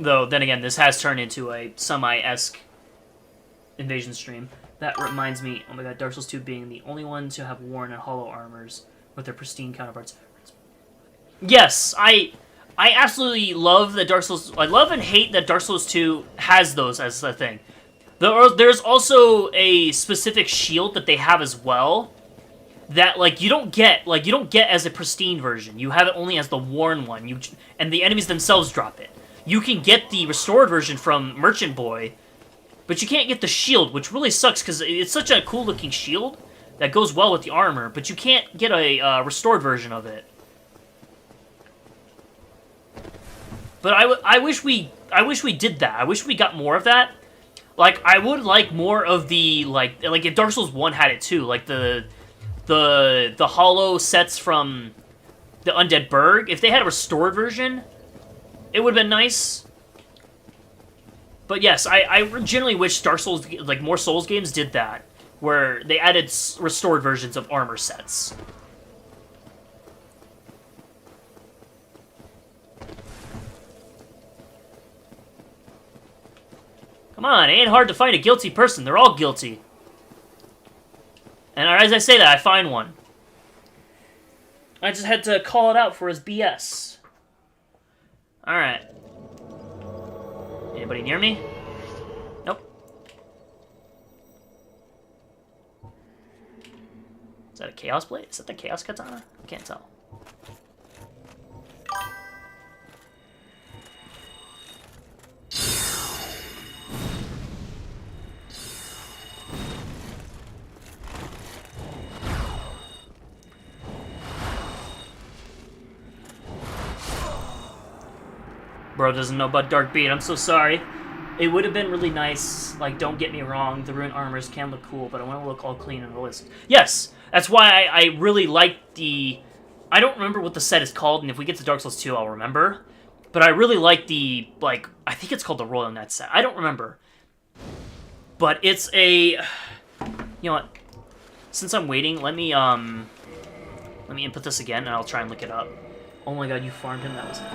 Though, then again, this has turned into a semi-esque invasion stream. That reminds me, oh my god, Dark Souls 2 being the only one to have worn and hollow armors with their pristine counterparts. Yes, I absolutely love that Dark Souls... I love and hate that Dark Souls 2 has those as a thing. There's also a specific shield that they have as well that, like, you don't get as a pristine version. You have it only as the worn one. And the enemies themselves drop it. You can get the restored version from Merchant Boy, but you can't get the shield, which really sucks because it's such a cool-looking shield that goes well with the armor, but you can't get a restored version of it. But I wish we did that. I wish we got more of that. Like, I would like more of the, like if Dark Souls 1 had it too, like the hollow sets from the Undead Burg. If they had a restored version, it would have been nice. But yes, I generally wish Dark Souls, like more Souls games did that, where they added restored versions of armor sets. Come on, it ain't hard to find a guilty person. They're all guilty. And as I say that, I find one. I just had to call it out for his BS. Alright. Anybody near me? Nope. Is that a Chaos Blade? Is that the Chaos Katana? I can't tell. Bro doesn't know about Dark Beat, I'm so sorry. It would have been really nice, like, don't get me wrong, the Ruined Armors can look cool, but I want to look all clean and realistic. Yes! That's why I really like the... I don't remember what the set is called, and if we get to Dark Souls 2, I'll remember. But I really like the, like, I think it's called the Royal Net set. I don't remember. But it's a... You know what? Since I'm waiting, let me input this again, and I'll try and look it up. Oh my god, you farmed him? That was it.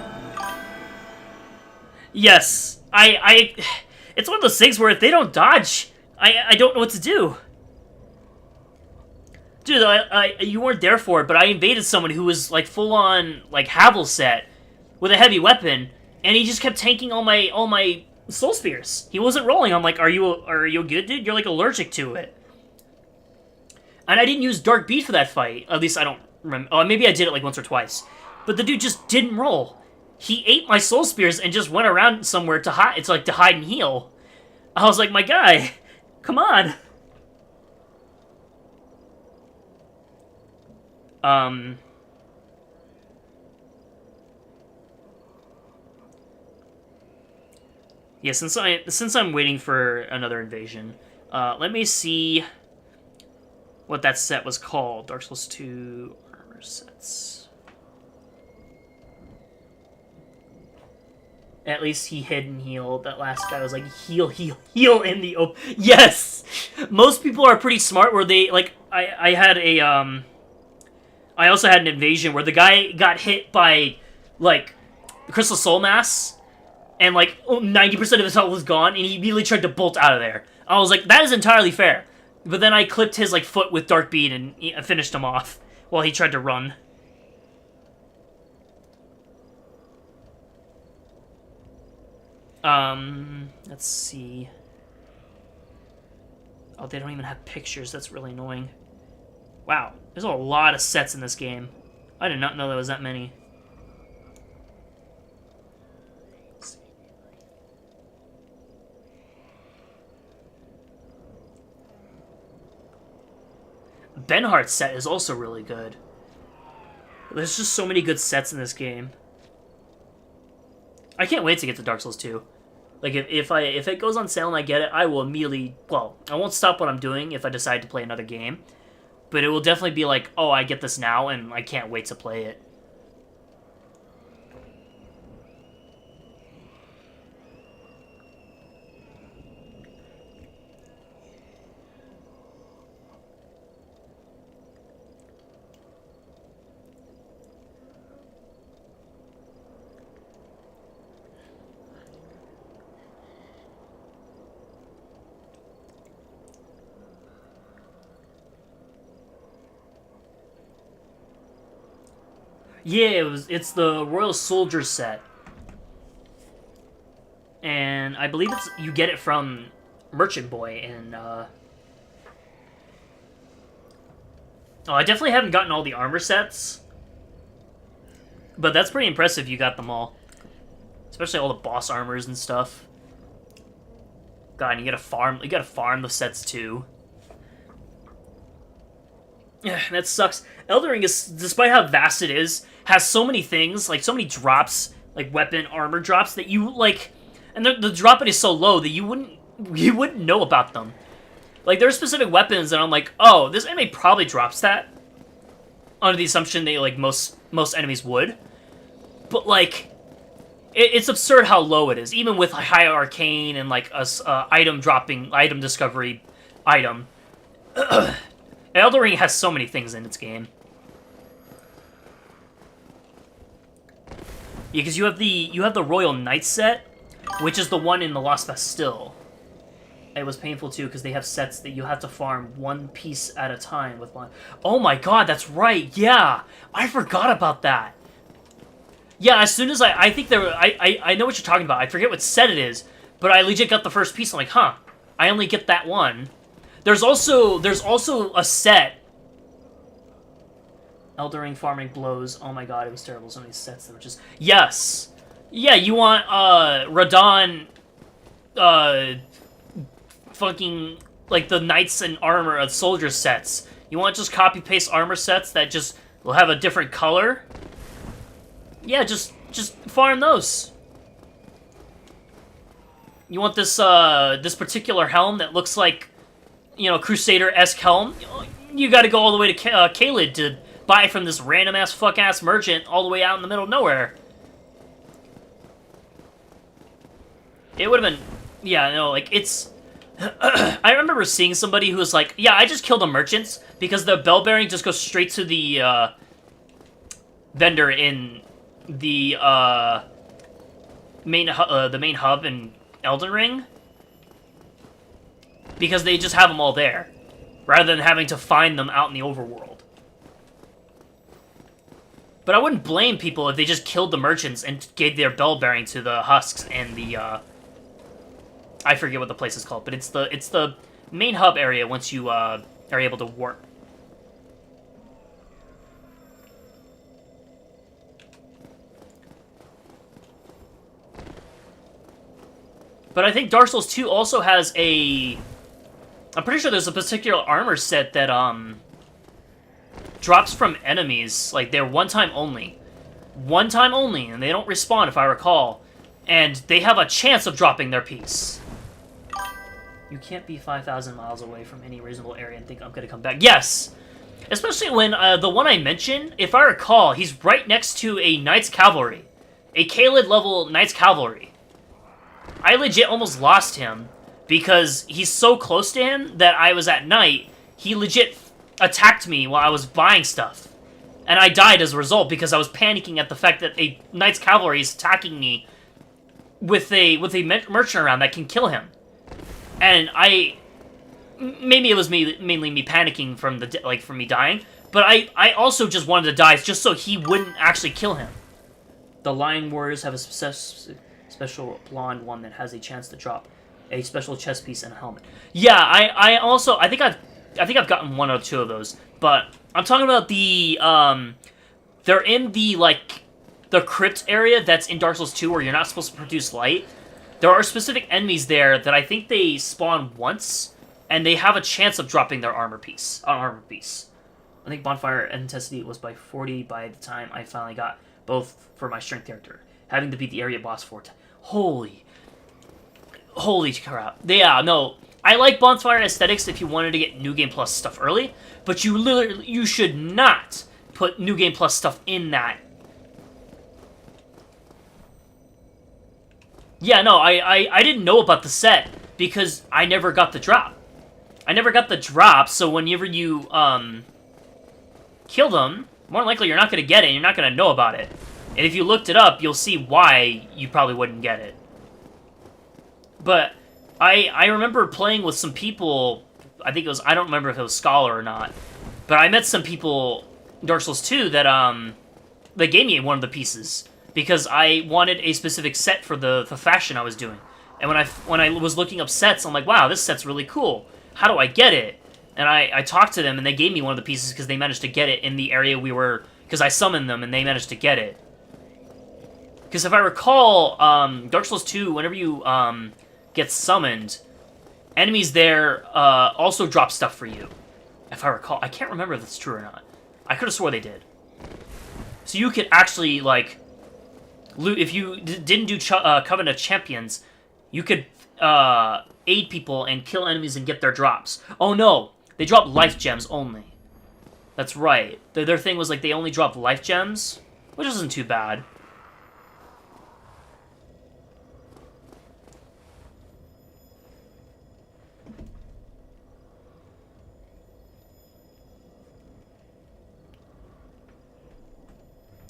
Yes, it's one of those things where if they don't dodge, I don't know what to do. Dude, you weren't there for it, but I invaded someone who was, like, full-on, like, Havel set with a heavy weapon, and he just kept tanking all my soul spears. He wasn't rolling. I'm like, are you good, dude? You're, like, allergic to it. And I didn't use Dark Beat for that fight. At least I don't remember. Oh, maybe I did it, like, once or twice. But the dude just didn't roll. He ate my soul spears and just went around somewhere to hide. It's like to hide and heal. I was like, my guy, come on. Yeah, since I'm waiting for another invasion, let me see what that set was called. Dark Souls 2 armor sets. At least he hid and healed. That last guy was like, heal, heal, heal in the open. Yes! Most people are pretty smart where they, like, I had a, I also had an invasion where the guy got hit by, like, Crystal Soul Mass, and, like, 90% of his health was gone, and he immediately tried to bolt out of there. I was like, that is entirely fair. But then I clipped his, like, foot with Dark Bead and finished him off while he tried to run. Let's see. Oh, they don't even have pictures. That's really annoying. Wow, there's a lot of sets in this game. I did not know there was that many. Benhart's set is also really good. There's just so many good sets in this game. I can't wait to get to Dark Souls 2. Like, if it goes on sale and I get it, I will immediately... Well, I won't stop what I'm doing if I decide to play another game. But it will definitely be like, oh, I get this now, and I can't wait to play it. Yeah, it's the Royal Soldier set. And I believe you get it from Merchant Boy and oh, I definitely haven't gotten all the armor sets. But that's pretty impressive you got them all. Especially all the boss armors and stuff. God, and you gotta farm the sets too. Yeah, that sucks. Elden Ring is, despite how vast it is, has so many things, like so many drops, like weapon, armor drops that you like, and the drop rate is so low that you wouldn't know about them. Like there are specific weapons that I'm like, oh, this enemy probably drops that, under the assumption that like most enemies would, but like, it's absurd how low it is, even with a high arcane and like a item discovery item. Elden Ring has so many things in its game. Yeah, because you have the Royal Knight set, which is the one in the Lost Bastille. It was painful too because they have sets that you have to farm one piece at a time with one. Oh my god, that's right. Yeah, I forgot about that. Yeah, as soon as I think there, I know what you're talking about. I forget what set it is, but I legit got the first piece. I'm like, huh, I only get that one. There's also a set. Elden Ring farming blows. Oh my god, it was terrible. So many sets that were just... Yes! Yeah, you want, Radon, fucking, like, the Knights and Armor of Soldier sets. You want just copy-paste armor sets that just will have a different color? Yeah, just farm those. You want this, this particular helm that looks like, you know, Crusader-esque helm? You gotta go all the way to Caelid to buy from this random-ass fuck-ass merchant all the way out in the middle of nowhere. It would've been... Yeah, no, like, it's... I remember seeing somebody who was like, yeah, I just killed the merchants because the bell bearing just goes straight to the, vendor in the, main hub in Elden Ring. Because they just have them all there, rather than having to find them out in the overworld. But I wouldn't blame people if they just killed the merchants and gave their bell bearing to the husks and the, I forget what the place is called, but it's the main hub area once you, are able to warp. But I think Dark Souls 2 also has a... I'm pretty sure there's a particular armor set that, drops from enemies. Like, they're one time only. One time only, and they don't respawn, if I recall. And they have a chance of dropping their piece. You can't be 5,000 miles away from any reasonable area and think I'm gonna come back. Yes! Especially when the one I mentioned, if I recall, he's right next to a Knights Cavalry. A Kaled level Knights Cavalry. I legit almost lost him because he's so close to him that I was at night. He legit attacked me while I was buying stuff. And I died as a result because I was panicking at the fact that a Knights Cavalry is attacking me with a merchant around that can kill him. And maybe it was mainly me panicking from from me dying, but I also just wanted to die just so he wouldn't actually kill him. The Lion Warriors have a special blonde one that has a chance to drop a special chest piece and a helmet. Yeah, I think I've gotten one or two of those, but I'm talking about the they're in the the crypt area that's in Dark Souls 2 where you're not supposed to produce light. There are specific enemies there that I think they spawn once, and they have a chance of dropping their armor piece. I think bonfire intensity was by 40 by the time I finally got both for my strength character, having to beat the area boss 4 times. Holy crap! Yeah, no, I like bonfire aesthetics if you wanted to get New Game Plus stuff early, but you should not put New Game Plus stuff in that. Yeah, no, I didn't know about the set because I never got the drop. So whenever you, kill them, more than likely you're not going to get it, and you're not going to know about it. And if you looked it up, you'll see why you probably wouldn't get it. But I remember playing with some people, I don't remember if it was Scholar or not, but I met some people in Dark Souls 2 that, they gave me one of the pieces. Because I wanted a specific set for the fashion I was doing. And when I was looking up sets, I'm like, wow, this set's really cool. How do I get it? And I talked to them, and they gave me one of the pieces because they managed to get it in the area we were... Because I summoned them, and they managed to get it. Because if I recall, Dark Souls 2, whenever you get summoned, enemies there also drop stuff for you. If I recall. I can't remember if that's true or not. I could have swore they did. So you could actually, if you didn't do Covenant of Champions, you could aid people and kill enemies and get their drops. Oh no, they drop life gems only. That's right. Their thing was they only drop life gems, which isn't too bad.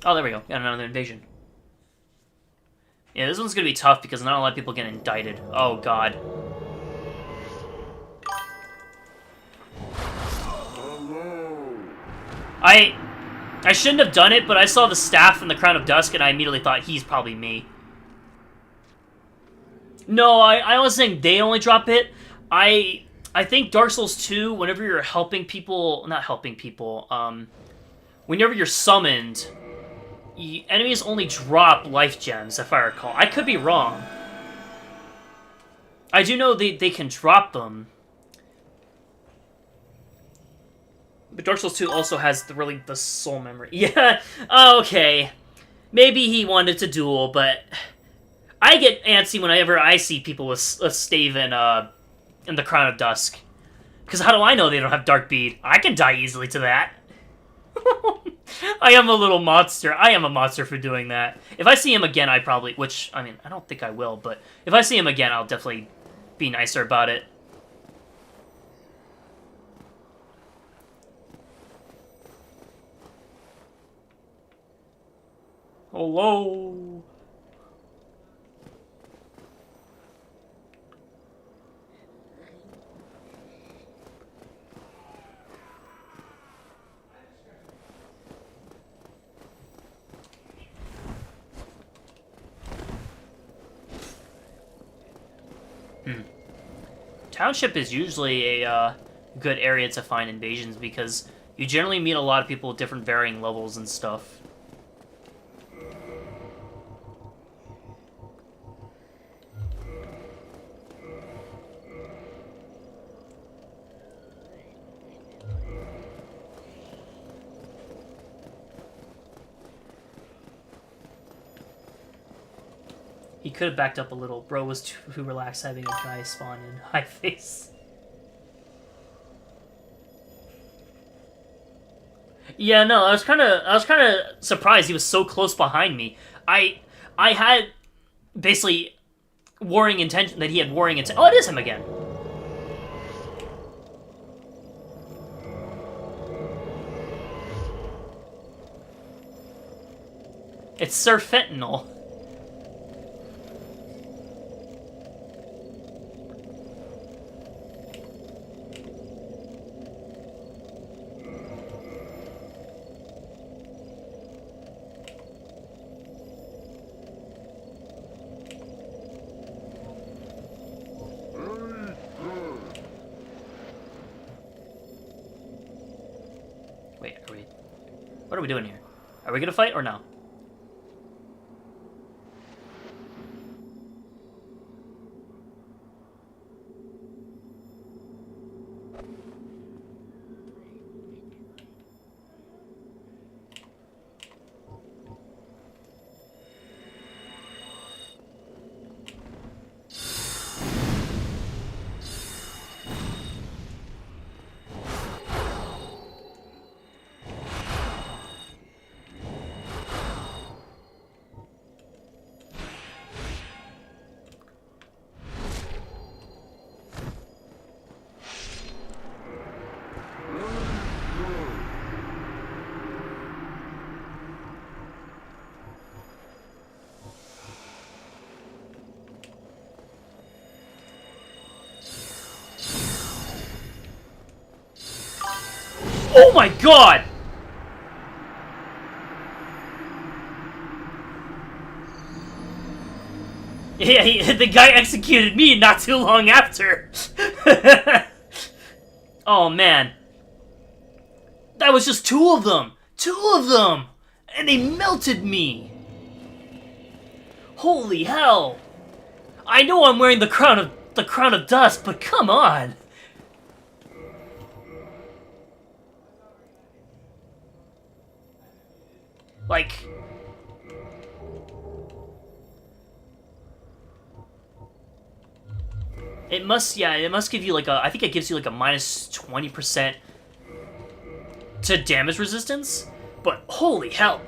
Oh, there we go. Got another invasion. Yeah, this one's gonna be tough because not a lot of people get indicted. Oh, God. I shouldn't have done it, but I saw the staff in the Crown of Dusk, and I immediately thought he's probably me. No, I was saying they only drop it. I think Dark Souls 2, whenever you're helping people... Not helping people, whenever you're summoned... Enemies only drop life gems, if I recall. I could be wrong. I do know they can drop them. But Dark Souls 2 also has the soul memory. Yeah, okay. Maybe he wanted to duel, but... I get antsy whenever I see people with stave in the Crown of Dusk. Because how do I know they don't have Dark Bead? I can die easily to that. I am a little monster. I am a monster for doing that. If I see him again, I probably... Which, I mean, I don't think I will, but... If I see him again, I'll definitely be nicer about it. Hello? Township is usually a good area to find invasions because you generally meet a lot of people with different varying levels and stuff. He could have backed up a little. Bro was too relaxed having a guy spawn in high face. Yeah, no, I was kind of surprised he was so close behind me. I had basically warring intention that he had warring intent. Oh, it is him again. It's Sir Fentanyl. Wait, what are we doing here? Are we gonna fight or no? Oh my god! Yeah, the guy executed me not too long after. Oh man. That was just two of them! Two of them! And they melted me! Holy hell! I know I'm wearing the crown of dust, but come on! Like... It must give you like a, I think it gives you like a minus 20% to damage resistance, but holy hell.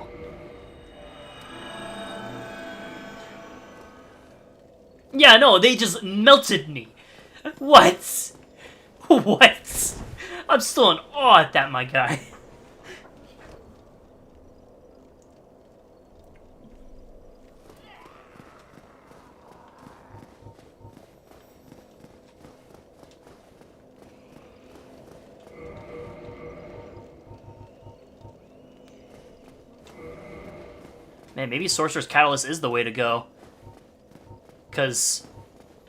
Yeah, no, they just melted me. What? What? I'm still in awe at that, my guy. Man, maybe Sorcerer's Catalyst is the way to go. Because,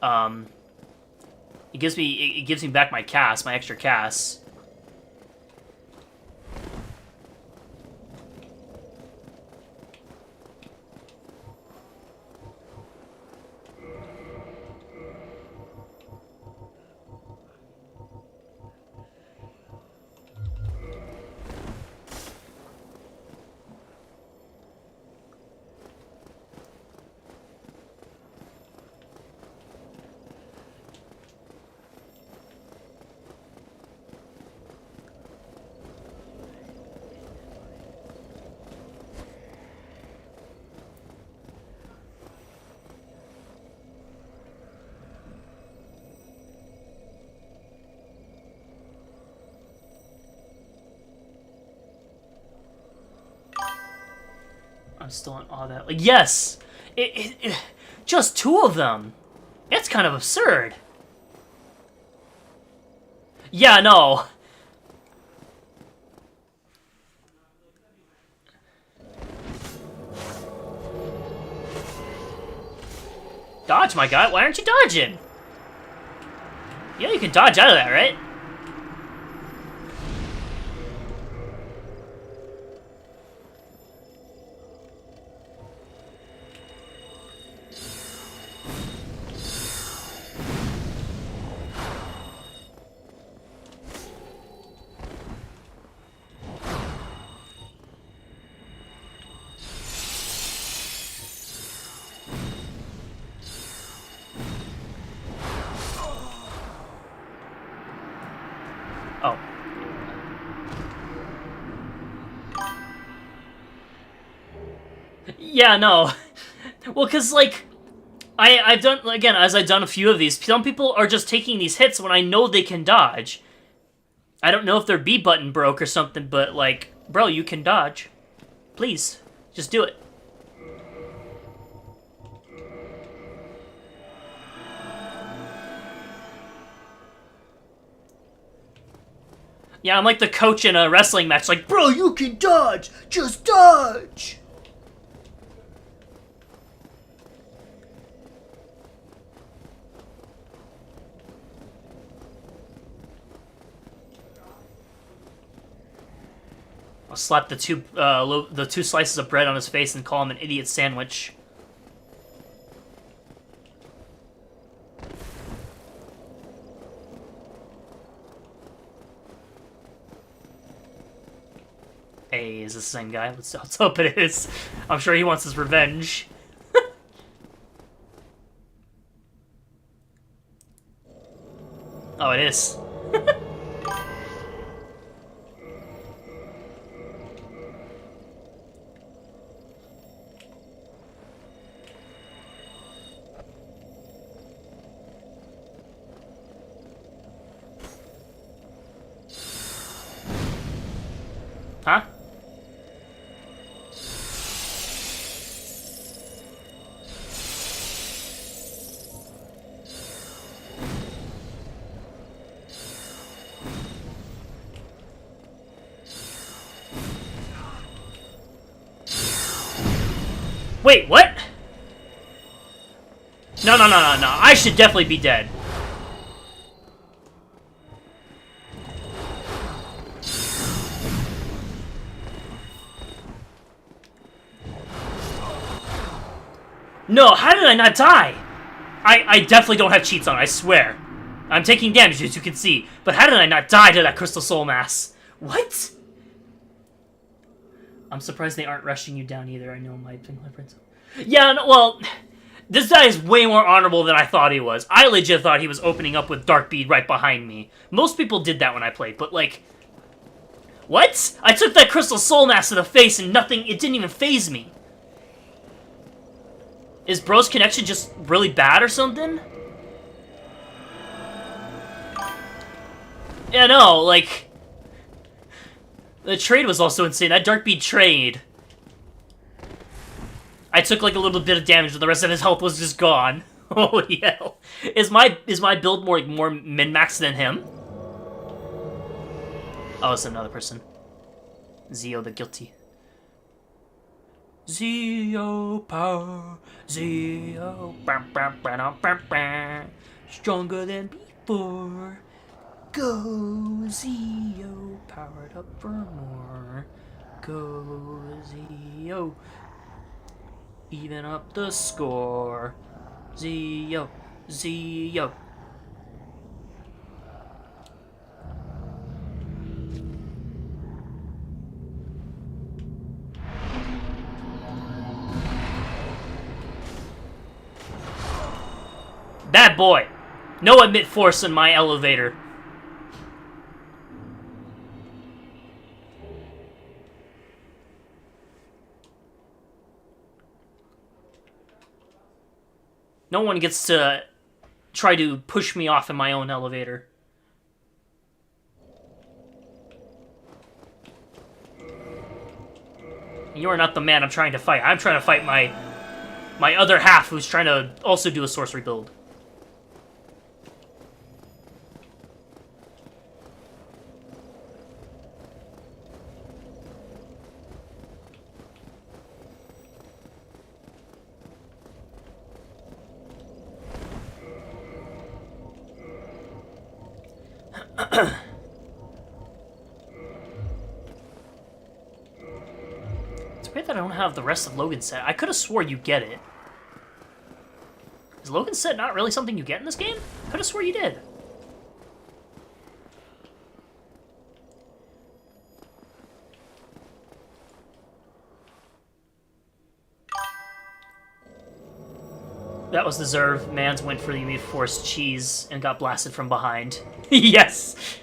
it gives me back my cast, my extra cast. I'm still in awe that, like, yes! Just two of them! It's kind of absurd. Yeah, no. Dodge, my guy. Why aren't you dodging? Yeah, you can dodge out of that, right? Oh. Yeah, no. Well, because, like, I've done, again, as I've done a few of these, some people are just taking these hits when I know they can dodge. I don't know if their B button broke or something, but, like, bro, you can dodge. Please, just do it. Yeah, I'm like the coach in a wrestling match, like, bro, you can dodge! Just dodge! I'll slap the two slices of bread on his face and call him an idiot sandwich. Hey, is this the same guy? Let's hope it is. I'm sure he wants his revenge. Oh, it is. Huh? Wait, what? No. I should definitely be dead. No, how did I not die? I definitely don't have cheats on, I swear. I'm taking damage, as you can see. But how did I not die to that Crystal Soul Mass? What? I'm surprised they aren't rushing you down either. I know my prince. Yeah, no, well, this guy is way more honorable than I thought he was. I legit thought he was opening up with Dark Bead right behind me. Most people did that when I played, but like... What? I took that Crystal Soul Mass to the face and nothing... It didn't even phase me. Is Bro's connection just really bad or something? Yeah, no, like... The trade was also insane. That Dark Bead trade. I took like a little bit of damage, and the rest of his health was just gone. Holy hell! Is my build more min-max than him? Oh, it's another person. Zio the Guilty. Zio power, Zio, stronger than before. Go Zio, powered up for more. Go Zio, even up the score. Zio, Zio. Bad boy. No emit force in my elevator. No one gets to try to push me off in my own elevator. You are not the man I'm trying to fight. I'm trying to fight my other half, who's trying to also do a sorcery build. It's weird that I don't have the rest of Logan's set. I could have swore you get it. Is Logan's set not really something you get in this game? I could have swore you did. That was deserved. Mans went for the immune force cheese and got blasted from behind. Yes!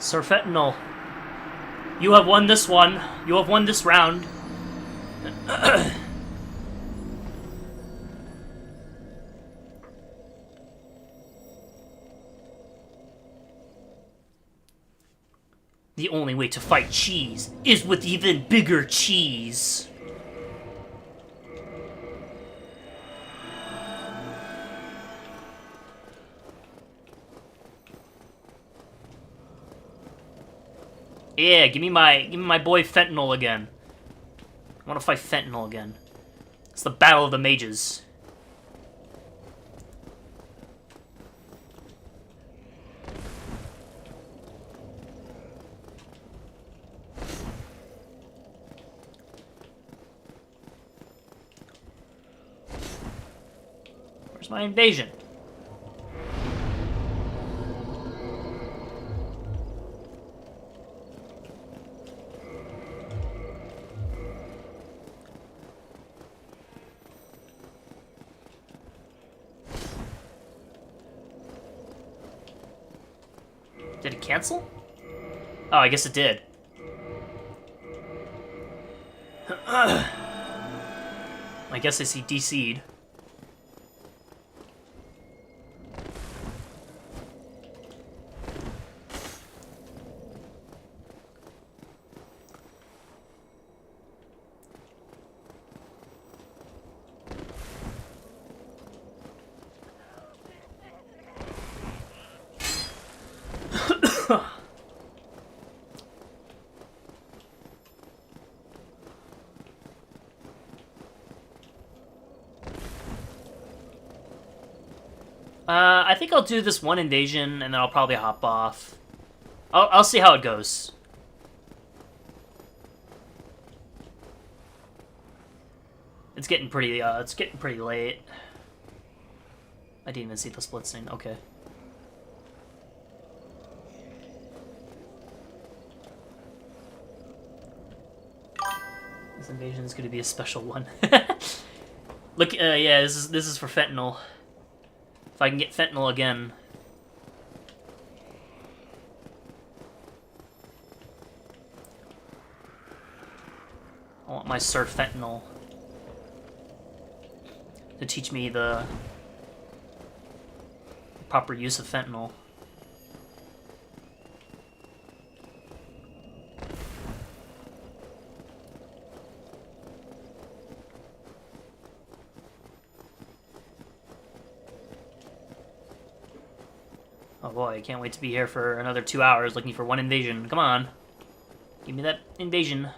Sir Fentanyl, you have won this one. You have won this round. The only way to fight cheese is with even bigger cheese. Yeah, give me my boy Fentanyl again. I want to fight Fentanyl again. It's the battle of the mages. Where's my invasion? Did it cancel? Oh, I guess it did. I guess I see DC'd. I think I'll do this one invasion, and then I'll probably hop off. I'll see how it goes. It's getting pretty late. I didn't even see the split scene. Okay. This invasion is going to be a special one. Look, yeah, this is for Fentanyl. If I can get Fentanyl again. I want my Sir Fentanyl to teach me the proper use of Fentanyl. Oh boy, I can't wait to be here for another 2 hours looking for one invasion. Come on. Give me that invasion.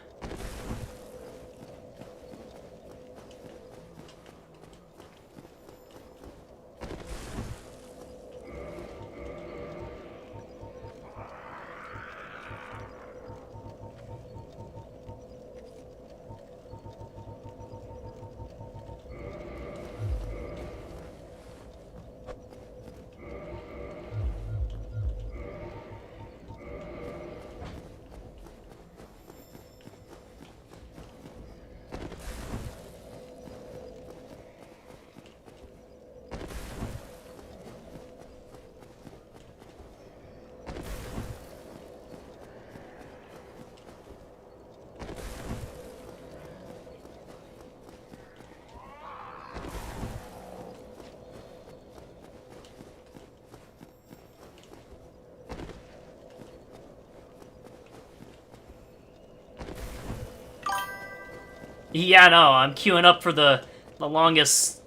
Yeah, no, I'm queuing up for the longest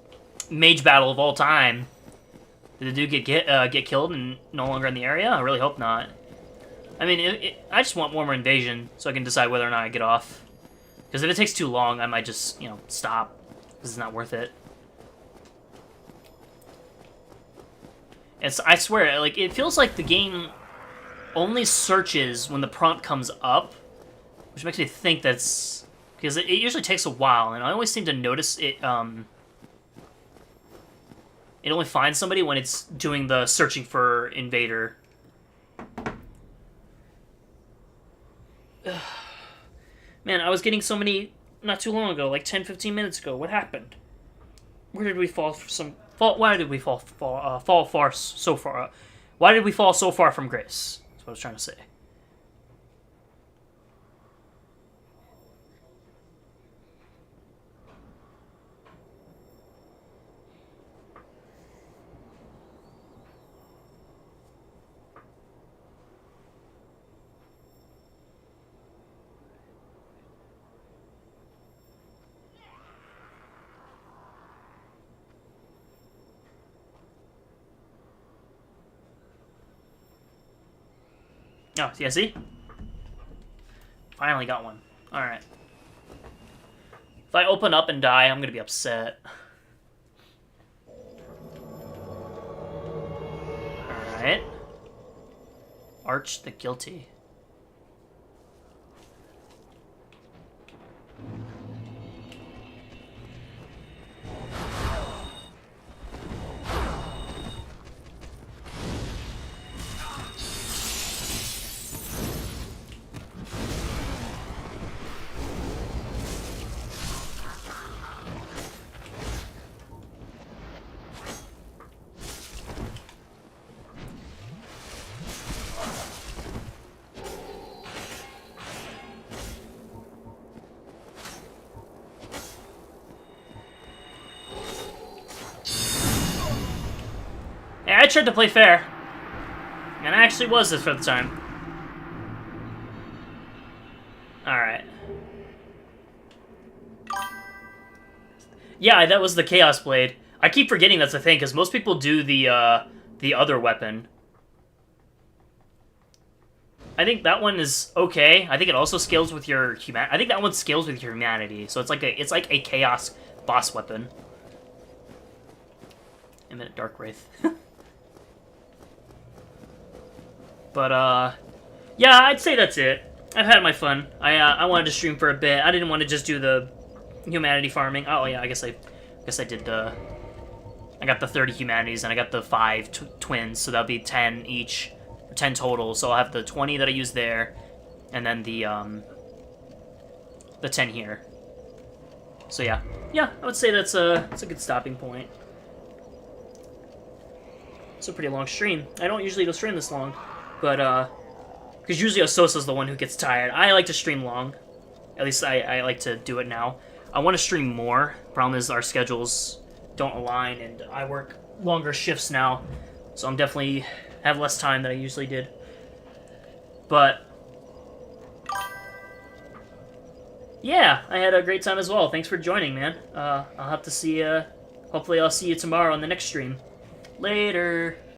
mage battle of all time. Did the dude get killed and no longer in the area? I really hope not. I mean, I just want one more invasion so I can decide whether or not I get off. Because if it takes too long, I might just, you know, stop. Because it's not worth it. I swear, like, it feels like the game only searches when the prompt comes up, which makes me think that's... Because it usually takes a while, and I always seem to notice it, it only finds somebody when it's doing the searching for invader. Man, I was getting so many not too long ago, like 10-15 minutes ago. What happened? Where did we fall why did we fall far so far? Why did we fall so far from grace? That's what I was trying to say. Oh, yeah, see? Finally got one. Alright. If I open up and die, I'm gonna be upset. Alright. Arch the guilty. Yeah, I tried to play fair. And I actually was this for the time. Alright. Yeah, that was the Chaos Blade. I keep forgetting that's a thing, because most people do the other weapon. I think that one is okay. I think it also scales with your I think that one scales with your humanity. So it's like a chaos boss weapon. A minute, Dark Wraith. But yeah, I'd say that's it. I've had my fun. I wanted to stream for a bit. I didn't want to just do the humanity farming. Oh yeah, I guess I did. I got the 30 humanities and I got the 5 twins, so that'll be 10 each, or 10 total. So I'll have the 20 that I used there, and then the 10 here. So yeah, I would say that's a good stopping point. It's a pretty long stream. I don't usually go stream this long, but because usually Ososa's the one who gets tired. I like to stream long. At least I like to do it now. I want to stream more. Problem is our schedules don't align, and I work longer shifts now, so I'm definitely have less time than I usually did. But yeah, I had a great time as well. Thanks for joining, man. I'll have to see you. Hopefully I'll see you tomorrow on the next stream. Later.